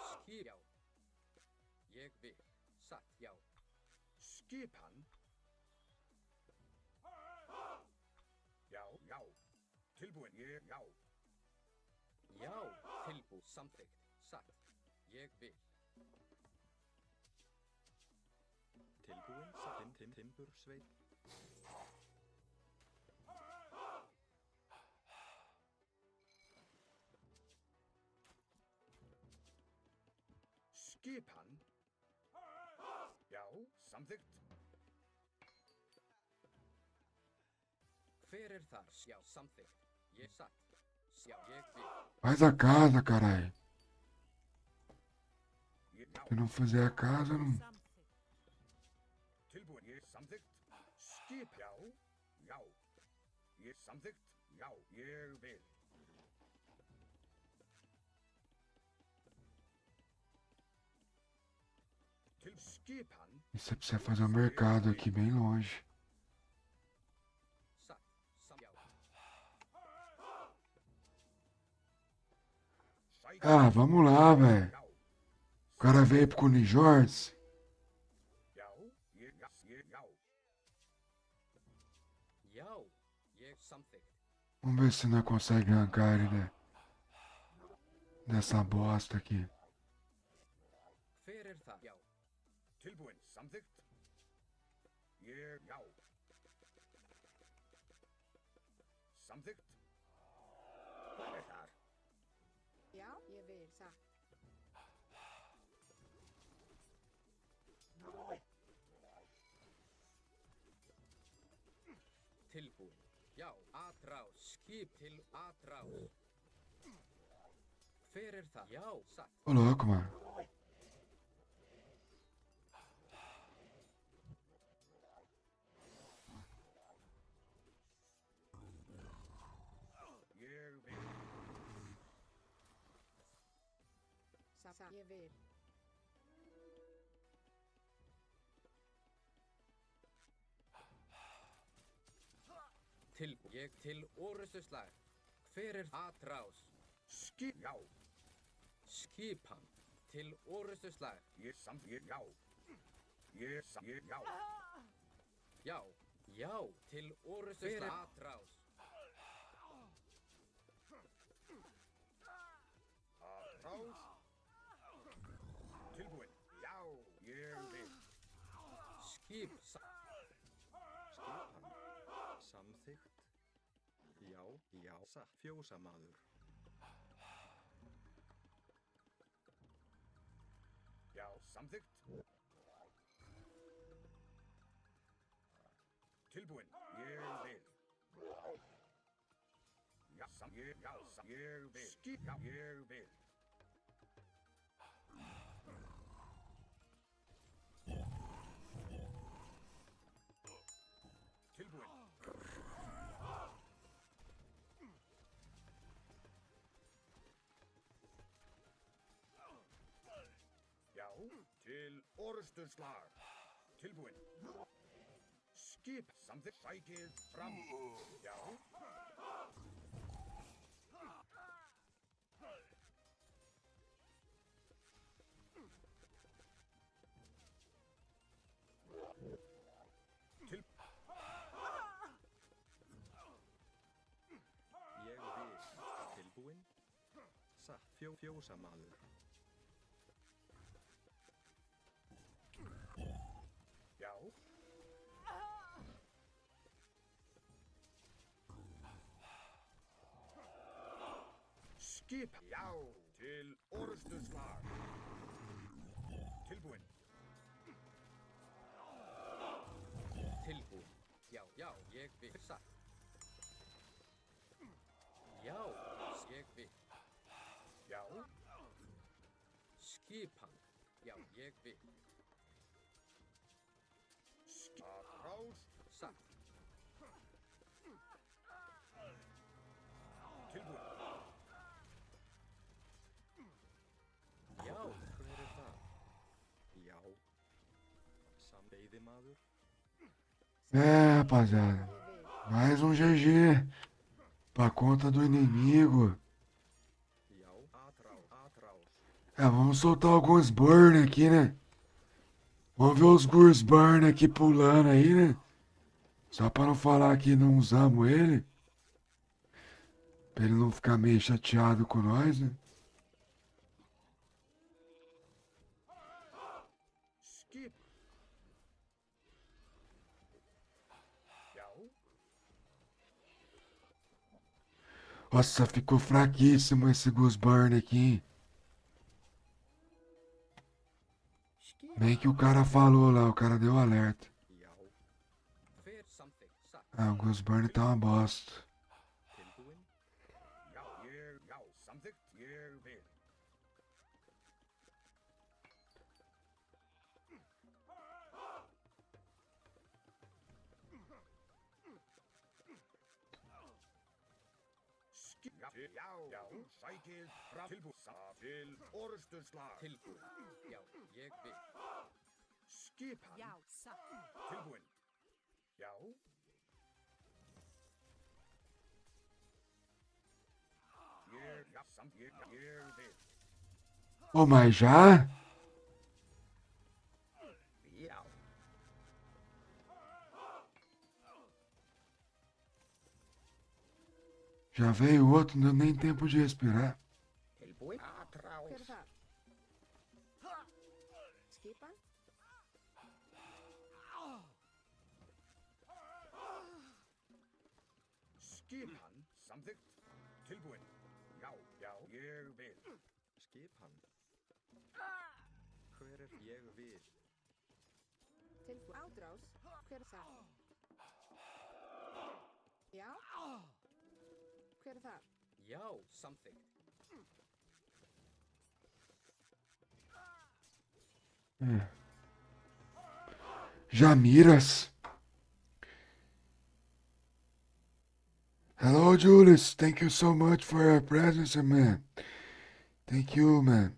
Skip. Já. Ég vil. Satt. Já. Skipan. Já. Tilbúin. Já. Já. Tilbú. Samþykkt. Satt. Ég vil. Tilbúin. Satt. Timbursveit. Skipan. Já, samþykkt. Hver þar? Já. Samþykkt. Ég satt. Já. Ég vil. Faz a casa, caralho. Já. Se não fizer a casa, não... Samþykkt. Tilbúin. Samþykkt. Skip. Já. Samþykkt. Já, ég vil. Til skipan. E você precisa fazer o mercado aqui bem longe. Satt. Já. Ah, vamos lá, velho. O cara veio pro Unijords. Já. Já. Ég samþykkt. Vamos ver se nós consegue arrancar ele dessa bosta aqui. Hver þar? Já. Tilbúin. Samþykkt. Já. Samþykkt. Hvað þar? Já, ég vil, satt. Tilbúin. Já. Atrás. Skip til atrás. Hver þar? Já. Satt. Ô louco, mano. Ég vil. Satt. Ég vil. Tilbúin. Ég til orrustuslag. Hver atrás? Skip. Já. Skipan. Til orrustuslag. Já. Já. Já. Já. Til orrustuslag. Atrás. Atrás. Tilbúin. Já. Ég vil. Skip. Skipan. Samþykkt. Já. Satt. Fjósamaður. Já, samþykkt. Tilbúin. Ég vil. Ég vil. Skip. Já, ég vil. Tilbúin. Já, til orrustuslag. Tilbúin. Skip. Samþykkt. Sækið fram. Já. Fjósamaður. Já. Skip. Já. Til orustuslag. Tilbúinn. Tilbúin. Já, já, ég vil. Satt. Já, ég vil. Já. Skipan. Já, ég vil. Skipráð. Satt. Tilbúinn. Já, Hver er það? Já. Veiðimaður. É, rapaziada. Ég vil. Mais um GG. Pra conta do inimigo. Já. Atrás. É, vamos soltar alguns burn aqui, né? Vamos ver os Gurs burn aqui pulando aí, né? Só pra não falar que não usamos ele. Pra ele não ficar meio chateado com nós, né? Skip. Já. Nossa, ficou fraquíssimo esse Gus burn aqui, hein? Skip. Bem que o cara falou lá, o cara deu alerta. Já. ver something. Satt. Ah, o Gus burn tá uma bosta. Tilbúinn. Já. Já. Samþykkt. Ég vil. Skip. Já. Já. Sækið fram. Tilbúinn. Til orustuslag. Tilbúin. Já, ég vil. Skipan. Já, satt. Tilbúinn. Já. Já, samt ég vil. Ô, mas já? Já. Já veio outro, não deu nem tempo de respirar. Tilbúinn. Hver er Atrás. þar? Skipan? Skipan. Samþykkt. Tilbúinn. Já. Já. Ég vil. Skipan. Hver er ég vil? Tilbúin. Ádrás. Hver er þar? Já. Hver er þar? Já, something. Jamiras. Hello, Julius. Thank you so much for your presence, man. Thank you, man.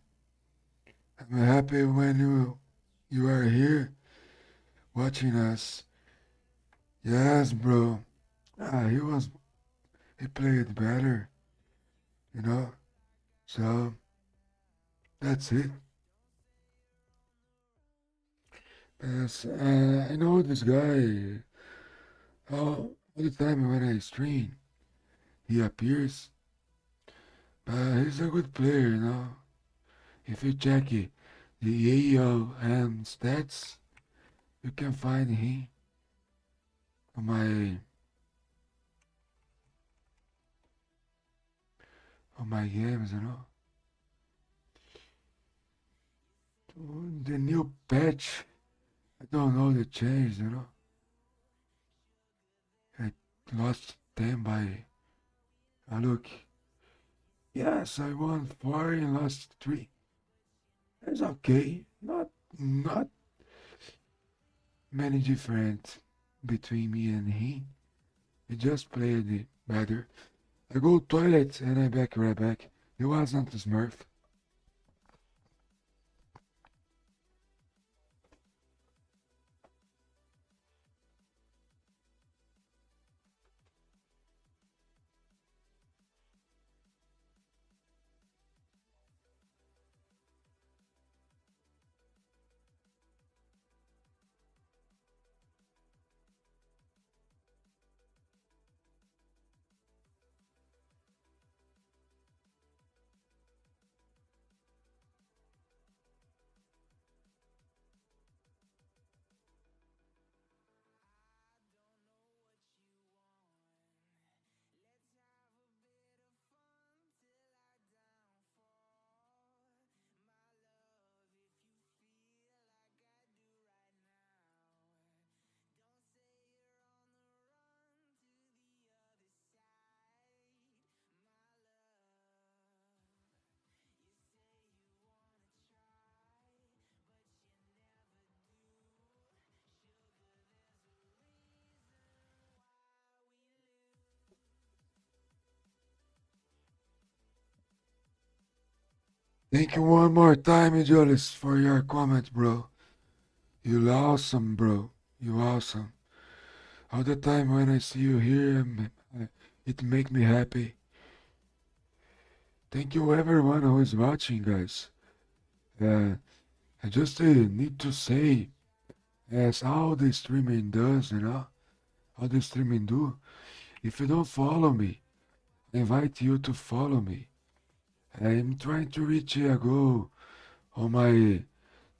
I'm happy when you are here watching us. Yes, bro. He played better, you know. So that's it. Yes, I know this guy. All the time when I stream, he appears. But he's a good player, you know. If you check it, the AOM stats, you can find him on my games, you know. The new patch, I don't know the change, you know. I lost 10 by look. Yes, I won 4 and lost 3. It's okay. Not many different between me and him. He just played it better. I go toilet and I back right back. It wasn't a Smurf. Thank you one more time, Julius, for your comment, bro. You awesome, bro. You awesome. All the time when I see you here, it make me happy. Thank you everyone who is watching, guys. I just need to say, as all the streaming does, all the streaming do. If you don't follow me, I invite you to follow me. I'm trying to reach a goal on my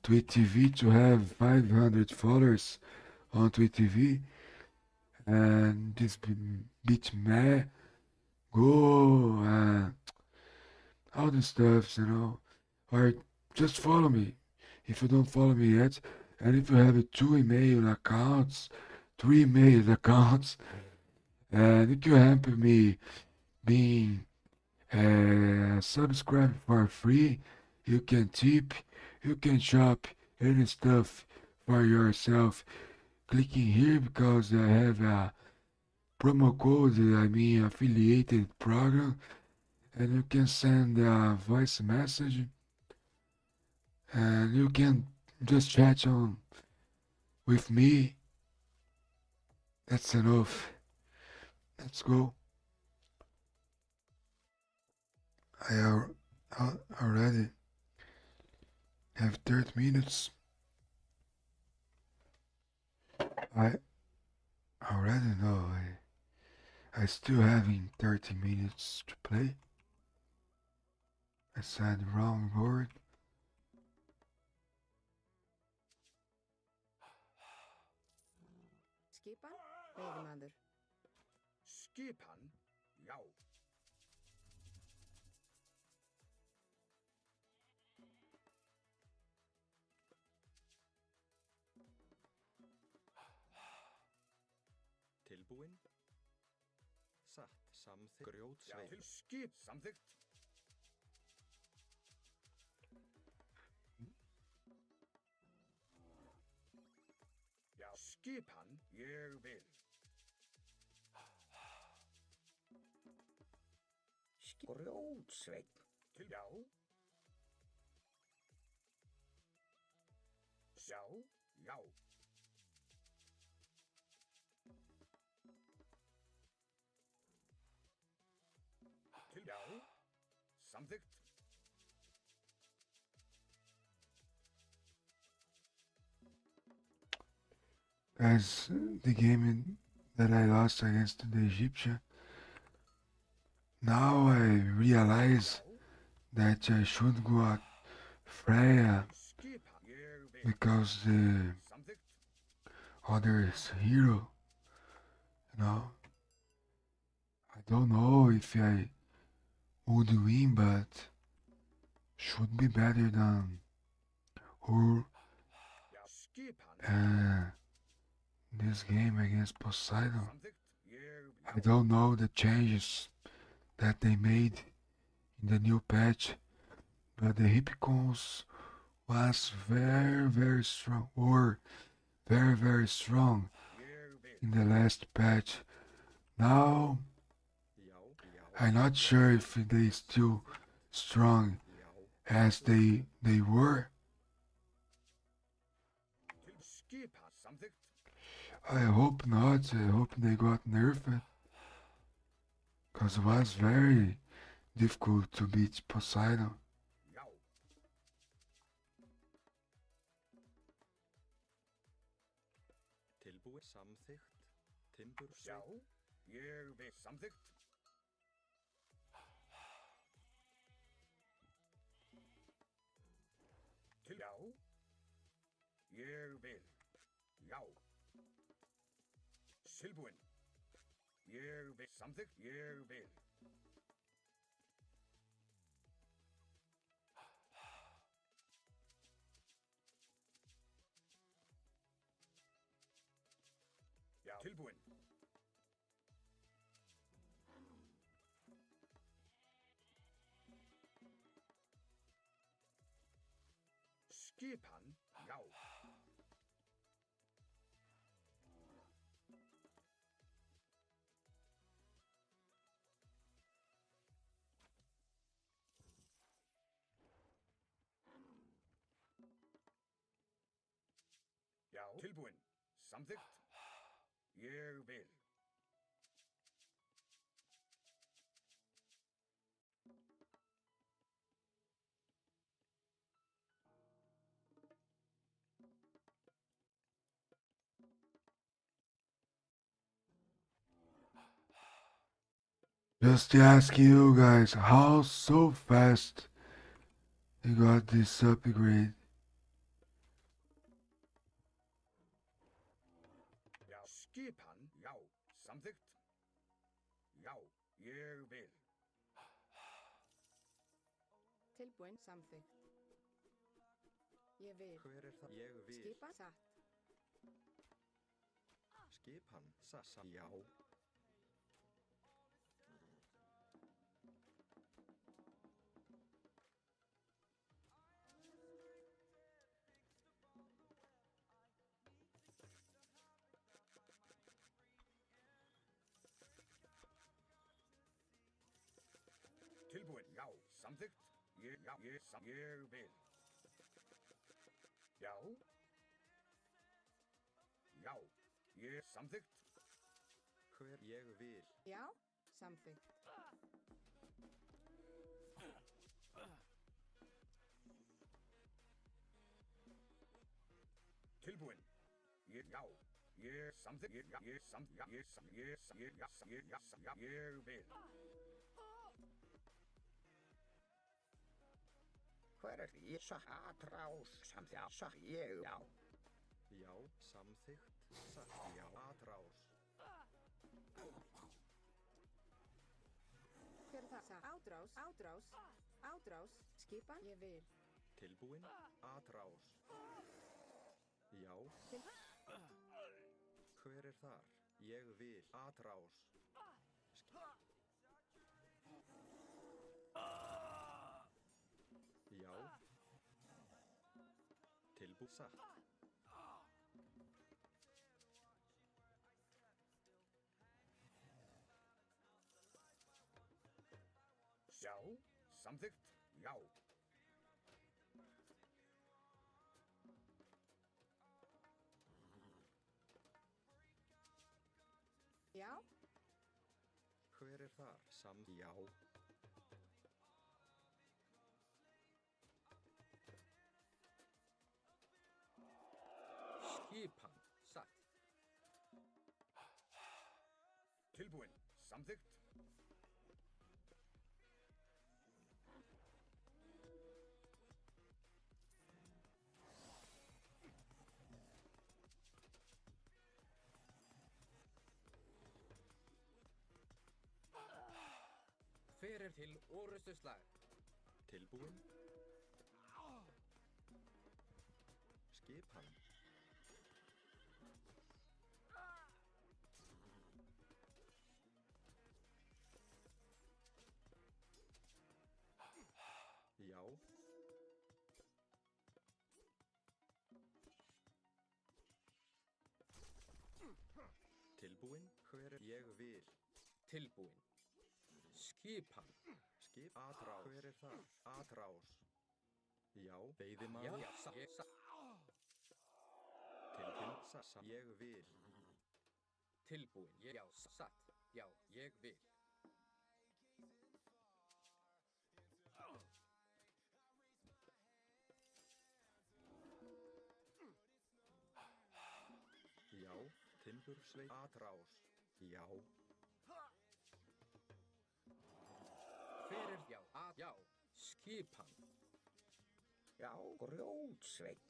Twitch TV to have 500 followers on Twitch TV, and this beat me go and all the stuffs. Or just follow me if you don't follow me yet, and if you have 2 email accounts, 3 email accounts, and you can help me being subscribe for free. You can tip, you can shop any stuff for yourself. Clicking here because I have a promo code, I mean affiliated program, and you can send a voice message, and you can just chat on with me. That's enough. Let's go. I already have 30 minutes. I already know I still having 30 minutes to play. I said the wrong word. Skipan, veiðimaður. Skipan, já. Tilbúin. Satt. Samþykkt. Já, Grjótsveið. til skip, samþykkt. Já, skipan, ég vil. Grjótsveinn. Til já. Já, já. Til já. Samþykkt. As the game that I lost against the Egyptian, now I realize that I should go at Freya Skipan, ég vil. because the Samþykkt. other hero, I don't know if I would win, but should be better than Ur Já, skipan. this game against Poseidon. Samþykkt. Ég vil. I don't know the changes that they made in the new patch, but the Hippicons was very, very strong, or very, very strong Ég vil. in the last patch. Now, Já. I'm not sure if they still strong Já. as they were. Til skipan, samþykkt. I hope not. I hope they got nerfed. Because it was very difficult to beat Poseidon. Já. Tilbúin. Samþykkt. Timbursveið. Já, ég vil. Samþykkt. Til já. Ég vil. Já. Tilbúin. Ég vil. Samþykkt. Ég vil. Já. Tilbúin. Skipan, já. Tilbúin. Samþykkt. Ég vil. Just asking you guys, how so fast you got this upgrade? Já. Skipan. Já. Samþykkt. Já. Ég vil. Tilbúin. Samþykkt. Ég vil. Hver er það? Ég vil. Skipan. Satt. Skipan. Sassa. Já. Tilbúin. Já. Samþykkt. Já. Ég vil. Já. Já. Samþykkt. Hver ég vil. Já. Samþykkt. Tilbúin. Já. Samþykkt. Ég vil. Hver er því atrás samþjá ég já. Já. Samþykkt. Satt. Já. Atrás. Hver er það? Satt. Átrás. Átrás. Átrás. Skipan. Ég vil. Tilbúin. Atrás. Já. Til. Hver er þar? Ég vil. Atrás. Já. Tilbú. Satt. Já. Samþykkt. Já. Já. Hver er þar? Já. Skipan. Satt. Tilbúin. Samþykkt. Hver er til orustuslag? Tilbúin. Skipan. Já. Tilbúin. Hver er ég vil. Tilbúin. Skipan. Skip. Atrás. Hver er þar? Atrás. Já. Veiðimaður. Já. Satt. Tilbúin. Sassa. Ég vil. Tilbúin. Já. Satt. Já. Ég vil. Já. Timbursveit. Atrás. Já. Hver er já? Já. Skipan. Já, grjótsveit.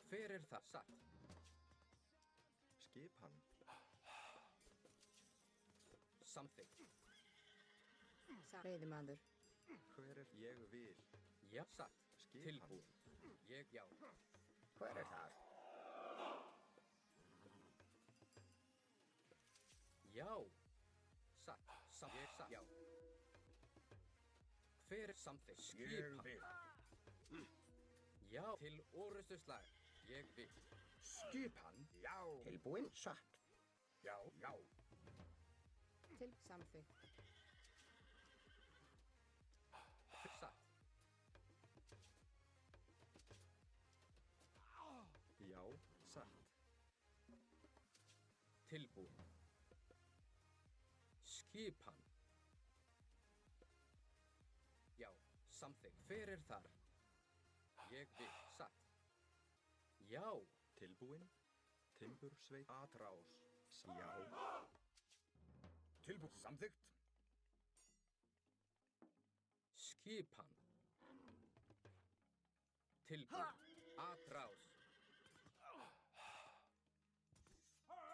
Hver er það? Satt. Skipan. Samþykkt. Satt. Veiðimaður. Hver er ég vil. Já. Satt. Skipan. Tilbúin. Ég já. Hver er þar? Já. Satt. Ég satt. Já. Hver er samþykkt? Ég Skipan. vil. Já. Til orustuslag. Ég vil. Skipan. Já. Tilbúin satt. Já. Já. Til. Samþykkt. Satt. Já. satt. Tilbúin. Skipan. Já, samþykkt. Hver er þar? Ég vil, satt. Já, Tilbúin. Timbursveit. Atrás. Já. Tilbúin. Samþykkt. skipan. Tilbúin. Atrás.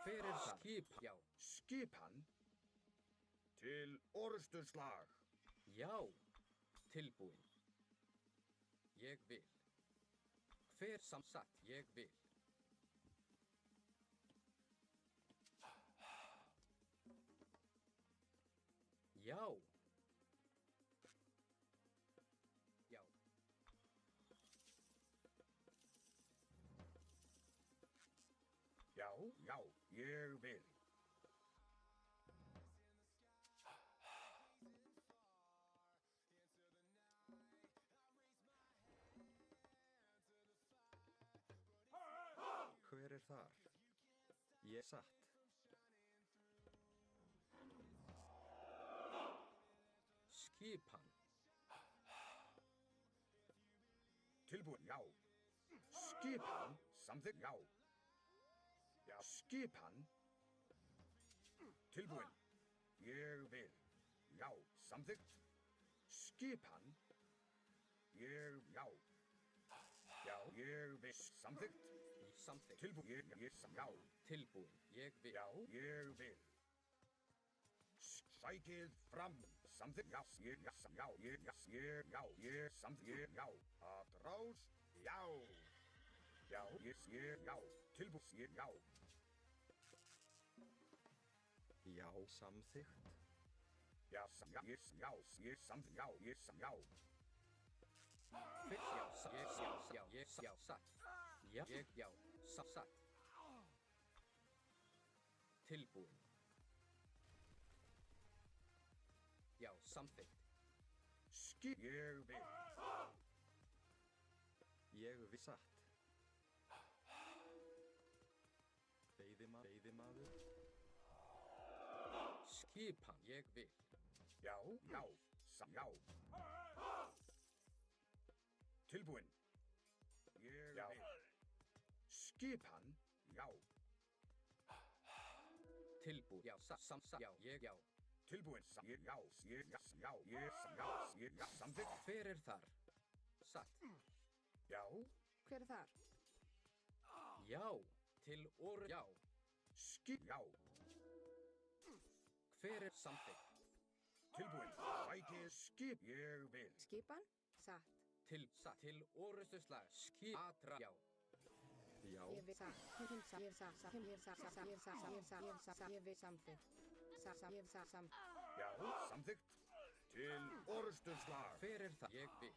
Hver er það? Skip, já. Skipan. Til orrustuslag. Já, tilbúin. Ég vil. Hver samsatt? Ég vil. Já. Já. Já, já, ég vil. Hver er þar? Ég satt. Skipan. Tilbúin, já. Skipan. Samþykkt, já. Já, skipan. Tilbúin. Ég vil. Já, samþykkt. Skipan. Ég, já. Já, ég vil. Samþykkt. Samþykkt. Tilbúin, já. Tilbúin. Ég vil. Já, ég vil. Sækið fram. Samþykkt, já, ég, samþykkt, já. Atrás, já. Já, já. Tilbúin, já. Já, samþykkt. Já, samþykkt, já. Hver, já, já, satt. Já, ég, já, satt. Tilbúin. Já, samþykkt. Ég vil. Ég vil satt. Veiðimaður. Skipan. Ég vil. Já, já. Já. Tilbúin. Ég vil. Skipan. Já. Tilbúin. Já, samsatt. Já, ég, já. Tilbúin. Já, samþykkt. Hver er þar? Satt. Já. Hver er þar? Já, til já. Já. Hver er samþykkt? Tilbúin. Sækið skip. Ég vil. Skipan? Satt. Satt. Til orustuslag. Atra, já. Já, Ég vil satt. Ég vil satt. Ég vil satt. Ég vil satt. Ég vil satt. Ég vil satt. Ég vil satt. Ég vil samþykkt. Ég vil satt. Já, samþykkt. Til orrustuslag. Hver er það? Ég vil.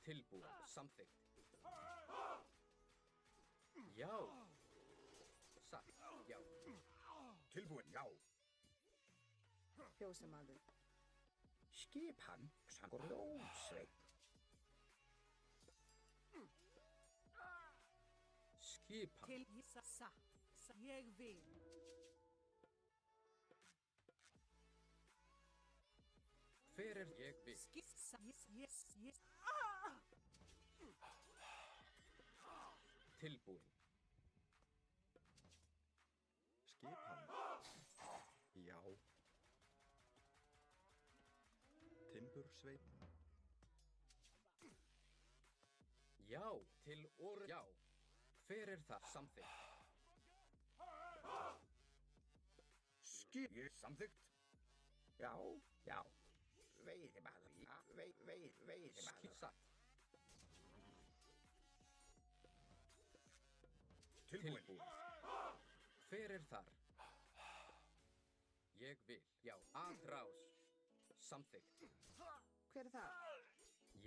Tilbúin. Samþykkt. Já. Satt. Já. Tilbúin. Já. Fjósamaður. Skipan. Grjótsveit. Skipan. Til sa. Ég vil. Hver er ég vil? Skissa. Yes. Tilbúin. skipan. Já. Timbursveit. Já, til já. Hver er það? Samþykkt. Skip. Ég samþykkt. Já, já. Veiðimaður. Já, veiðimaður. Satt. Tilbúin. Tilbúin. Hver er þar? Ég vil. Já, atrás. Samþykkt. Hver er það?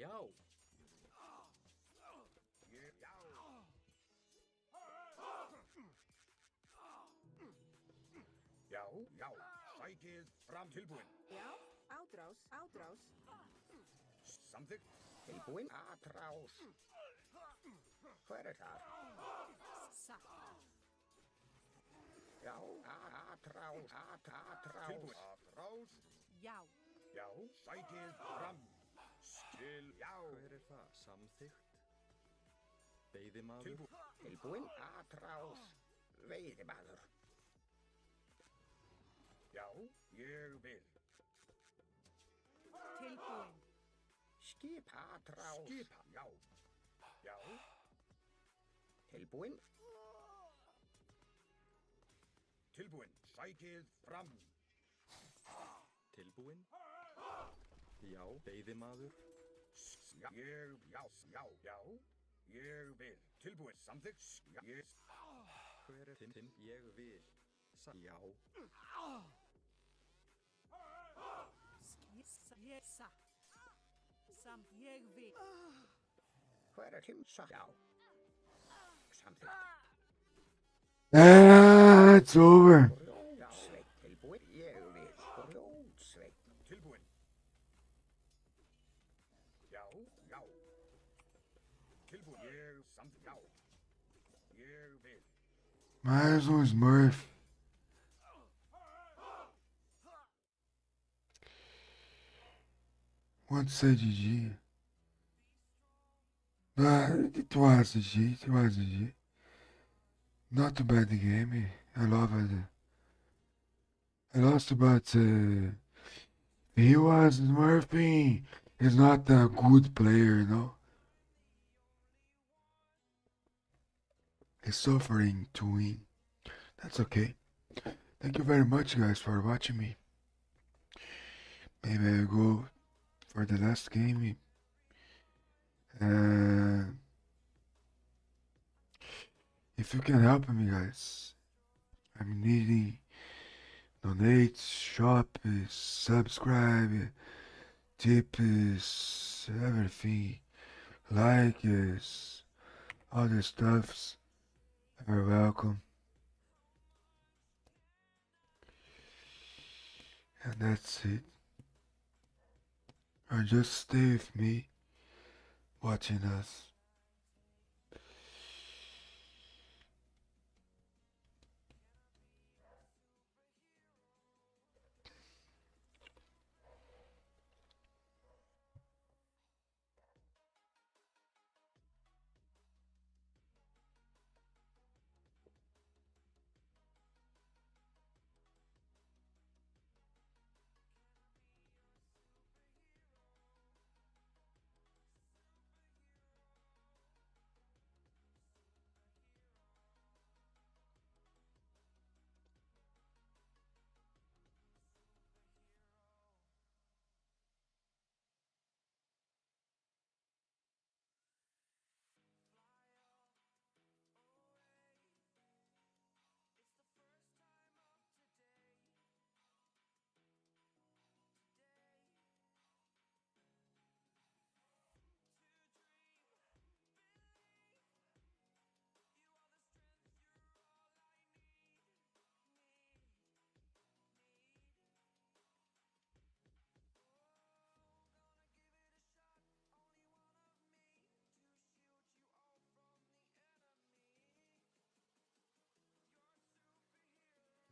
Já. Ég, já. Já, já. Sækið fram. Tilbúin. Já, ádrás. Samþykkt. Tilbúin. Atrás. Hver það? Satt. Já, atrás, atrás. Atrás. Já. Já, sækið fram. Til, já. Hver er það? Samþykkt. Veiðimaður. Tilbúinn, atrás. Veiðimaður. Já, ég vil. Tilbúin. Skip, atrás. Skipa, já. Já, Tilbúinn, tilbúinn. Sækið fram. Tilbúinn. Já. Veiðimaður. Já, ég, já, já, já. Ég vil. Tilbúinn. Samþykkt. Já, ég. Hver er þinn? Ég vil. Já. Ég satt. Samt. Ég vil. hver er himsa? Já. Samþykkt. It's over. Grjótsveit, tilbúinn, ég vil. Grjótsveit. Tilbúinn. Já, já. Tilbúinn. Ég, samþykkt. Já. Ég vil. Mais um Smurf. Want to say GG. But it was GG. It was GG. Not too bad the game. I love it. I lost, but he was Smurfing. He's not a good player, you know. He's suffering to win. That's okay. Thank you very much, guys, for watching me. Maybe I'll go for the last game. If you can help me, guys, I'm needing donate, shop, subscribe, tip, everything, like, all the stuffs are welcome. And that's it. Or just stay with me, watching us.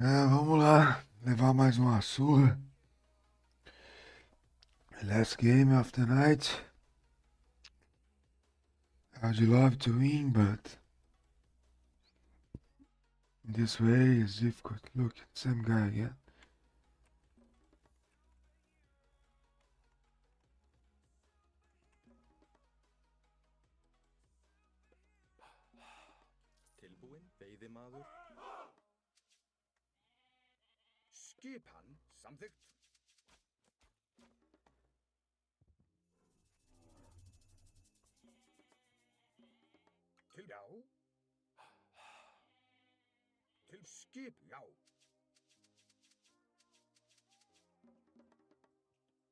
Vamos lá, levar mais uma surra. Last game of the night. I'd love to win, but this way is difficult. Look, same guy again. Tilbúinn. Veiðimaður. Skipan, samþykkt. Til, já. Til skip, já.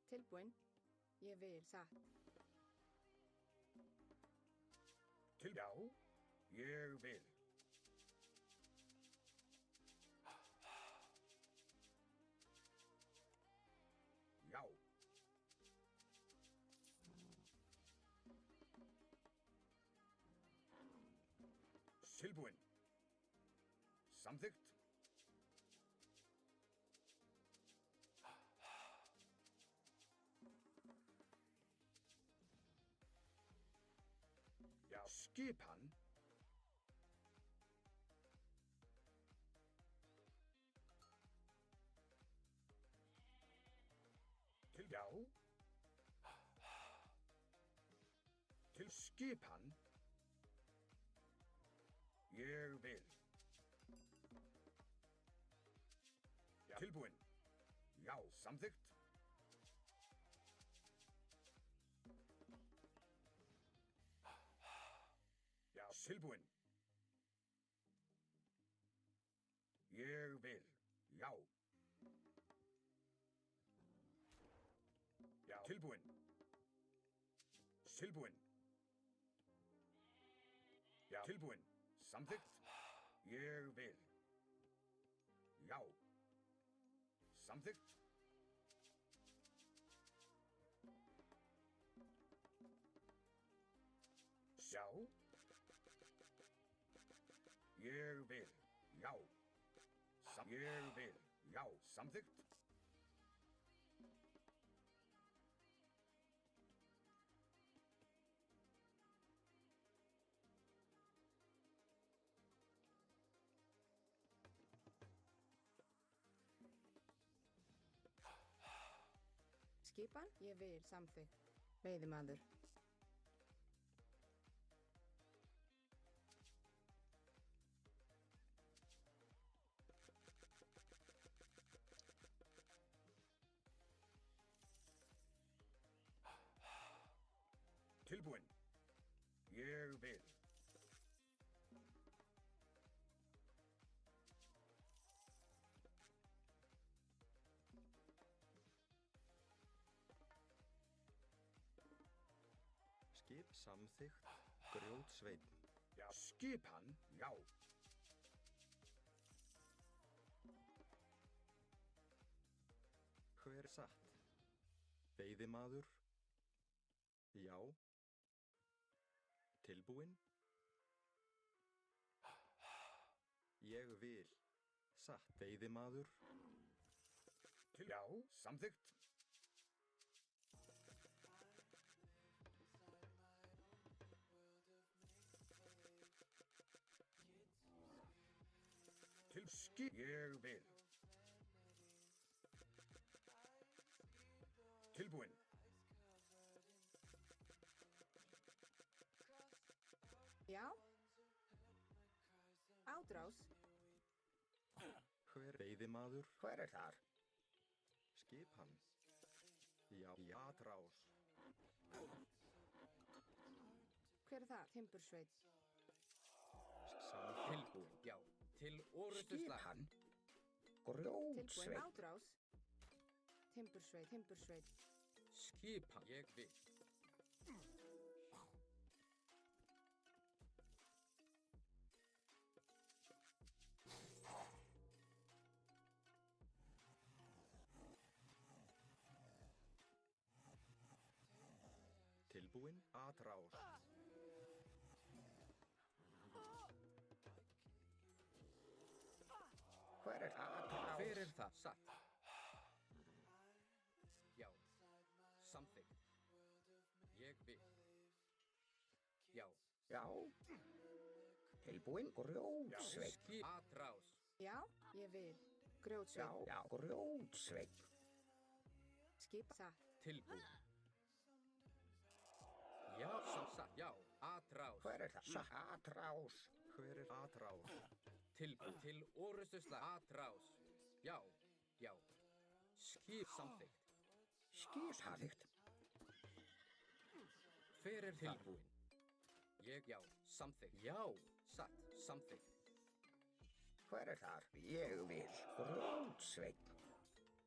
Tilbúinn, ég vil. Satt. Til, já. Ég vil. Já. Tilbúin. Samþykkt. Já, skipan. Já. Til skipan. Ég vil. Já. Tilbúin. Já, samþykkt. Já, tilbúin. Ég vil. Já. Já. Tilbúin. Tilbúin. Já. Tilbúin. Samþykkt. Ég vil. Já. Samþykkt. Já. Ég vil. Já. Ég vil. Já. Samþykkt. Skipan, ég vil samþykkt. Veiðimaður. Tilbúin. Ég vil. Skip samþykkt. Grjótsveinn. Já. Skipan. Já. Hver satt? Veiðimaður. Já. Tilbúin. Ég vil. Satt. Veiðimaður. Já. Samþykkt. Til skip. Ég vil. Tilbúin. Já. Ádrás. Hver veiðimaður? Hver er þar? Skipan. Já. Atrás. Hver er það? Timbursveit. Samþykkt. Tilbúin. Já. Til orustuslag. Skipan. Tilbúin Grjótsveinn. ádrás. Timbursveit, timbursveit. Skipan. Ég vil. Tilbúin. Atrás. Hver er atrás? Hver er það? Satt. Já. Samþykkt. Ég vil. Já. Já. Tilbúin. Grjótsveinn. Skip. Atrás. Já, ég vil. Já, Grjótsveit. já. Grjótsveinn. Skip. Satt. Tilbúin. Já. Satt. Já. Atrás. Hver er það? Atrás. Hver er atrás? Tilbúin. Til orustuslag. Atrás. Já. Já. Skip. Samþykkt. Skip samþykkt. Hver er tilbúin? Ég. Já. Samþykkt. Já. Satt. Samþykkt. Hver er þar? Ég vil. Grjótsveinn.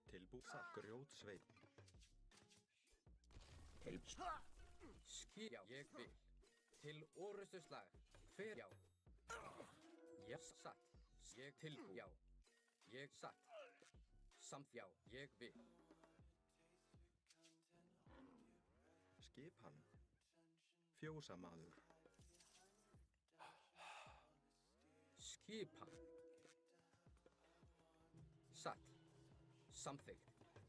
Tilbúin. Satt. Grjótsveinn. Skip. Já. Ég vil. Til orustuslag. Hver. Já. Já. Satt. Ég tilbúin. Já. Ég satt. Samt. Já. Ég vil. Skipan. Fjósamaður. Skipan. Satt. Samþykkt.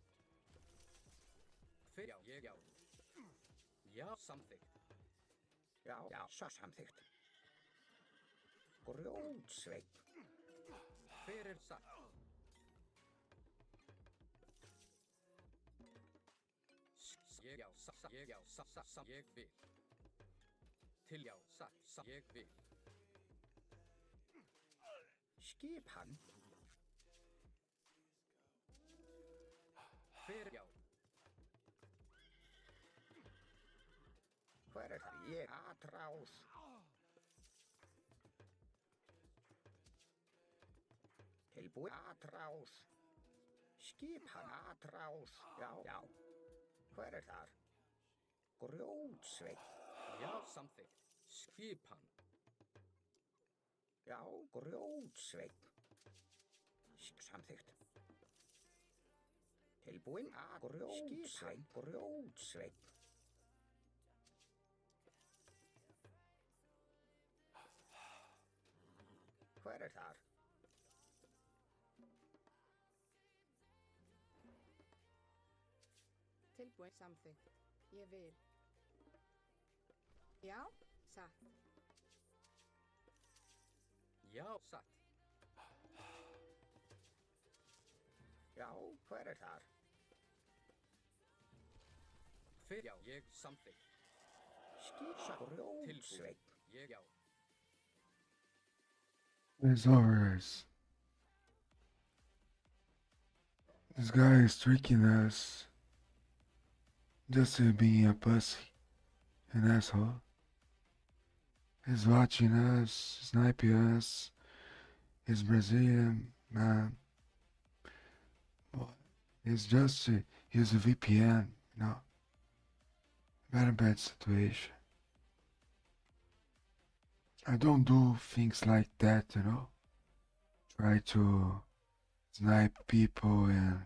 Fyrir já, ég já. Já, samþykkt. Já, samþykkt. Grjótsveinn. Fyrir satt. Ég já, ég já, ég vil. Til já, ég vil. Skipan. Fyrir já. Hver er það? Ég atrás. Tilbúið atrás. Skipan atrás. Já. Hver er þar? Grjótsveinn. Já, samþykkt. Skipan. Já, grjótsveinn. Samþykkt. Tilbúinn að grjótsveinn. Grjótsveinn. Hver er þar? Tilbúin samþykkt. Ég vil. Já, satt. Já, satt. Já, hver er þar? Fyrir já, ég samþykkt. Skýrsa grjótsveinn. Ég já. It's over, guys. This guy is tricking us. Just being a pussy. An asshole. He's watching us, sniping us. He's Brazilian, man. But it's just use a VPN, you know. Very bad situation. I don't do things like that, you know. Try to snipe people and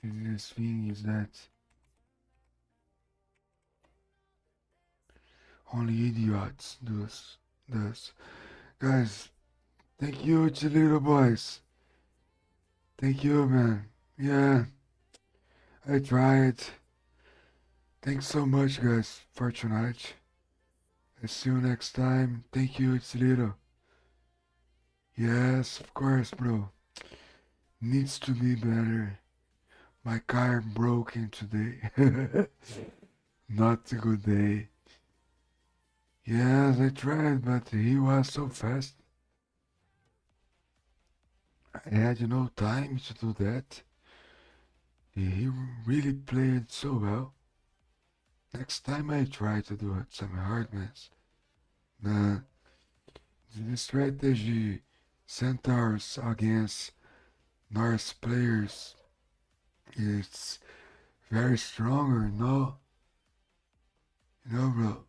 this thing is that only idiots do this. Guys, thank you to little boys. Thank you, man. Yeah, I tried. Thanks so much, guys, for tonight. I'll see you next time. Thank you, it's little. Yes, of course, bro. Needs to be better. My car broken today. Not a good day. Yes, I tried, but he was so fast. I had no time to do that. He really played so well. Next time I try to do some hardness. The strategy Centaurs against Norse players is very stronger, no? You know, bro.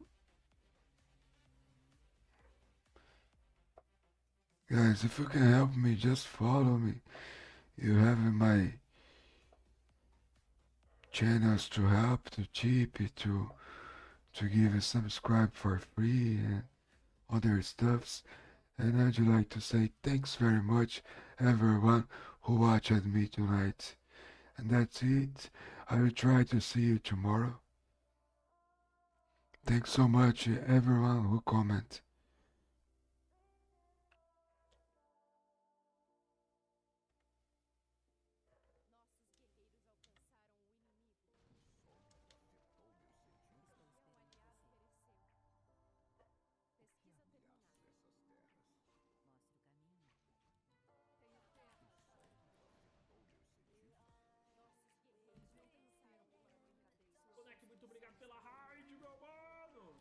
Guys, if you can help me, just follow me. You have my channels to help, to cheap, to give a subscribe for free and other stuffs. And I'd like to say thanks very much everyone who watched me tonight. And that's it. I will try to see you tomorrow. Thanks so much everyone who comment. Moleque, muito obrigado pela raid, meu mano!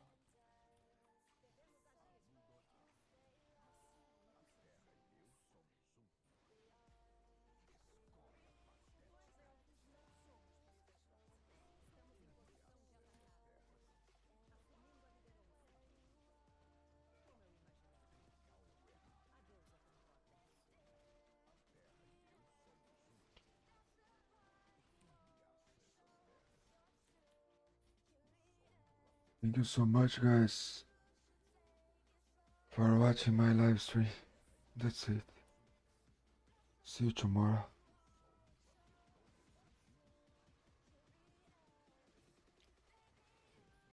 Thank you so much, guys, for watching my live stream. That's it. See you tomorrow.